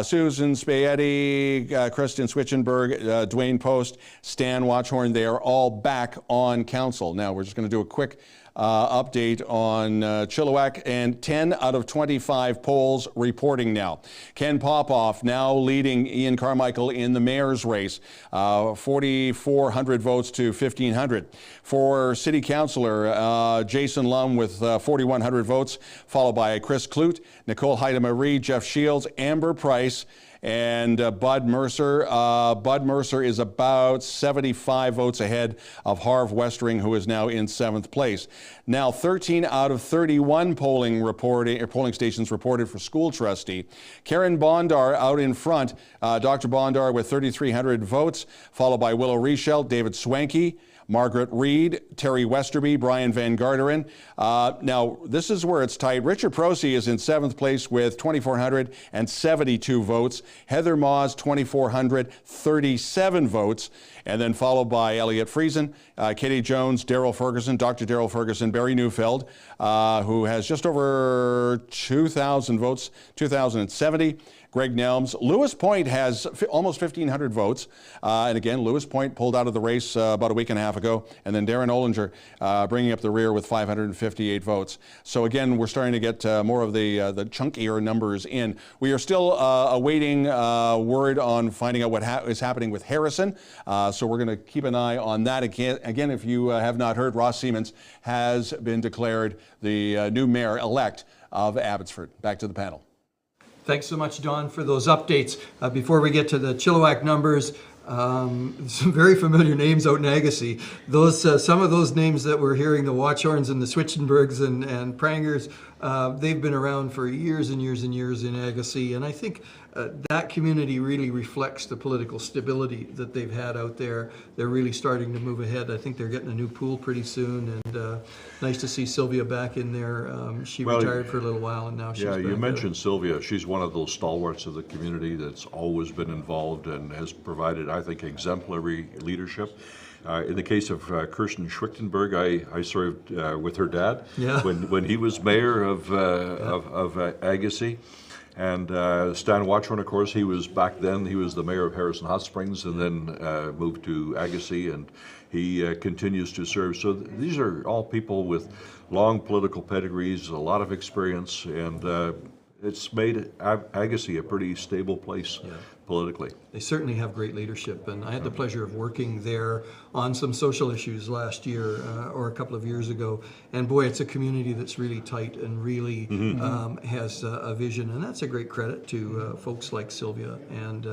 Susan Spaetti, Kristen Switchenberg, Dwayne Post, Stan Watchhorn, they are all back on council. Now, we're just going to do a quick update on Chilliwack, and 10 out of 25 polls reporting now. Ken Popoff now leading Ian Carmichael in the mayor's race, 4,400 votes to 1,500. For city councillor, Jason Lum with 4,100 votes, followed by Chris Clute, Nicole Reed, Jeff Shields, Amber Price, and Bud Mercer. Bud Mercer is about 75 votes ahead of Harv Westering, who is now in 7th place. Now, 13 out of 31 polling stations reported for school trustee. Karen Bondar out in front. Dr. Bondar with 3,300 votes, followed by Willow Richel, David Swanky, Margaret Reed, Terry Westerby, Brian Van Garderen. Now, this is where it's tight. Richard Prosey is in 7th place with 2,472 votes. Heather Maws, 2,437 votes. And then followed by Elliot Friesen, Katie Jones, Daryl Ferguson, Dr. Daryl Ferguson, Barry Neufeld, who has just over 2,000 votes, 2,070. Greg Nelms. Lewis Point has almost 1,500 votes. And again, Lewis Point pulled out of the race about a week and a half ago. ago, and then Darren Ollinger bringing up the rear with 558 votes. So again, we're starting to get more of the chunkier numbers in. We are still awaiting word on finding out what is happening with Harrison. So we're going to keep an eye on that. Again, if you have not heard, Ross Siemens has been declared the new mayor-elect of Abbotsford. Back to the panel. Thanks so much, Don, for those updates. Before we get to the Chilliwack numbers, some very familiar names out in Agassiz. Some of those names that we're hearing, the Watchhorns and the Switchenbergs and Prangers, they've been around for years and years and years in Agassiz, and I think that community really reflects the political stability that they've had out there. They're really starting to move ahead. I think they're getting a new pool pretty soon, and nice to see Sylvia back in there. She retired for a little while, and now she's back. Yeah, you mentioned Sylvia. She's one of those stalwarts of the community that's always been involved and has provided, I think, exemplary leadership. In the case of Kirsten Schwichtenberg, I served with her dad when he was mayor of Agassiz. And Stan Watchorn, of course, he was back then, he was the mayor of Harrison Hot Springs and then moved to Agassiz, and he continues to serve. So these are all people with long political pedigrees, a lot of experience, and it's made Agassiz a pretty stable place politically. They certainly have great leadership, and I had the pleasure of working there on some social issues last year or a couple of years ago, and boy, it's a community that's really tight and really has a vision, and that's a great credit to folks like Sylvia and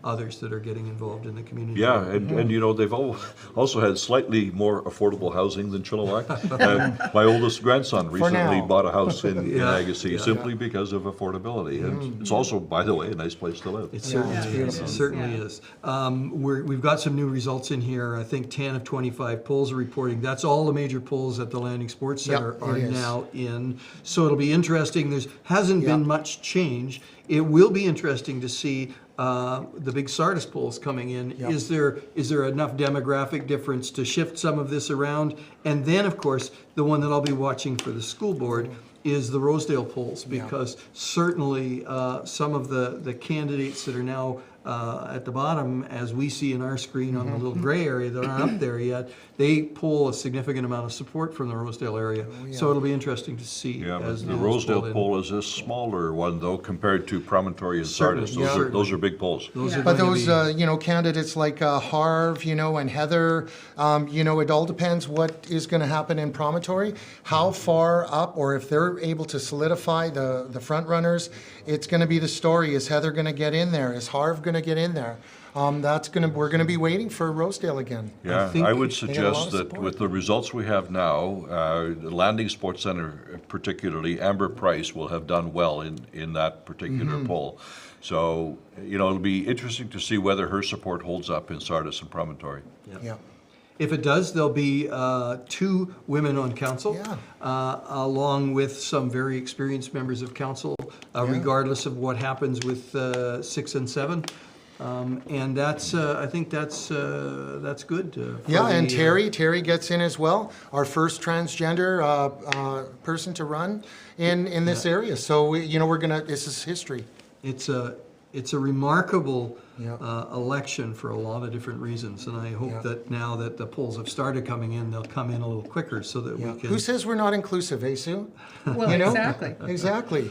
others that are getting involved in the community. Yeah, and you know, they've also had slightly more affordable housing than Chilliwack. My oldest grandson recently bought a house in Agassiz simply because of affordability, and it's also, by the way, a nice place to live. It certainly is. It certainly is. We've got some new results in here. I think 10 of 25 polls are reporting. That's all the major polls at the Landing Sports Center are now in. So it'll be interesting. There hasn't been much change. It will be interesting to see the big Sardis polls coming in. Is there enough demographic difference to shift some of this around? And then, of course, the one that I'll be watching for the school board is the Rosedale polls, because certainly some of the candidates that are now at the bottom, as we see in our screen on the little gray area that aren't up there yet, they pull a significant amount of support from the Rosedale area. So it'll be interesting to see. Yeah, but the Rosedale poll is a smaller one, though, compared to Promontory and Sardis. Those are big polls. But those, candidates like Harv, and Heather, it all depends what is going to happen in Promontory, how far up, or if they're able to solidify the front runners. It's going to be the story. Is Heather going to get in there? Is Harv going to get in there? We're going to be waiting for Rosedale again. Yeah, I would suggest that with the results we have now, the Landing Sports Center particularly, Amber Price will have done well in that particular poll. So, it'll be interesting to see whether her support holds up in Sardis and Promontory. Yeah. If it does, there'll be 2 women on council, along with some very experienced members of council, regardless of what happens with 6 and 7. And that's, I think that's good. And Terry gets in as well, our first transgender person to run in this area. So this is history. It's a remarkable election for a lot of different reasons, and I hope that now that the polls have started coming in, they'll come in a little quicker so that we can. Who says we're not inclusive, Sue? Well, exactly. Exactly.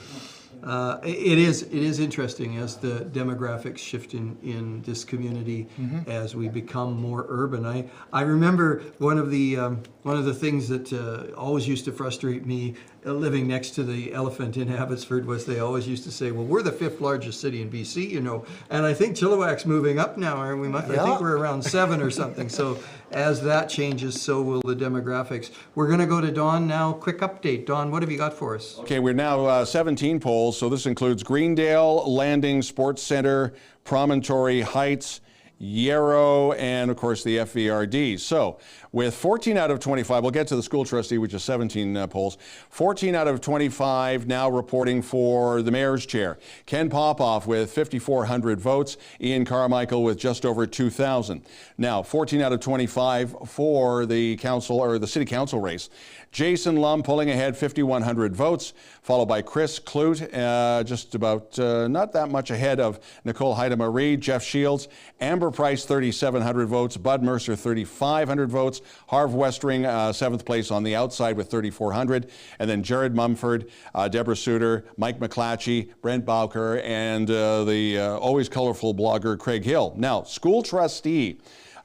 It is interesting as the demographics shift in this community as we become more urban. I remember one of the things that always used to frustrate me living next to the Elephant in Abbotsford was they always used to say, well, we're the 5th largest city in BC, and I think Chilliwack's moving up now, aren't we? I think we're around 7 or something. So as that changes, so will the demographics. We're going to go to Don now. Quick update. Don, what have you got for us? Okay, we're now 17 polls, so this includes Greendale, Landing Sports Center, Promontory Heights, Yarrow, and of course the FVRD. So with 14 out of 25, we'll get to the school trustee, which is 17 polls. 14 out of 25 now reporting for the mayor's chair. Ken Popoff with 5,400 votes. Ian Carmichael with just over 2,000. Now 14 out of 25 for the council or the city council race. Jason Lum pulling ahead, 5,100 votes, followed by Chris Clute, just about not that much ahead of Nicole Reed, Jeff Shields, Amber Trevor Price, 3,700 votes. Bud Mercer, 3,500 votes. Harv Westring, 7th place on the outside with 3,400. And then Jared Mumford, Deborah Suter, Mike McClatchy, Brent Bowker, and the always colorful blogger Craig Hill. Now, school trustee.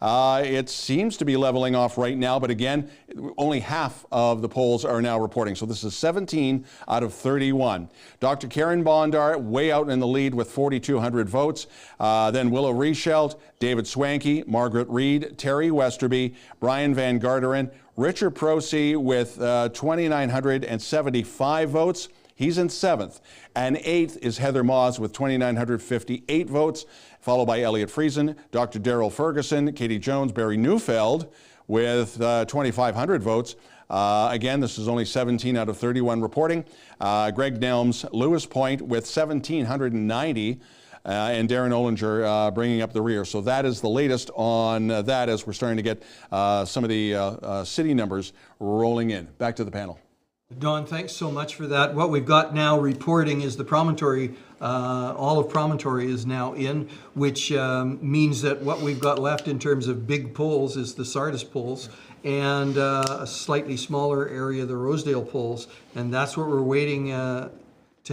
It seems to be leveling off right now, but again, only half of the polls are now reporting. So this is 17 out of 31. Dr. Karen Bondar way out in the lead with 4,200 votes. Then Willow Reschelt, David Swanky, Margaret Reed, Terry Westerby, Brian Van Garderen, Richard Prosey with 2,975 votes. He's in 7th. And 8th is Heather Moss with 2,958 votes, followed by Elliot Friesen, Dr. Daryl Ferguson, Katie Jones, Barry Neufeld with 2,500 votes. Again, this is only 17 out of 31 reporting. Greg Nelms, Lewis Point with 1,790. And Darren Ollinger bringing up the rear. So that is the latest on that as we're starting to get some of the city numbers rolling in. Back to the panel. Don, thanks so much for that. What we've got now reporting is the Promontory, all of Promontory is now in, which means that what we've got left in terms of big polls is the Sardis polls and a slightly smaller area, the Rosedale polls, and that's what we're waiting to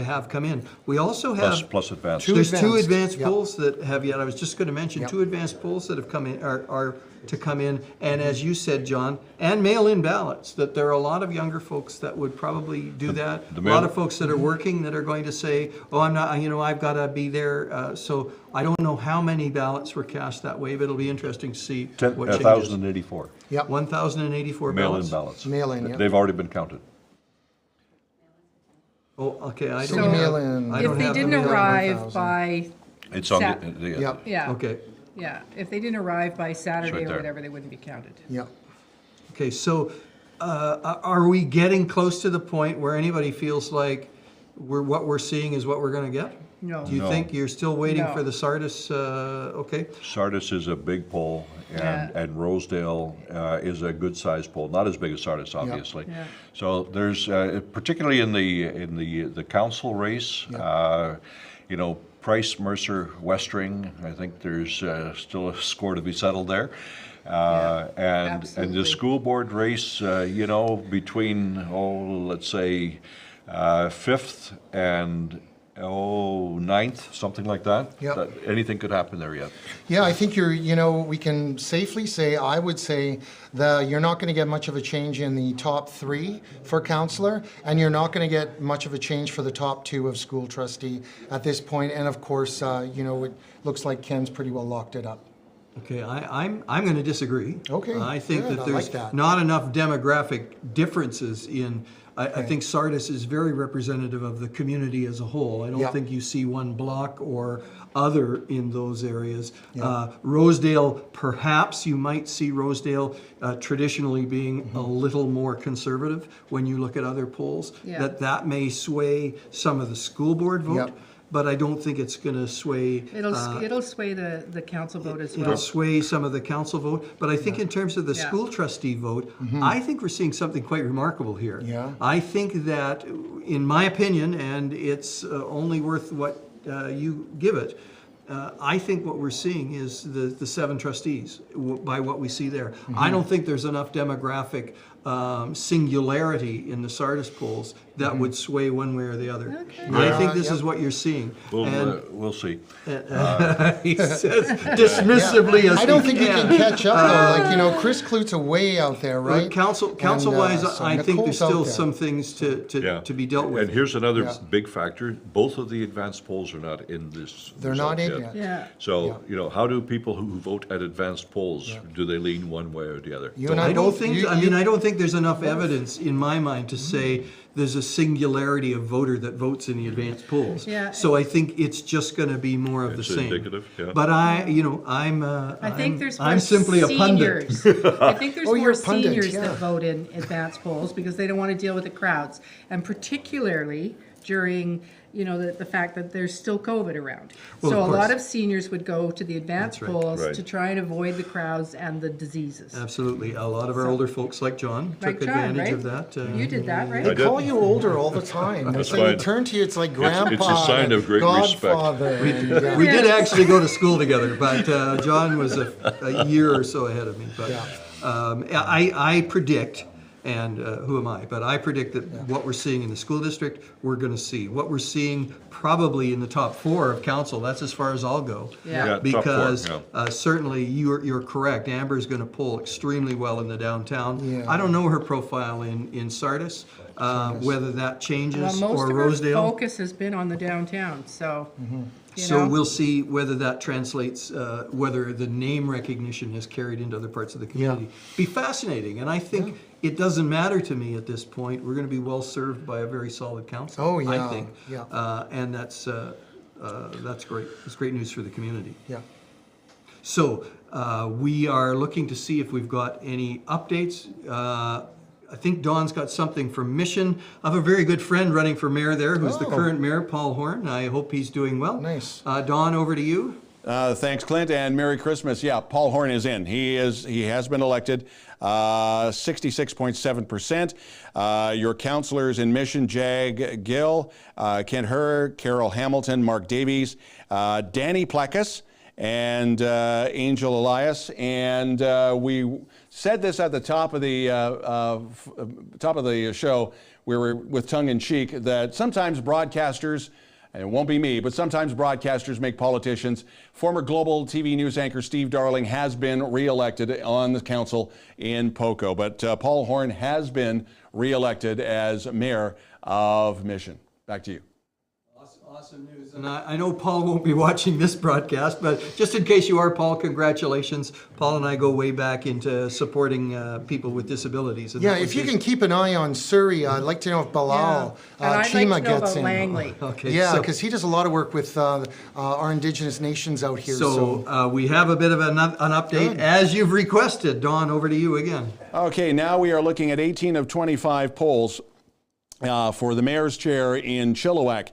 have come in. We also have plus advanced. There's two advanced polls that have yet. I was just going to mention two advanced polls that have come in are to come in, and as you said, John, and mail-in ballots. That there are a lot of younger folks that would probably do that. A lot of folks that are working that are going to say, "Oh, I'm not. I've got to be there." So I don't know how many ballots were cast that way, but it'll be interesting to see what changes. 1,084. Yep. 1,084 ballots. Mail-in ballots. Mail-in, yeah. They've already been counted. Oh, okay. I So don't mail have. in. I if don't they have the didn't mail-in. arrive by It's on Sat- the Yep. yeah, Okay. yeah, if they didn't arrive by Saturday right or there. whatever, they wouldn't be counted. Yep. Okay. So, are we getting close to the point where anybody feels like what we're seeing is what we're going to get? No. Do you No. think you're still waiting No. for the Sardis? Okay. Sardis is a big poll, and Rosedale is a good-sized poll. Not as big as Sardis, obviously. Yeah. So there's particularly in the council race, Price, Mercer, Westring. I think there's still a score to be settled there. And the absolutely. school board race, between let's say 5th and 9th, something like that. Yep. Anything could happen there yet. Yeah, I think we can safely say, I would say, that you're not going to get much of a change in the top 3 for councillor, and you're not going to get much of a change for the top 2 of school trustee at this point. And of course, it looks like Ken's pretty well locked it up. Okay, I'm going to disagree. Okay, I think good, that I there's like that. not enough demographic differences in. I think Sardis is very representative of the community as a whole. I don't Yeah. think you see one block or other in those areas. Rosedale, perhaps you might see Rosedale traditionally being a little more conservative when you look at other polls. Yeah. That may sway some of the school board vote. Yep. But I don't think it's going to sway. It'll sway the council vote as well. It'll sway some of the council vote, but I think in terms of the Yeah. school trustee vote, I think we're seeing something quite remarkable here. Yeah. I think that, in my opinion, and it's only worth what you give it, I think what we're seeing is the 7 trustees by what we see there. I don't think there's enough demographic singularity in the Sardis polls that would sway one way or the other. I think this is what you're seeing. We'll see. He says dismissively as I don't he think you can catch up though. Chris Klut's way out there, right? Council-wise, so I think there's Nicole's out still there. some things to be dealt with. And here's another big factor. Both of the advanced polls are not in this. They're result not in yet. Yeah. So, how do people who vote at advanced polls, do they lean one way or the other? You and I don't both- think. you- I don't think there's enough evidence in my mind to say there's a singularity of voter that votes in the advanced polls. Yeah. So I think it's just going to be more of the It's same. indicative, yeah. But I think there's more I'm simply a pundit. seniors. I think there's Oh, you're more a pundit, seniors yeah. that vote in advanced polls because they don't want to deal with the crowds. And particularly during, you know, the fact that there's still COVID around. Well, So of a lot course. of seniors would go to the advanced That's right. polls Right. to try and avoid the crowds and the diseases. Absolutely. A lot of our older folks like John Like took John, advantage right? of that. You did that, right? They I did. call you older all the time. That's So they fine. turn to you, it's like It's grandpa, a sign of great respect. godfather. and, We did actually go to school together, but John was a year or so ahead of me. But I predict, and who am I? But I predict that what we're seeing in the school district, we're going to see. What we're seeing probably in the top 4 of council, that's as far as I'll go. Yeah. Yeah, top Because 4, yeah. certainly you're correct. Amber's going to pull extremely well in the downtown. Yeah. I don't know her profile in Sardis, whether that changes Well, most or of our Rosedale. focus has been on the downtown, so. You So know? we'll see whether that translates, whether the name recognition is carried into other parts of the community. Be fascinating, and I think it doesn't matter to me at this point. We're going to be well served by a very solid council. Oh, yeah, I think. yeah. And that's great. It's great news for the community. Yeah. So we are looking to see if we've got any updates. I think Don's got something from Mission. I have a very good friend running for mayor there, who's the current mayor, Paul Horn. I hope he's doing well. Nice. Don, over to you. Thanks, Clint, and Merry Christmas. Yeah, Paul Horn is in. He has been elected, 66.7%. Your councillors in Mission: Jag Gill, Kent Herr, Carol Hamilton, Mark Davies, Danny Plekas, and Angel Elias. And we said this at the top of the show. We were with tongue in cheek that sometimes broadcasters, and it won't be me, but sometimes broadcasters make politicians. Former Global TV News anchor Steve Darling has been re-elected on the council in Poco, but Paul Horn has been re-elected as mayor of Mission. Back to you. Awesome news. And I know Paul won't be watching this broadcast, but just in case you are, Paul, congratulations. Paul and I go way back into supporting people with disabilities. And Yeah, that was if you just- can keep an eye on Surrey, I'd like to know if Bilal And I'd like Chima to know gets about in. Langley. Okay, Yeah, so- because he does a lot of work with our Indigenous nations out here. So we have a bit of an update, as you've requested. Don, over to you again. Okay, now we are looking at 18 of 25 polls for the mayor's chair in Chilliwack.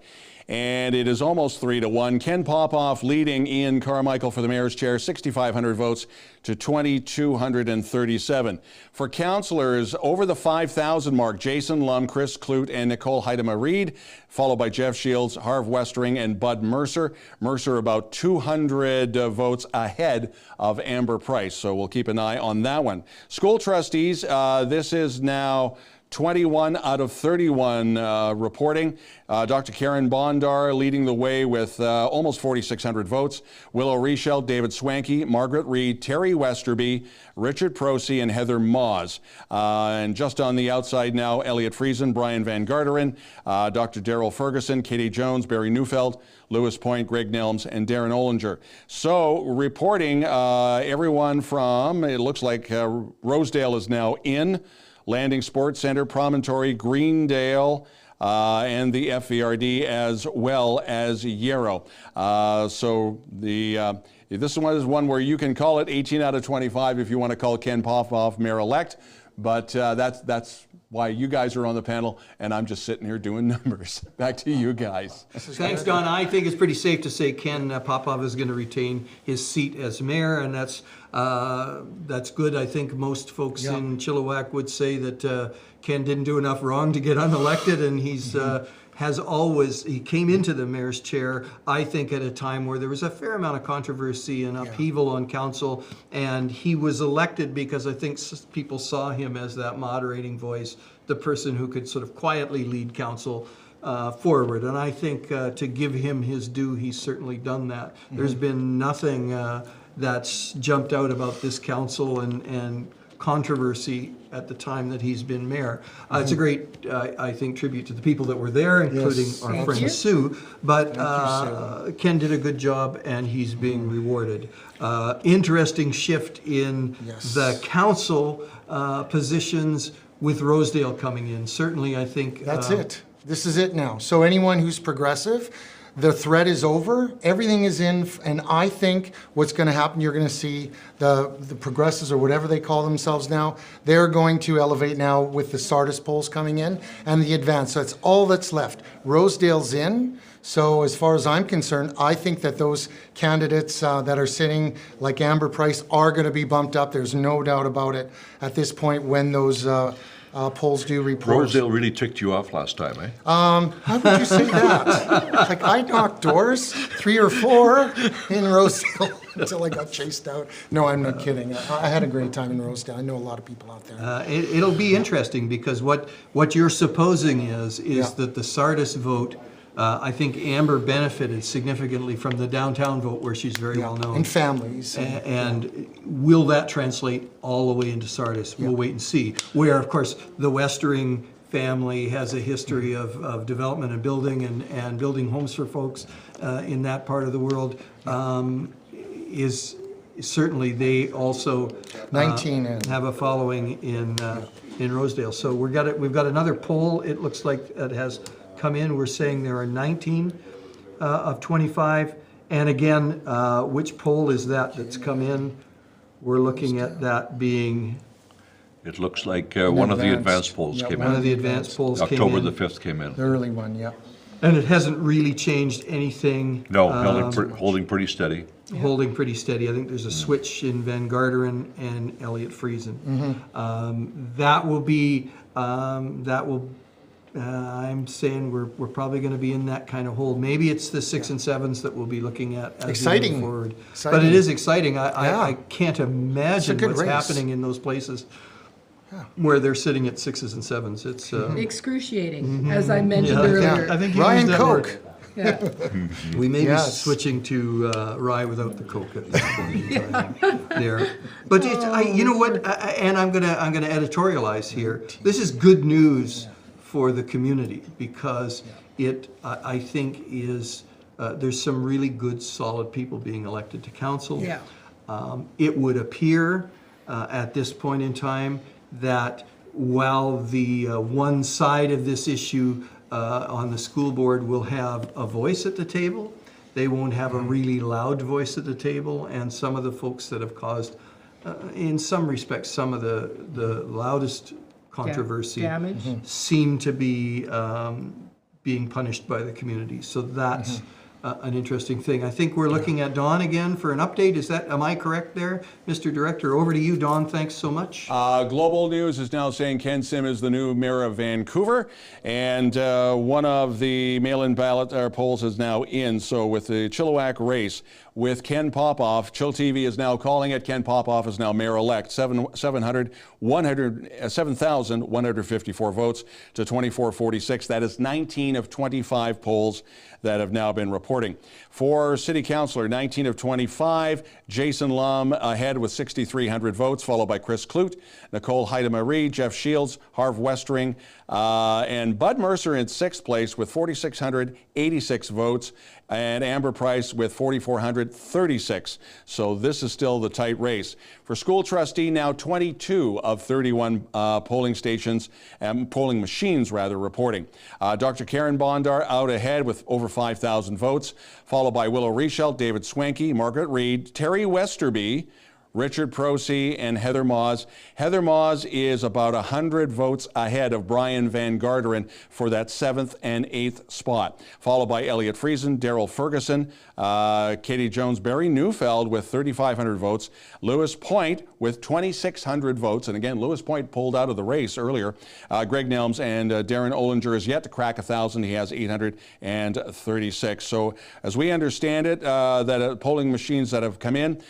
And it is almost 3-1. Ken Popoff leading Ian Carmichael for the mayor's chair, 6,500 votes to 2,237. For councillors over the 5,000 mark, Jason Lum, Chris Clute, and Nicole Reed, followed by Jeff Shields, Harv Westering, and Bud Mercer. Mercer about 200 votes ahead of Amber Price, so we'll keep an eye on that one. School trustees, this is now 21 out of 31 reporting. Dr. Karen Bondar leading the way with almost 4,600 votes. Willow Richel, David Swanky, Margaret Reed, Terry Westerby, Richard Prosey, and Heather Moz. And just on the outside now, Elliot Friesen, Brian Van Garderen, Dr. Daryl Ferguson, Katie Jones, Barry Neufeld, Lewis Point, Greg Nelms, and Darren Ollinger. So reporting everyone from, it looks like Rosedale is now in, Landing Sports Center, Promontory, Greendale, and the FVRD, as well as Yarrow. So this one is one where you can call it 18 out of 25 if you want to call Ken Popoff mayor-elect, but that's why you guys are on the panel, and I'm just sitting here doing numbers. Back to you guys. Thanks, Don. I think it's pretty safe to say Ken Popoff is going to retain his seat as mayor, and that's good. I think most folks in Chilliwack would say that Ken didn't do enough wrong to get unelected, and he's he came into the mayor's chair, I think, at a time where there was a fair amount of controversy and upheaval on council, and he was elected because I think people saw him as that moderating voice, the person who could sort of quietly lead council forward. And I think to give him his due, he's certainly done that. There's been nothing that's jumped out about this council and controversy at the time that he's been mayor. It's a great, I think, tribute to the people that were there, including our friend Sue. But Ken did a good job, and he's being rewarded. Interesting shift in the council positions with Rosedale coming in. Certainly, I think... That's it. This is it now. So anyone who's progressive, the threat is over. Everything is in, and I think what's going to happen, you're going to see the progressives or whatever they call themselves now, they're going to elevate now with the Sardis polls coming in and the advance. So that's all that's left. Rosedale's in. So as far as I'm concerned, I think that those candidates that are sitting like Amber Price are going to be bumped up. There's no doubt about it at this point when those polls do report. Rosedale really ticked you off last time, eh? How would you say that? Like, I knocked doors, 3 or 4 in Rosedale until I got chased out. No, I'm not kidding. I had a great time in Rosedale. I know a lot of people out there. It'll be interesting because what you're supposing is that the Sardis vote, I think Amber benefited significantly from the downtown vote where she's very well known. And families. And will that translate all the way into Sardis? We'll wait and see. Where, of course, the Westering family has a history of development and building homes for folks in that part of the world. Is certainly they also 19 have a following in Rosedale. So we've got another poll. It looks like it has come in. We're saying there are 19 of 25. And again, which poll is that's come in? We're looking at that being... It looks like one of the advanced polls came in. One of the advanced polls came in. October the 5th came in. The early one, yeah. And it hasn't really changed anything. No, holding pretty steady. Holding pretty steady. I think there's a switch in Van Garderen and Elliott Friesen. That will be, I'm saying we're probably going to be in that kind of hold. Maybe it's the 6 and 7s that we'll be looking at as we move forward. But it is exciting. I can't imagine what's happening in those places where they're sitting at 6s and 7s. It's excruciating, as I mentioned earlier. I think you Ryan used that Coke. word. We may be switching to rye without the Coke at this point in time there. But you know what? And I'm gonna editorialize here. This is good news for the community because I think is there's some really good, solid people being elected to council. Yeah. It would appear at this point in time that while the one side of this issue on the school board will have a voice at the table, they won't have a really loud voice at the table, and some of the folks that have caused, in some respects, some of the loudest controversy seem to be being punished by the community. So that's an interesting thing. I think we're looking at Don again for an update. Am I correct there, Mr. Director? Over to you, Don. Thanks so much. Global News is now saying Ken Sim is the new mayor of Vancouver, and one of the mail-in ballot polls is now in. So with the Chilliwack race, with Ken Popoff, chillTV is now calling it. Ken Popoff is now mayor-elect. 7,154 votes to 2446. That is 19 of 25 polls that have now been reporting. For city councillor, 19 of 25, Jason Lum ahead with 6,300 votes, followed by Chris Clute, Nicole Reed, Jeff Shields, Harv Westering, and Bud Mercer in 6th place with 4,686 votes, and Amber Price with 4,436. So this is still the tight race. For school trustee, now 22 of 31 polling stations, polling machines rather, reporting. Dr. Karen Bondar out ahead with over 5,000 votes, followed by Willow Richelt, David Swanky, Margaret Reed, Terry Westerby, Richard Prosey, and Heather Maws. Heather Maws is about 100 votes ahead of Brian Van Garderen for that 7th and 8th spot, followed by Elliott Friesen, Daryl Ferguson, Katie Jones, Barry Neufeld with 3,500 votes, Lewis Point with 2,600 votes, and again, Lewis Point pulled out of the race earlier. Greg Nelms and Darren Ollinger is yet to crack 1,000. He has 836. So as we understand it, that polling machines that have come in,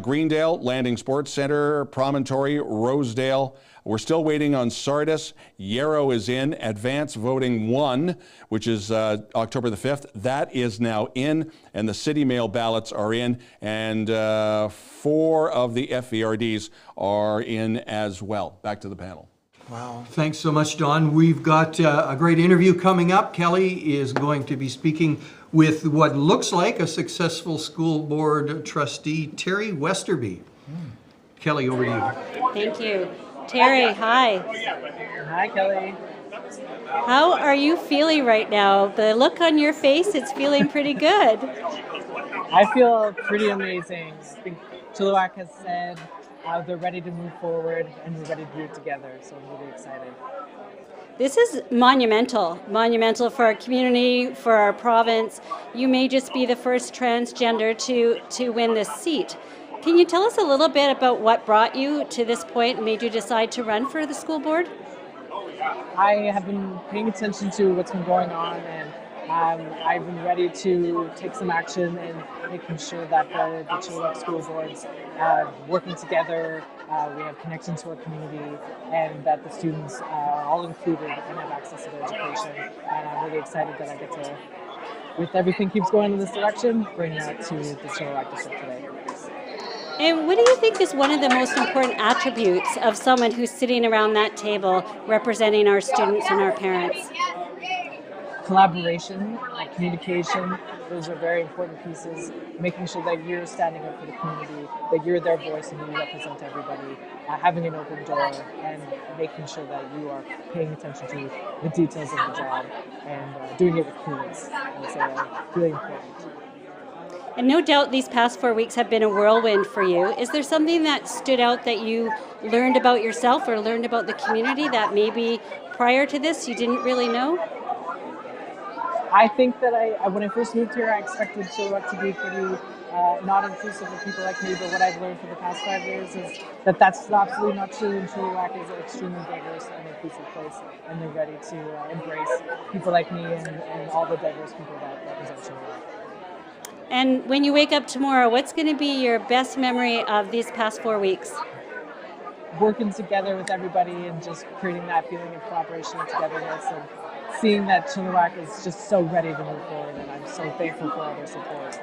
Greendale, Landing Sports Center, Promontory, Rosedale. We're still waiting on Sardis. Yarrow is in. Advance voting 1, which is October the 5th. That is now in, and the city mail ballots are in, and 4 of the FVRDs are in as well. Back to the panel. Wow. Thanks so much, Don. We've got a great interview coming up. Kelly is going to be speaking with what looks like a successful school board trustee, Terry Westerby. Kelly, over to you. Thank you. Terry, hi. Hi, Kelly. How are you feeling right now? The look on your face, it's feeling pretty good. I feel pretty amazing. I think Chilliwack has said they're ready to move forward and we're ready to do it together, so I'm really excited. This is monumental for our community, for our province. You may just be the first transgender to win this seat. Can you tell us a little bit about what brought you to this point and made you decide to run for the school board? I have been paying attention to what's been going on, and I've been ready to take some action and making sure that the Chilliwack school boards working together, we have connection to our community, and that the students are all included and have access to their education. And I'm really excited that I get to, with everything keeps going in this direction, bring that to the Chilliwack district today. And what do you think is one of the most important attributes of someone who's sitting around that table representing our students and our parents? Collaboration, communication, those are very important pieces. Making sure that you're standing up for the community, that you're their voice and you represent everybody. Having an open door and making sure that you are paying attention to the details of the job and doing it with coolness. It's really important. And no doubt these past 4 weeks have been a whirlwind for you. Is there something that stood out that you learned about yourself or learned about the community that maybe prior to this you didn't really know? I think that when I first moved here, I expected Chilliwack to be pretty not inclusive of people like me, but what I've learned for the past 5 years is that that's absolutely not true, and Chilliwack is an extremely diverse and inclusive place, and they're ready to embrace people like me and all the diverse people that represent Chilliwack. And when you wake up tomorrow, what's going to be your best memory of these past 4 weeks? Working together with everybody and just creating that feeling of collaboration and togetherness, and seeing that Chilliwack is just so ready to move forward, and I'm so thankful for all their support.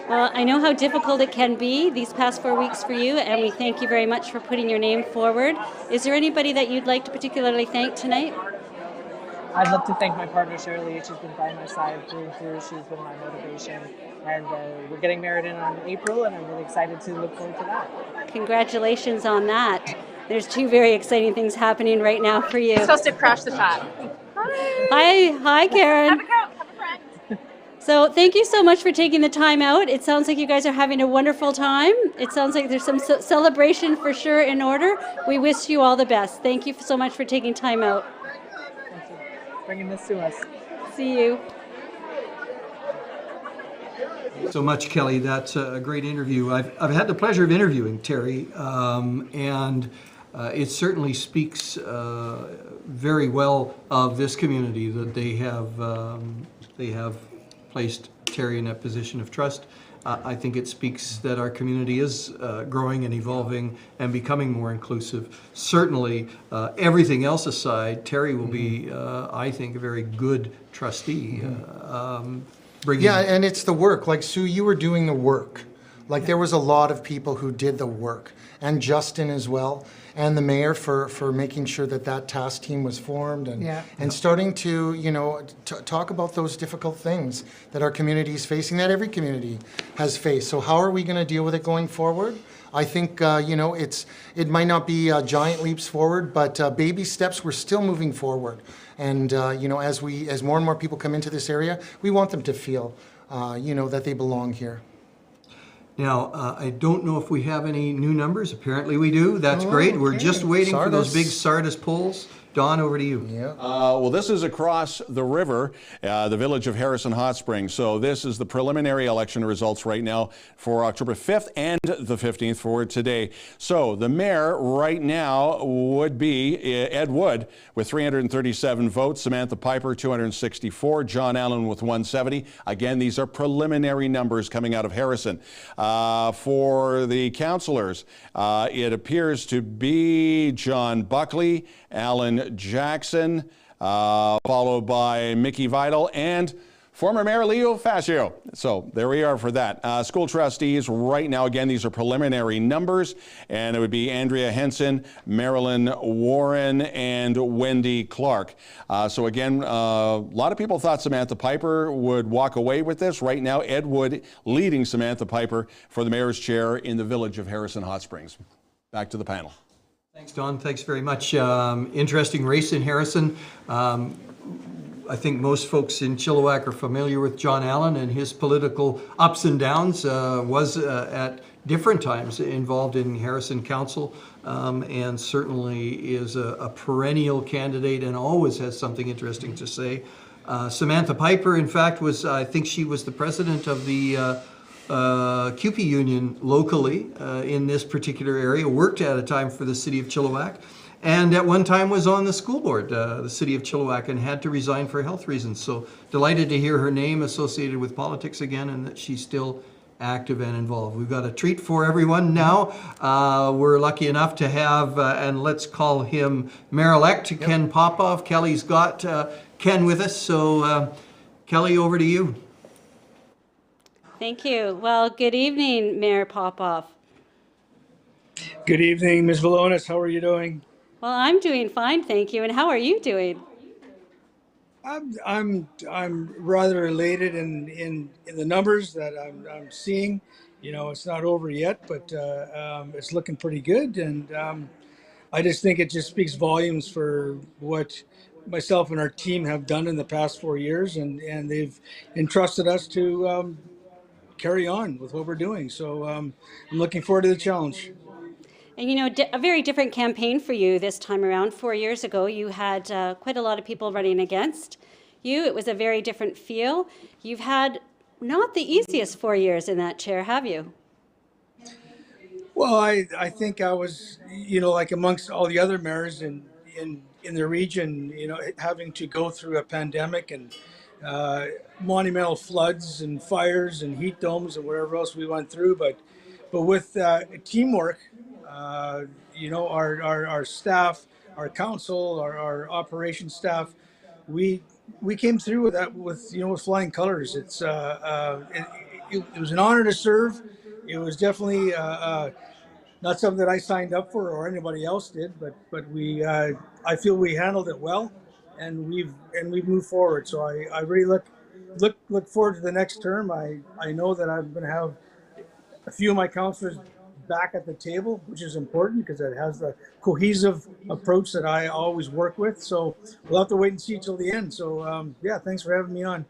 Well, I know how difficult it can be these past 4 weeks for you, and we thank you very much for putting your name forward. Is there anybody that you'd like to particularly thank tonight? I'd love to thank my partner, Shirley. She's been by my side through and through. She's been my motivation. And we're getting married in April, and I'm really excited to look forward to that. Congratulations on that. There's two very exciting things happening right now for you. I'm supposed to crash the pad. Hi, Karen. Have a friend. So thank you so much for taking the time out. It sounds like you guys are having a wonderful time. It sounds like there's some celebration for sure in order. We wish you all the best. Thank you so much for taking time out. Thank you for bringing this to us. See you. So much, Kelly. That's a great interview. I've had the pleasure of interviewing Terry, and it certainly speaks very well of this community that they have placed Terry in a position of trust. I think it speaks that our community is growing and evolving and becoming more inclusive. Certainly, everything else aside, Terry will be, I think, a very good trustee. Yeah, and it's the work. Like, Sue, you were doing the work. Like, there was a lot of people who did the work, and Justin as well, and the mayor for making sure that that task team was formed and starting to, talk about those difficult things that our community is facing, that every community has faced. So how are we going to deal with it going forward? I think, it might not be giant leaps forward, but baby steps, we're still moving forward. And, as more and more people come into this area, we want them to feel, that they belong here. Now, I don't know if we have any new numbers. Apparently we do. That's great. We're just waiting for those big Sardis polls. Don, over to you. Yeah. Well, this is across the river, the village of Harrison Hot Springs. So this is the preliminary election results right now for October 5th and the 15th for today. So the mayor right now would be Ed Wood with 337 votes, Samantha Piper 264, John Allen with 170. Again, these are preliminary numbers coming out of Harrison. For the councillors, it appears to be John Buckley, Alan Jackson, followed by Mickey Vidal and former Mayor Leo Fascio. So there we are for that. School trustees right now, again, these are preliminary numbers, and it would be Andrea Henson, Marilyn Warren, and Wendy Clark. So again, a lot of people thought Samantha Piper would walk away with this. Right now, Ed Wood leading Samantha Piper for the mayor's chair in the village of Harrison Hot Springs. Back to the panel. Thanks, Don. Thanks very much. Interesting race in Harrison. I think most folks in Chilliwack are familiar with John Allen and his political ups and downs. Was at different times involved in Harrison Council, and certainly is a perennial candidate and always has something interesting to say. Samantha Piper, in fact, I think she was the president of the QP union locally in this particular area, worked at a time for the city of Chilliwack, and at one time was on the school board, the city of Chilliwack, and had to resign for health reasons. So delighted to hear her name associated with politics again, and that she's still active and involved. We've got a treat for everyone now. We're lucky enough to have, and let's call him Mayor-elect Ken Popoff. Kelly's got Ken with us, so Kelly, over to you. Thank you. Well, good evening, Mayor Popoff. Good evening, Ms. Velonis. How are you doing? Well, I'm doing fine, thank you. And how are you doing? I'm rather elated in the numbers that I'm seeing. You know, it's not over yet, but it's looking pretty good, and I just think it just speaks volumes for what myself and our team have done in the past 4 years, and they've entrusted us to carry on with what we're doing. So I'm looking forward to the challenge. And you know, a very different campaign for you this time around. 4 years ago, you had quite a lot of people running against you. It was a very different feel. You've had not the easiest 4 years in that chair, have you? Well, I think I was, you know, like amongst all the other mayors in the region, you know, having to go through a pandemic and monumental floods and fires and heat domes and whatever else we went through. But with teamwork, you know, our staff, our council, our operations staff, we came through with that with flying colors. It was an honor to serve. It was definitely not something that I signed up for or anybody else did, but I feel we handled it well, and we've moved forward. So I really look forward to the next term. I know that I'm going to have a few of my councillors back at the table, which is important because it has the cohesive approach that I always work with. So we'll have to wait and see till the end. So yeah, thanks for having me on.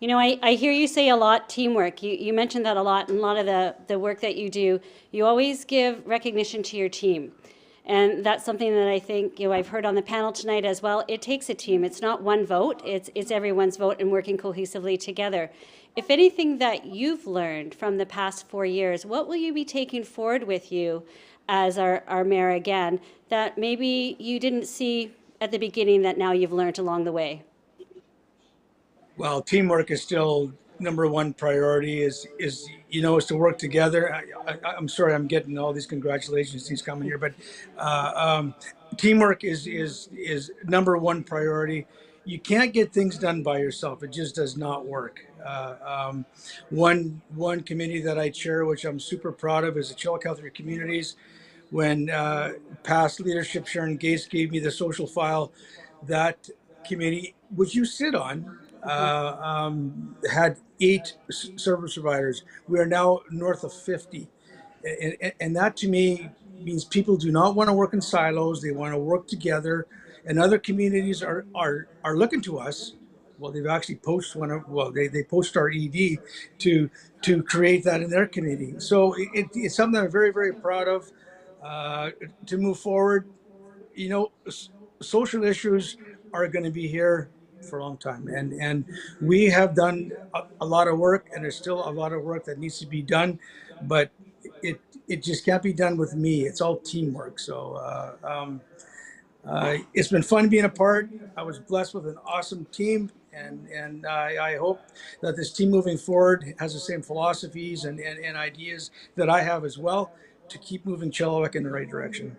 You know, I hear you say a lot, teamwork. You mentioned that a lot, and a lot of the work that you do. You always give recognition to your team. And that's something that I think, you know, I've heard on the panel tonight as well. It takes a team. It's not one vote. It's everyone's vote and working cohesively together. If anything that you've learned from the past 4 years, what will you be taking forward with you as our mayor again that maybe you didn't see at the beginning that now you've learned along the way? Well, teamwork is still number one priority. Is to work together. I'm sorry, I'm getting all these congratulations things coming here, but teamwork is number one priority. You can't get things done by yourself. It just does not work. One committee that I chair, which I'm super proud of, is the Chilliwack Communities. When past leadership, Sharon Gase, gave me the social file, that committee, which you sit on, had 8 service providers. We are now north of 50. And that to me means people do not want to work in silos. They want to work together. And other communities are looking to us. Well, they've actually posted they post our ED to create that in their community. So it's something I'm very, very proud of to move forward. You know, social issues are going to be here for a long time, and we have done a lot of work, and there's still a lot of work that needs to be done, but it just can't be done with me. It's all teamwork. So it's been fun being a part. I was blessed with an awesome team, and I hope that this team moving forward has the same philosophies and ideas that I have as well, to keep moving Chilliwack in the right direction.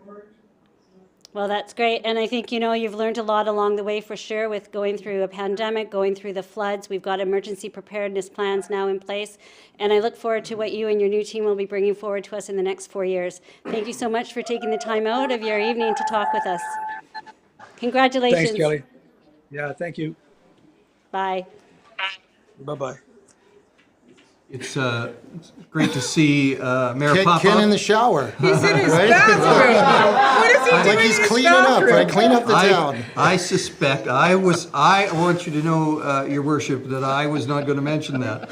Well, that's great. And I think, you know, you've learned a lot along the way for sure with going through a pandemic, going through the floods. We've got emergency preparedness plans now in place. And I look forward to what you and your new team will be bringing forward to us in the next 4 years. Thank you so much for taking the time out of your evening to talk with us. Congratulations. Thanks, Kelly. Yeah, thank you. Bye. Bye-bye. It's great to see Mayor Popoff. Ken in the shower. He's in his Right? bathroom. What is he doing? Like he's in his cleaning up, bathroom? right? Clean up the town. I suspect, I want you to know, Your Worship, that I was not going to mention that.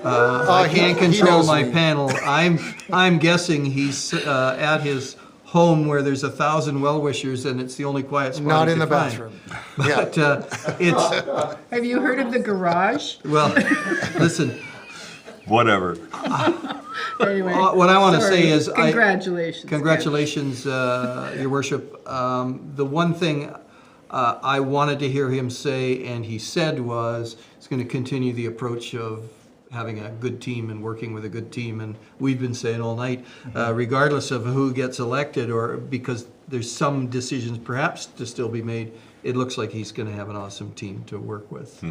I can't control my panel. I'm guessing he's at his home where there's 1,000 well-wishers and it's the only quiet spot. Not he in the could find. bathroom. But it's, Have you heard of the garage? well, listen. Whatever. Anyway, What I want to sorry. say is, congratulations. Congratulations, Your Worship. The one thing I wanted to hear him say, and he said, was he's going to continue the approach of having a good team and working with a good team. And we've been saying all night, regardless of who gets elected, or because there's some decisions perhaps to still be made, it looks like he's going to have an awesome team to work with.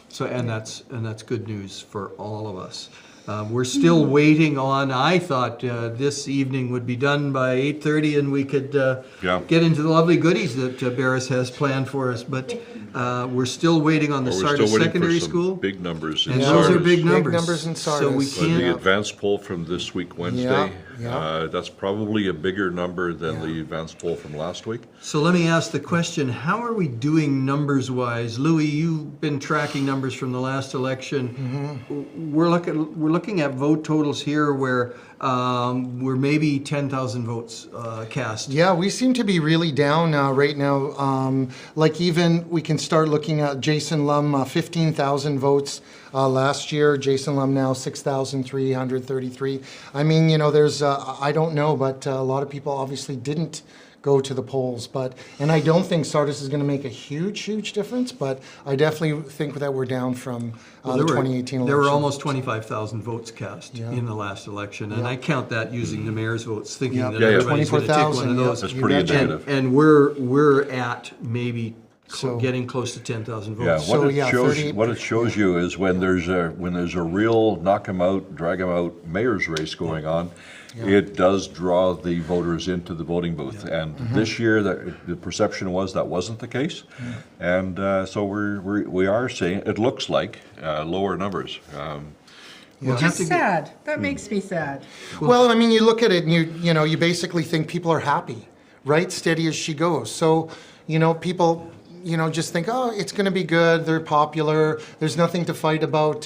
So, and that's good news for all of us. We're still waiting on, I thought this evening would be done by 8:30 and we could get into the lovely goodies that Barris has planned for us, but we're still waiting on the Sardis Secondary School. Big numbers in And Sardis. those are big numbers. Big numbers in Sardis. So we can't. The advanced poll from this week, Wednesday, Yeah. that's probably a bigger number than the advanced poll from last week. So let me ask the question, how are we doing numbers-wise? Louis, you've been tracking numbers from the last election. We're looking at vote totals here where we're maybe 10,000 votes cast. Yeah, we seem to be really down right now. Like even we can start looking at Jason Lum, 15,000 votes last year. Jason Lum now 6,333. I mean, you know, there's, I don't know, but a lot of people obviously didn't go to the polls. And I don't think Sardis is going to make a huge difference, but I definitely think that we're down from the 2018 election. There were almost 25,000 votes cast in the last election, and I count that using the mayor's votes, thinking that everybody's going to take one of those. That's pretty indicative. And we're at maybe getting close to 10,000 votes. What it shows you is when there's a real knock 'em out, drag 'em out mayor's race going on, it does draw the voters into the voting booth. And this year, the perception was that wasn't the case, and so we are seeing, it looks like, lower numbers. Which is sad. That makes me sad. Well, I mean, you look at it and you know, you basically think people are happy, right? Steady as she goes. So, you know, people, you know, just think, oh, it's going to be good. They're popular. There's nothing to fight about.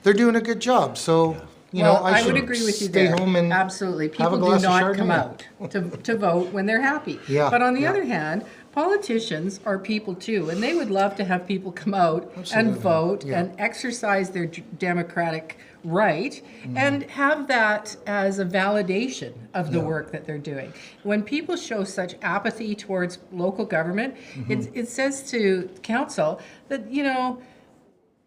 They're doing a good job. So, you know, I would agree with you stay there. home and absolutely. have a People do glass of not come Chardonnay. out to vote when they're happy. Yeah, But on the other hand, politicians are people too, and they would love to have people come out and vote and exercise their democratic right and have that as a validation of the work that they're doing. When people show such apathy towards local government, it says to council that, you know,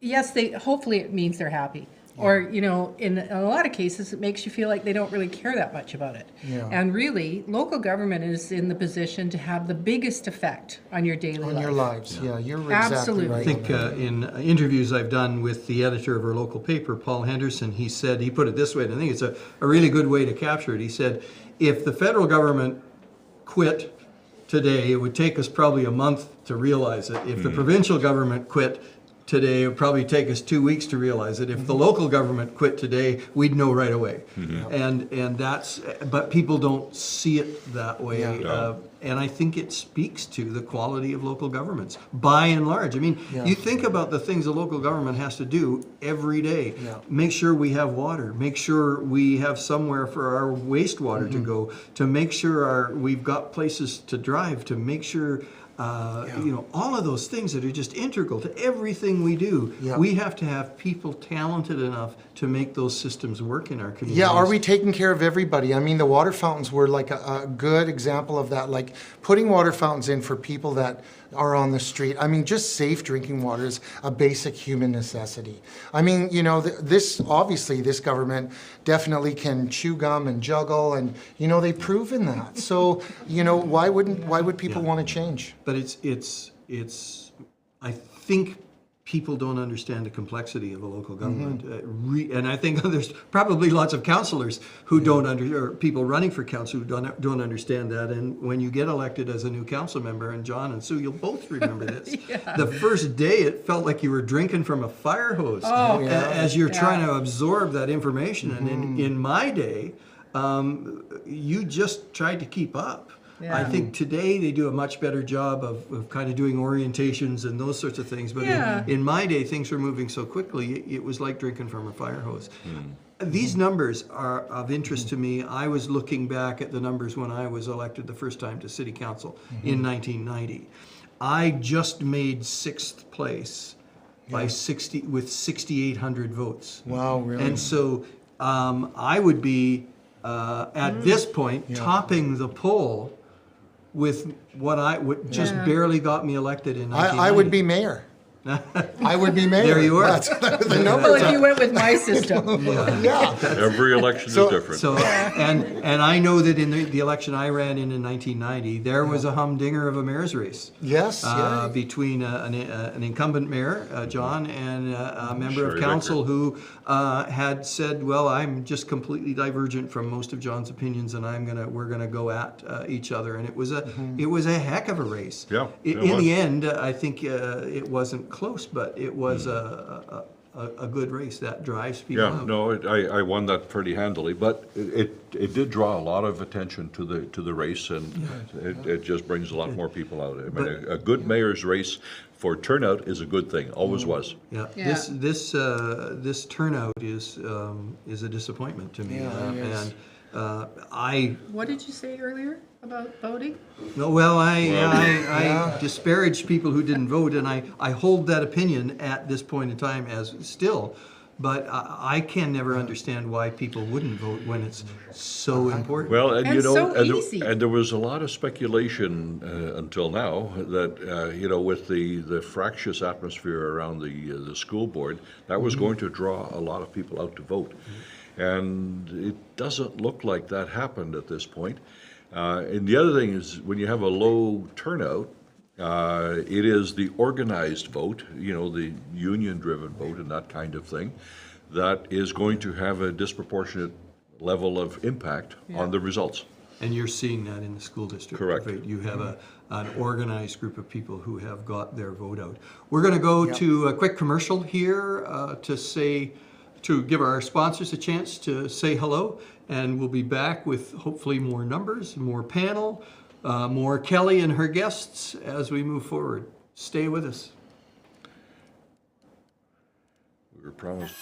yes, hopefully it means they're happy. Or, you know, in a lot of cases, it makes you feel like they don't really care that much about it. And really, local government is in the position to have the biggest effect on your daily life. On your lives, you're exactly Absolutely. right. I think in interviews I've done with the editor of our local paper, Paul Henderson, he put it this way, and I think it's a really good way to capture it. He said, if the federal government quit today, it would take us probably a month to realize it. If the provincial government quit today, it would probably take us 2 weeks to realize it. If the local government quit today, we'd know right away. And that's, but people don't see it that way. And I think it speaks to the quality of local governments, by and large. I mean, you think about the things a local government has to do every day. Make sure we have water, make sure we have somewhere for our wastewater to go, to make sure we've got places to drive, to make sure you know, all of those things that are just integral to everything we do. We have to have people talented enough to make those systems work in our communities. Yeah, are we taking care of everybody? I mean, the water fountains were like a good example of that, like putting water fountains in for people that are on the street. I mean, just safe drinking water is a basic human necessity. I mean, you know, obviously this government definitely can chew gum and juggle, and, you know, they've proven that. So, you know, why would people want to change? But it's I think people don't understand the complexity of a local government. And I think there's probably lots of councillors who don't or people running for council who don't understand that. And when you get elected as a new council member, and John and Sue, you'll both remember this. The first day it felt like you were drinking from a fire hose as you're trying to absorb that information. And in my day, you just tried to keep up. I think today they do a much better job of kind of doing orientations and those sorts of things. But in my day, things were moving so quickly, it was like drinking from a fire hose. These numbers are of interest to me. I was looking back at the numbers when I was elected the first time to City Council in 1990. I just made 6th place by with 6,800 votes. Wow, really? And so I would be, at this point, topping the poll with what just barely got me elected in 1990. I would be mayor. I would be mayor. There you are. That's the numbers. Well, if you went with my system. Every election is different. So, and I know that in the election I ran in 1990, there was a humdinger of a mayor's race. Yes. Between an incumbent mayor, John, and a member of council who had said, "Well, I'm just completely divergent from most of John's opinions, and we're gonna go at each other." And it was a heck of a race. Yeah. In the end, I think it wasn't close, but it was a good race that drives people out. No, I won that pretty handily, but it did draw a lot of attention to the race, and it just brings a lot more people out. I mean, a good mayor's race for turnout is a good thing, always was. Yeah. This turnout is a disappointment to me, and What did you say earlier about voting? No, well, I disparaged people who didn't vote, and I hold that opinion at this point in time as still, but I can never understand why people wouldn't vote when it's so important. Well, and easy. And there was a lot of speculation until now that with the fractious atmosphere around the school board, that was going to draw a lot of people out to vote, and it doesn't look like that happened at this point. And the other thing is, when you have a low turnout, it is the organized vote, the union-driven vote and that kind of thing, that is going to have a disproportionate level of impact on the results. And you're seeing that in the school district. Correct. Right? You have an organized group of people who have got their vote out. We're going to go to a quick commercial here to give our sponsors a chance to say hello, and we'll be back with hopefully more numbers, more panel, more Kelly and her guests as we move forward. Stay with us. We were promised.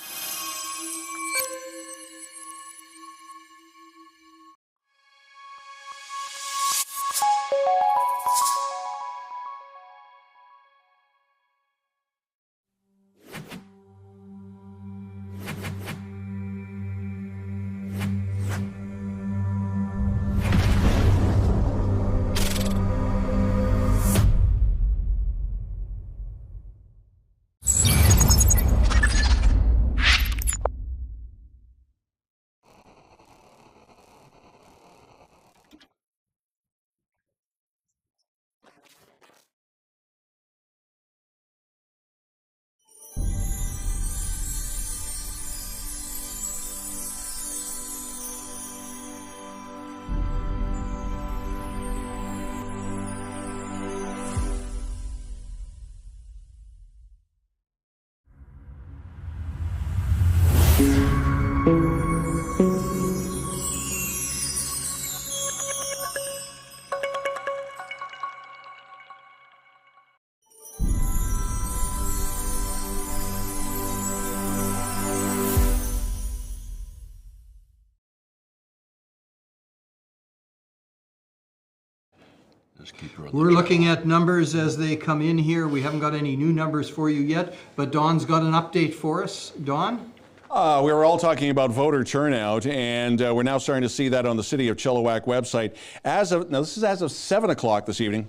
We're looking at numbers as they come in here. We haven't got any new numbers for you yet, but Don's got an update for us. Don? We were all talking about voter turnout, and we're now starting to see that on the City of Chilliwack website. This is as of 7 o'clock this evening.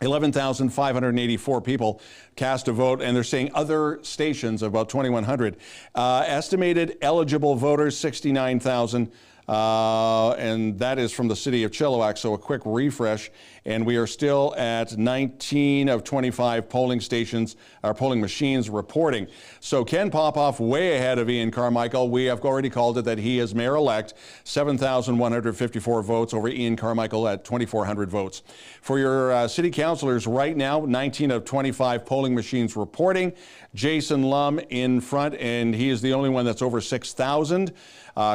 11,584 people cast a vote, and they're saying other stations, about 2,100. Estimated eligible voters, 69,000. and that is from the city of Chilliwack. So a quick refresh, and we are still at 19 of 25 polling stations, or polling machines reporting. So Ken Popoff way ahead of Ian Carmichael. We have already called it that he is mayor-elect, 7,154 votes over Ian Carmichael at 2,400 votes. For your city councilors right now, 19 of 25 polling machines reporting. Jason Lum in front, and he is the only one that's over 6,000.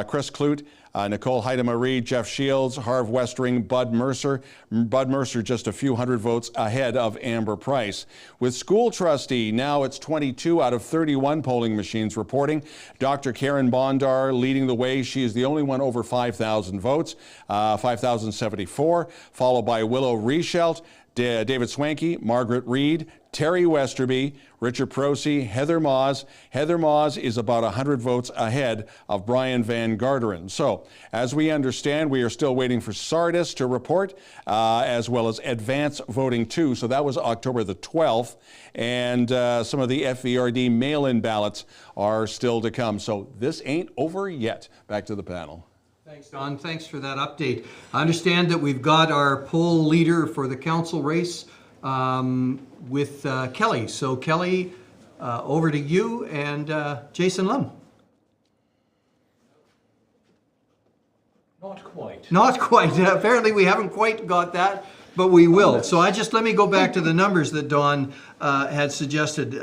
Chris Clute, Nicole Reed, Jeff Shields, Harv Westring, Bud Mercer. Bud Mercer just a few hundred votes ahead of Amber Price. With school trustee, now it's 22 out of 31 polling machines reporting. Dr. Karen Bondar leading the way. She is the only one over 5,000 votes, 5,074, followed by Willow Reschelt, David Swanky, Margaret Reed, Terry Westerby, Richard Prosey, Heather Maws. Heather Maws is about 100 votes ahead of Brian Van Garderen. So, as we understand, we are still waiting for Sardis to report, as well as advance voting too. So that was October the 12th, and some of the FVRD mail-in ballots are still to come. So this ain't over yet. Back to the panel. Thanks, Don. Thanks for that update. I understand that we've got our poll leader for the council race with Kelly. So Kelly, over to you and Jason Lum. Not quite. Not quite. Apparently we haven't quite got that, but we will. So let me go back to the numbers that Don had suggested.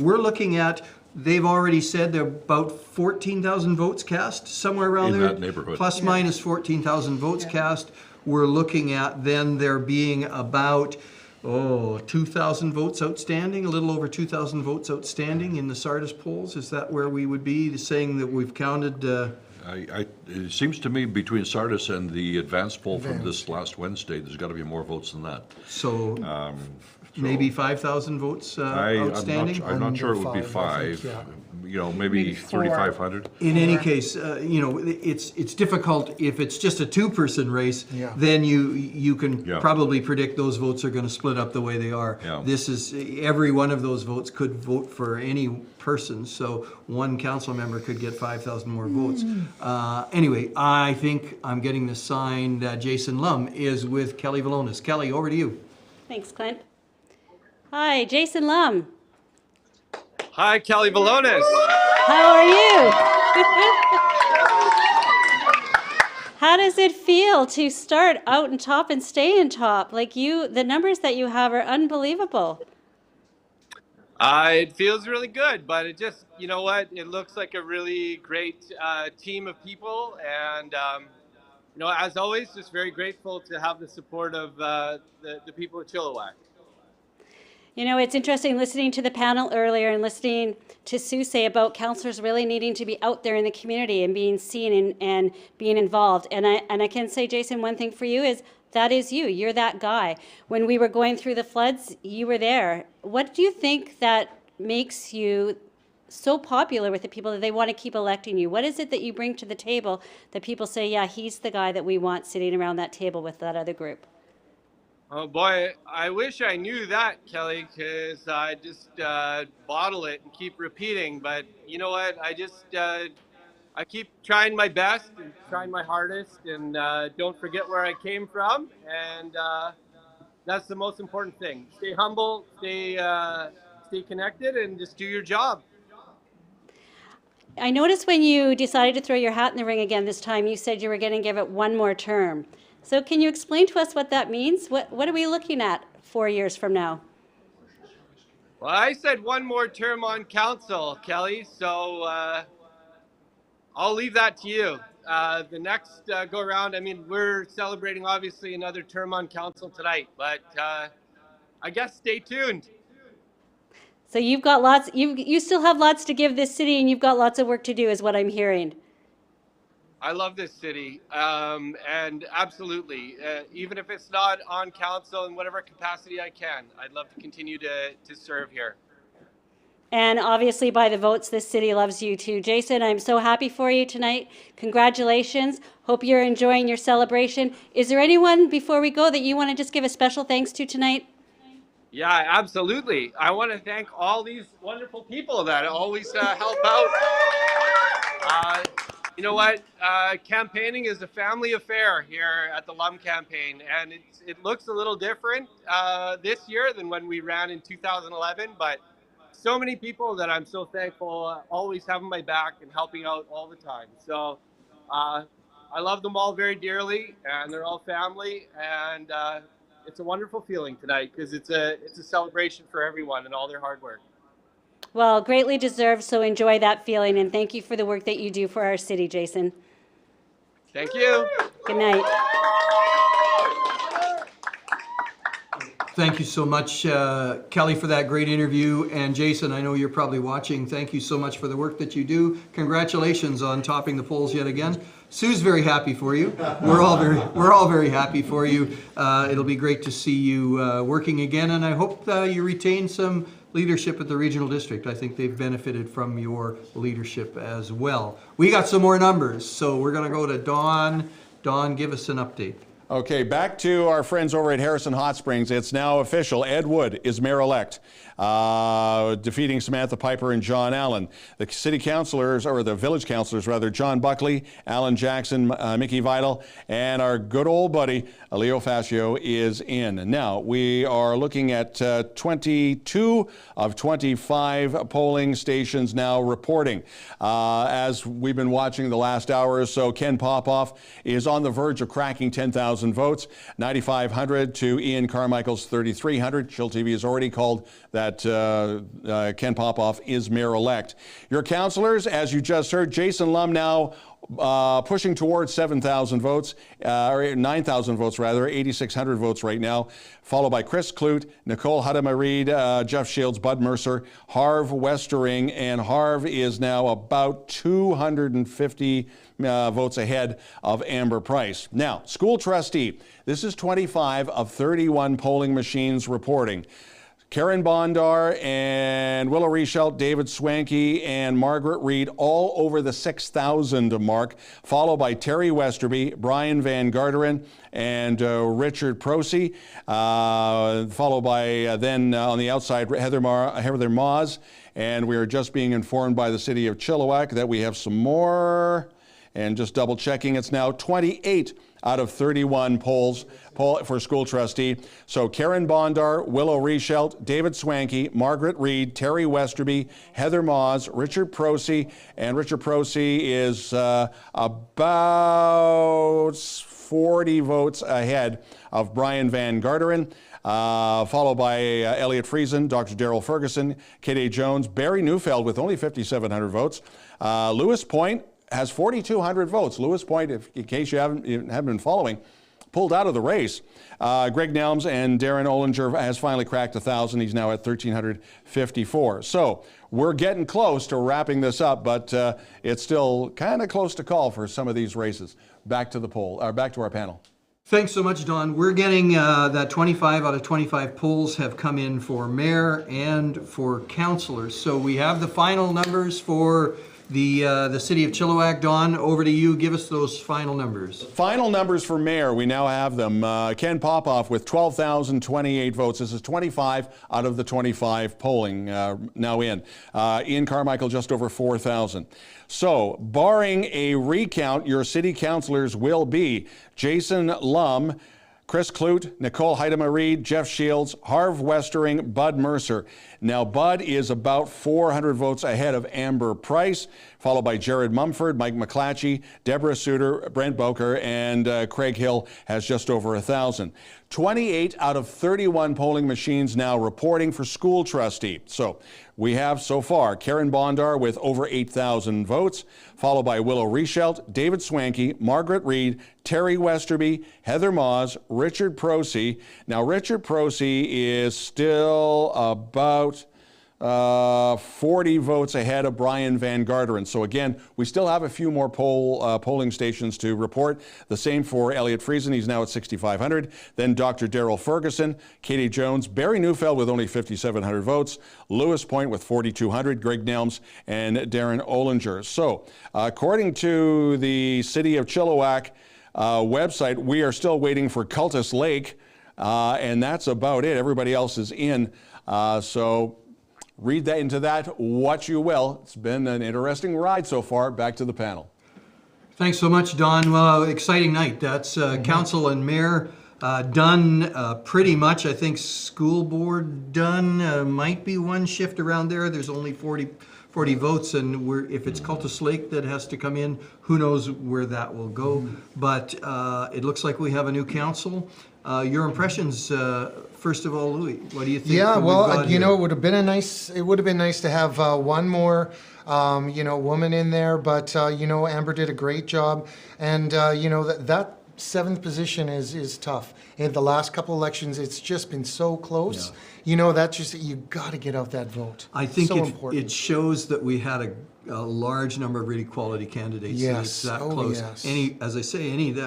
We're looking at, they've already said there are about 14,000 votes cast, somewhere around in there. that neighborhood. Plus minus 14,000 votes cast. We're looking at then there being about 2,000 votes outstanding, a little over 2,000 votes outstanding in the Sardis polls. Is that where we would be, saying that we've counted? It seems to me between Sardis and the advance poll from this last Wednesday, there's got to be more votes than that. So maybe 5,000 votes outstanding? I'm not sure it would be 5. You know, maybe 3,500. In any case, you know, it's difficult if it's just a two-person race. Then you can probably predict those votes are going to split up the way they are. This is every one of those votes could vote for any person, so one council member could get 5,000 more votes. Anyway, I think I'm getting the sign that Jason Lum is with Kelly Velonis. Kelly, over to you. Thanks, Clint. Hi, Jason Lum. Hi, Kelly Velonis. How are you? How does it feel to start out in top and stay in top? Like the numbers that you have are unbelievable. It feels really good, but it just, you know what? It looks like a really great team of people. And, you know, as always, just very grateful to have the support of the people of Chilliwack. You know, it's interesting listening to the panel earlier and listening to Sue say about councillors really needing to be out there in the community and being seen and being involved. And I can say, Jason, one thing for you is that is you. You're that guy. When we were going through the floods, you were there. What do you think that makes you so popular with the people that they want to keep electing you? What is it that you bring to the table that people say, yeah, he's the guy that we want sitting around that table with that other group? Oh boy, I wish I knew that, Kelly, because I just bottle it and keep repeating. But you know what? I just I keep trying my best and trying my hardest, and don't forget where I came from. And that's the most important thing. Stay humble, stay connected, and just do your job. I noticed when you decided to throw your hat in the ring again this time, you said you were going to give it one more term. So can you explain to us what that means? What are we looking at 4 years from now? Well, I said one more term on council, Kelly, so I'll leave that to you. The next go around, I mean, we're celebrating obviously another term on council tonight, but I guess stay tuned. So you've got lots, you still have lots to give this city, and you've got lots of work to do is what I'm hearing. I love this city, and absolutely, even if it's not on council in whatever capacity I can, I'd love to continue to serve here. And obviously by the votes, this city loves you too. Jason, I'm so happy for you tonight. Congratulations. Hope you're enjoying your celebration. Is there anyone before we go that you want to just give a special thanks to tonight? Yeah, absolutely. I want to thank all these wonderful people that always help out. you know what? Campaigning is a family affair here at the Lum campaign, and it looks a little different this year than when we ran in 2011. But so many people that I'm so thankful always having my back and helping out all the time. So I love them all very dearly, and they're all family, and it's a wonderful feeling tonight because it's a celebration for everyone and all their hard work. Well, greatly deserved, so enjoy that feeling, and thank you for the work that you do for our city, Jason. Thank you. Good night. Thank you so much, Kelly, for that great interview. And Jason, I know you're probably watching. Thank you so much for the work that you do. Congratulations on topping the polls yet again. Sue's very happy for you. We're all very happy for you. It'll be great to see you working again, and I hope you retain some leadership at the regional district. I think they've benefited from your leadership as well. We got some more numbers, so we're going to go to Don. Don, give us an update. Okay, back to our friends over at Harrison Hot Springs. It's now official. Ed Wood is mayor-elect, defeating Samantha Piper and John Allen. The city councilors, or the village councilors rather, John Buckley, Alan Jackson, Mickey Vidal, and our good old buddy, Leo Fascio, is in. Now, we are looking at 22 of 25 polling stations now reporting. As we've been watching the last hour or so, Ken Popoff is on the verge of cracking 10,000 votes, 9,500 to Ian Carmichael's 3,300. chillTV has already called that Ken Popoff is mayor-elect. Your councillors, as you just heard, Jason Lum now pushing towards 7,000 votes, or 9,000 votes rather, 8,600 votes right now, followed by Chris Clute, Nicole Reed, Jeff Shields, Bud Mercer, Harv Westering, and Harv is now about 250 votes ahead of Amber Price. Now, school trustee, this is 25 of 31 polling machines reporting. Karen Bondar and Willow Richelt, David Swanky, and Margaret Reed all over the 6,000 mark, followed by Terry Westerby, Brian Van Garderen, and Richard Prosey, followed by then on the outside Heather Maas. And we are just being informed by the city of Chilliwack that we have some more. And just double checking, it's now 28 out of 31 polls for school trustee. So Karen Bondar, Willow Richelt, David Swanky, Margaret Reed, Terry Westerby, Heather Maas, Richard Prosey, and Richard Prosey is about 40 votes ahead of Brian Van Garderen. Followed by Elliot Friesen, Dr. Daryl Ferguson, K.D. Jones, Barry Neufeld with only 5,700 votes. Lewis Point has 4,200 votes. Lewis Point, in case you haven't been following, pulled out of the race. Greg Nelms and Darren Ollinger has finally cracked 1,000. He's now at 1,354. So we're getting close to wrapping this up, but it's still kind of close to call for some of these races. Back to the poll, or back to our panel. Thanks so much, Don. We're getting that 25 out of 25 polls have come in for mayor and for councillors. So we have the final numbers for the city of Chilliwack. Don, over to you. Give us those final numbers. Final numbers for mayor. We now have them. Ken Popoff with 12,028 votes. This is 25 out of the 25 polling now in. Ian Carmichael just over 4,000. So, barring a recount, your city councilors will be Jason Lum, Chris Clute, Nicole Reed, Jeff Shields, Harv Westering, Bud Mercer. Now, Bud is about 400 votes ahead of Amber Price, followed by Jared Mumford, Mike McClatchy, Deborah Suter, Brent Boker, and Craig Hill has just over 1,000. 28 out of 31 polling machines now reporting for school trustee. So we have so far Karen Bondar with over 8,000 votes, followed by Willow Richelt, David Swanky, Margaret Reed, Terry Westerby, Heather Maas, Richard Prosey. Now, Richard Prosey is still about 40 votes ahead of Brian Van Garderen. So again, we still have a few more polling stations to report. The same for Elliot Friesen. He's now at 6,500. Then Dr. Daryl Ferguson, K.D. Jones, Barry Neufeld with only 5,700 votes, Lewis Point with 4,200, Greg Nelms, and Darren Ollinger. So according to the City of Chilliwack website, we are still waiting for Cultus Lake, and that's about it. Everybody else is in. So read that into that what you will. It's been an interesting ride so far. Back to the panel. Thanks so much, Don. Well, exciting night. That's council and mayor done pretty much. I think school board done. Might be one shift around there. There's only 40 votes, and if it's Cultus Lake that has to come in, who knows where that will go. But it looks like we have a new council. Your impressions, first of all, Louis. What do you think? Yeah, well, you know, it would have been nice to have one more, woman in there. But Amber did a great job, and that seventh position is tough. In the last couple elections, it's just been so close. Yeah. You got to get out that vote. I think so important. It shows that we had a large number of really quality candidates. Yes. It's that Oh, close. yes.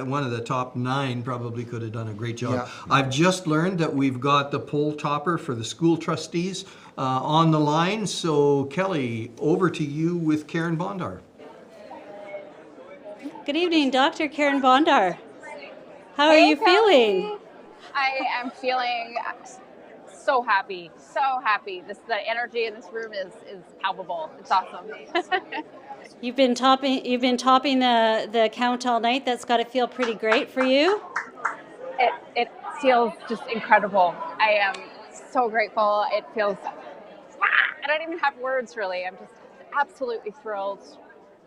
One of the top 9 probably could have done a great job. Yeah. I've just learned that we've got the poll topper for the school trustees on the line. So Kelly, over to you with Karen Bondar. Good evening, Dr. Karen Bondar. How are you feeling? I am feeling so happy, so happy. The energy in this room is palpable. It's awesome. You've been topping the count all night. That's got to feel pretty great for you. It feels just incredible. I am so grateful. It feels, I don't even have words really. I'm just absolutely thrilled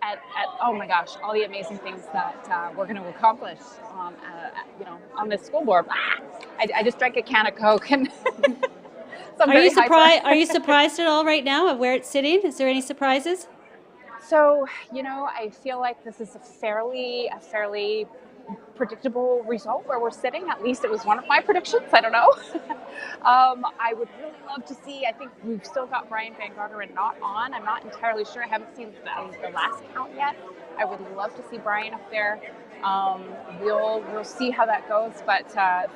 at oh my gosh, all the amazing things that we're going to accomplish on this school board. I just drank a can of Coke and so Are you surprised? Are you surprised at all right now of where it's sitting? Is there any surprises? So I feel like this is a fairly predictable result where we're sitting. At least it was one of my predictions. I don't know. I would really love to see. I think we've still got Brian Van Gardner and Knott on. I'm not entirely sure. I haven't seen the last count yet. I would love to see Brian up there. We'll see how that goes. But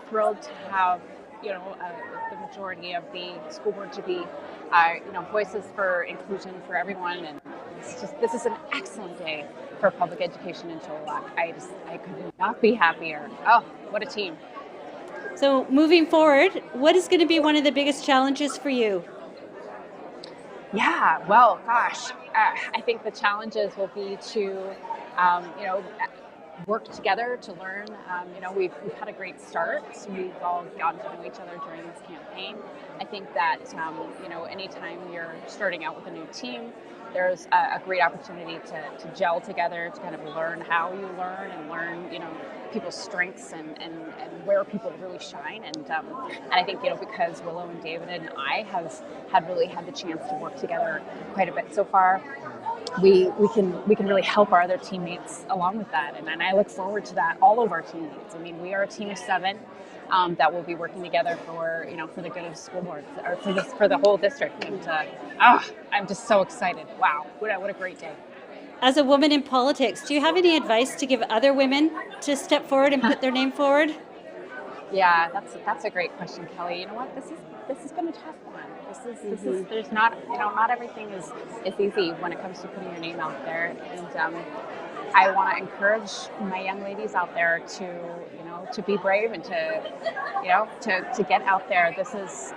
thrilled to have the majority of the school board to be voices for inclusion for everyone. And this is an excellent day for public education in Chilliwack. I could not be happier. Oh, what a team. So moving forward, what is going to be one of the biggest challenges for you? Yeah, well, gosh, I think the challenges will be to, work together to learn. We've had a great start. We've all gotten to know each other during this campaign. I think that, anytime you're starting out with a new team, there's a great opportunity to gel together, to kind of learn how you learn and learn, people's strengths and where people really shine. And I think, because Willow and David and I have really had the chance to work together quite a bit so far, we can really help our other teammates along with that. And I look forward to that, all of our teammates. I mean, we are a team of 7 that will be working together for the good of the school board, or for the whole district. And I'm just so excited. Wow, what a great day. As a woman in politics, do you have any advice to give other women to step forward and put their name forward? Yeah, that's a great question, Kelly. You know what? This has been a tough one. This is there's not everything is easy when it comes to putting your name out there. And I want to encourage my young ladies out there to be brave and to get out there. This is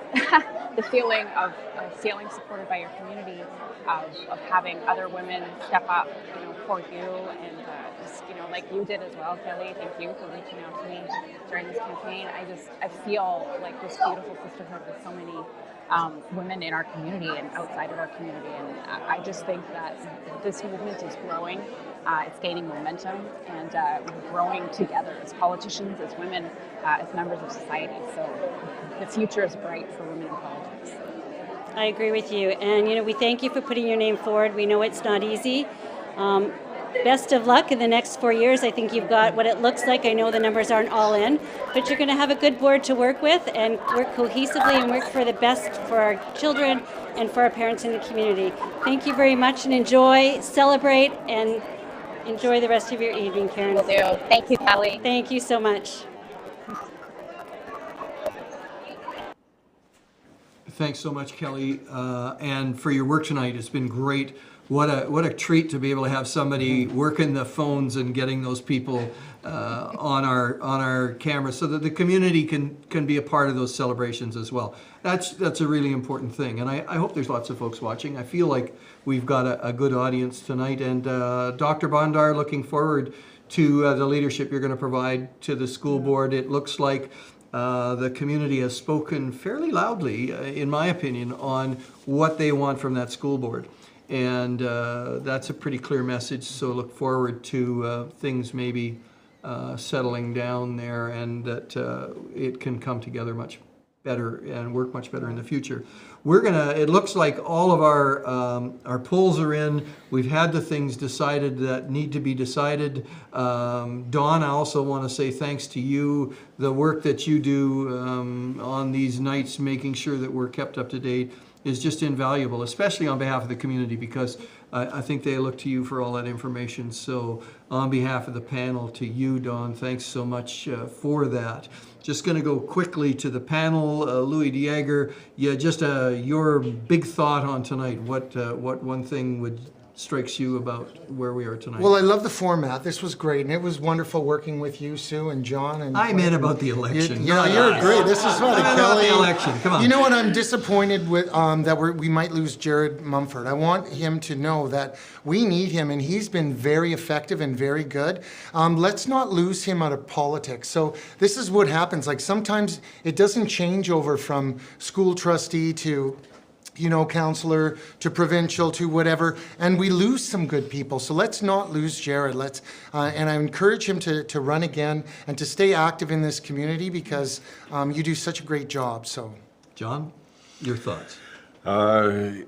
the feeling of feeling supported by your community, of having other women step up, for you, and just like you did as well, Kelly. Thank you for reaching out to me during this campaign. I feel like this beautiful sisterhood with so many women in our community and outside of our community, and I just think that this movement is growing. It's gaining momentum, and we're growing together as politicians, as women, as members of society. So the future is bright for women in politics. I agree with you, and we thank you for putting your name forward. We know it's not easy. Best of luck in the next 4 years. I think you've got what it looks like. I know the numbers aren't all in, but you're going to have a good board to work with and work cohesively and work for the best for our children and for our parents in the community. Thank you very much, and enjoy, celebrate, and enjoy the rest of your evening, Karen. Will do. Thank you, Kelly. Thank you so much. Thanks so much, Kelly, and for your work tonight. It's been great what a treat to be able to have somebody working the phones and getting those people on our cameras so that the community can be a part of those celebrations as well. That's a really important thing, and I hope there's lots of folks watching. I feel like we've got a good audience tonight, and Dr. Bondar, looking forward to the leadership you're going to provide to the school board. It looks like the community has spoken fairly loudly, in my opinion, on what they want from that school board. And that's a pretty clear message, so look forward to things maybe settling down there, and that it can come together much better and work much better in the future. It looks like all of our polls are in. We've had the things decided that need to be decided. Dawn, I also want to say thanks to you. The work that you do on these nights, making sure that we're kept up to date, is just invaluable, especially on behalf of the community, because I think they look to you for all that information. So on behalf of the panel, to you, Dawn, thanks so much for that. Just going to go quickly to the panel. Louis Jaeger, just your big thought on tonight. What one thing strikes you about where we are tonight? Well, I love the format. This was great, and it was wonderful working with you, Sue, and John. And I meant about the election. You're great. This is fun. Kelly, the election. Come on. You know what? I'm disappointed with that we might lose Jared Mumford. I want him to know that we need him, and he's been very effective and very good. Let's not lose him out of politics. So this is what happens. Like sometimes it doesn't change over from school trustee to counselor to provincial to whatever, and we lose some good people. So let's not lose Jared. And I encourage him to run again and to stay active in this community, because you do such a great job. So, John, your thoughts?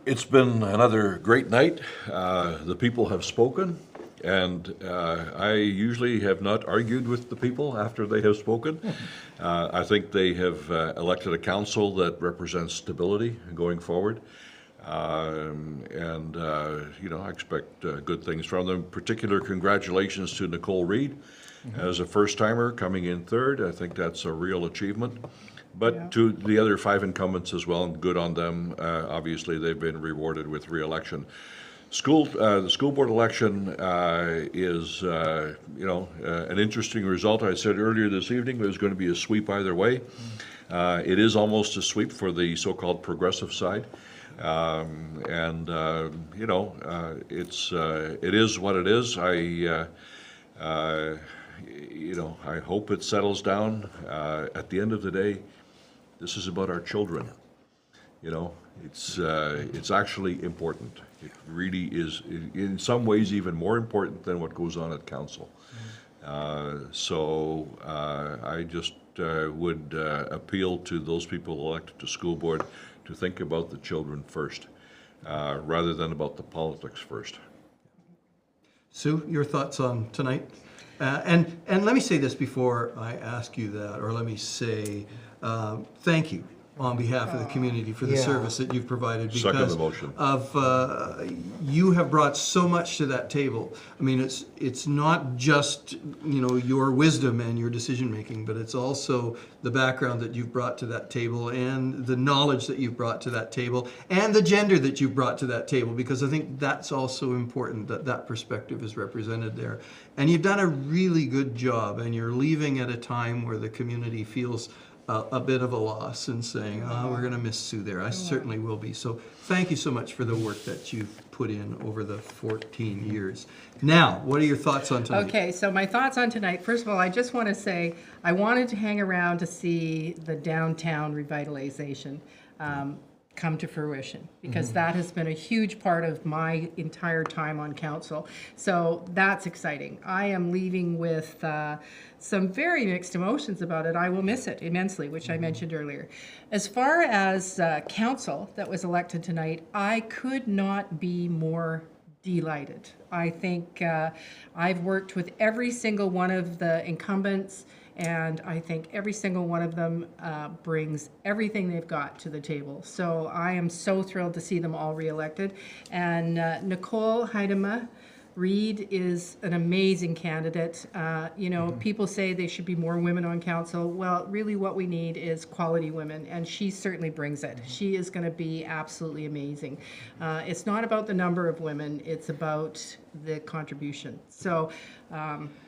It's been another great night. The people have spoken, and I usually have not argued with the people after they have spoken. I think they have elected a council that represents stability going forward. I expect good things from them. Particular congratulations to Nicole Reed as a first-timer coming in third. I think that's a real achievement. But to the other 5 incumbents as well, and good on them. Obviously, they've been rewarded with re-election. The school board election is, an interesting result. I said earlier this evening there's going to be a sweep either way. It is almost a sweep for the so-called progressive side, it is what it is. I hope it settles down. At the end of the day, this is about our children. It's actually important. It really is, in some ways, even more important than what goes on at council. I just would appeal to those people elected to school board to think about the children first, rather than about the politics first. Sue, your thoughts on tonight? And let me say this before I ask you that, or let me say thank you on behalf of the community for the service that you've provided, because you have brought so much to that table. I mean, it's not just your wisdom and your decision making, but it's also the background that you've brought to that table, and the knowledge that you've brought to that table, and the gender that you've brought to that table, because I think that's also important, that perspective is represented there. And you've done a really good job, and you're leaving at a time where the community feels a bit of a loss and saying, we're going to miss Sue there. I certainly will be. So thank you so much for the work that you've put in over the 14 years. Now, what are your thoughts on tonight? Okay, so my thoughts on tonight. First of all, I just want to say I wanted to hang around to see the downtown revitalization come to fruition, because that has been a huge part of my entire time on council. So that's exciting. I am leaving with some very mixed emotions about it. I will miss it immensely, which I mentioned earlier. As far as council that was elected tonight, I could not be more delighted. I think I've worked with every single one of the incumbents, and I think every single one of them brings everything they've got to the table. So I am so thrilled to see them all reelected. And Nicole Reed, Reed is an amazing candidate. You know, people say they should be more women on council. Well, really what we need is quality women, and she certainly brings it. She is going to be absolutely amazing. It's not about the number of women, it's about the contribution. So,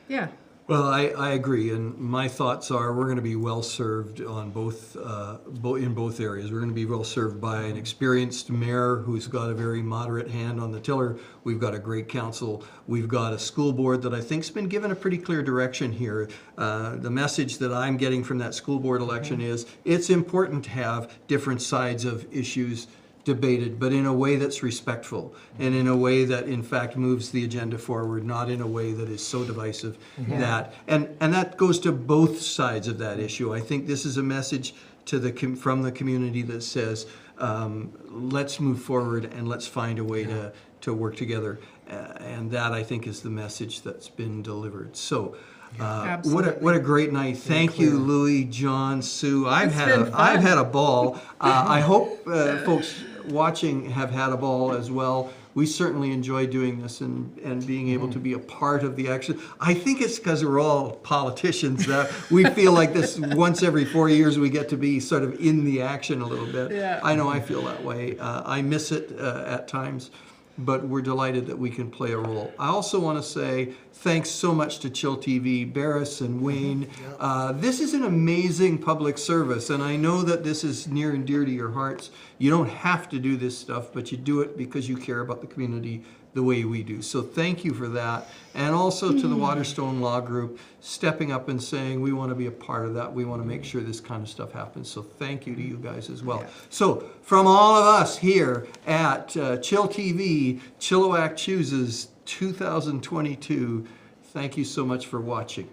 yeah. Well, I agree, and my thoughts are we're going to be well served on in both areas. We're going to be well served by an experienced mayor who's got a very moderate hand on the tiller. We've got a great council. We've got a school board that I think's been given a pretty clear direction here. The message that I'm getting from that school board election is it's important to have different sides of issues debated, but in a way that's respectful and in a way that in fact moves the agenda forward, not in a way that is so divisive that, and that goes to both sides of that issue. I think this is a message to from the community that says, let's move forward and let's find a way to work together. And that I think is the message that's been delivered. So what a great night. Thank you, Louis, John, Sue. I've had a ball. I hope folks watching have had a ball as well. We certainly enjoy doing this and being able to be a part of the action. I think it's because we're all politicians that we feel like this once every 4 years we get to be sort of in the action a little bit. Yeah. I know I feel that way. I miss it at times, but we're delighted that we can play a role. I also want to say thanks so much to chillTV, Barris and Wayne. This is an amazing public service, and I know that this is near and dear to your hearts. You don't have to do this stuff, but you do it because you care about the community the way we do. So thank you for that. And also to the Waterstone Law Group, stepping up and saying we want to be a part of that. We want to make sure this kind of stuff happens. So thank you to you guys as well. So from all of us here at chillTV, Chilliwack Chooses 2022, thank you so much for watching.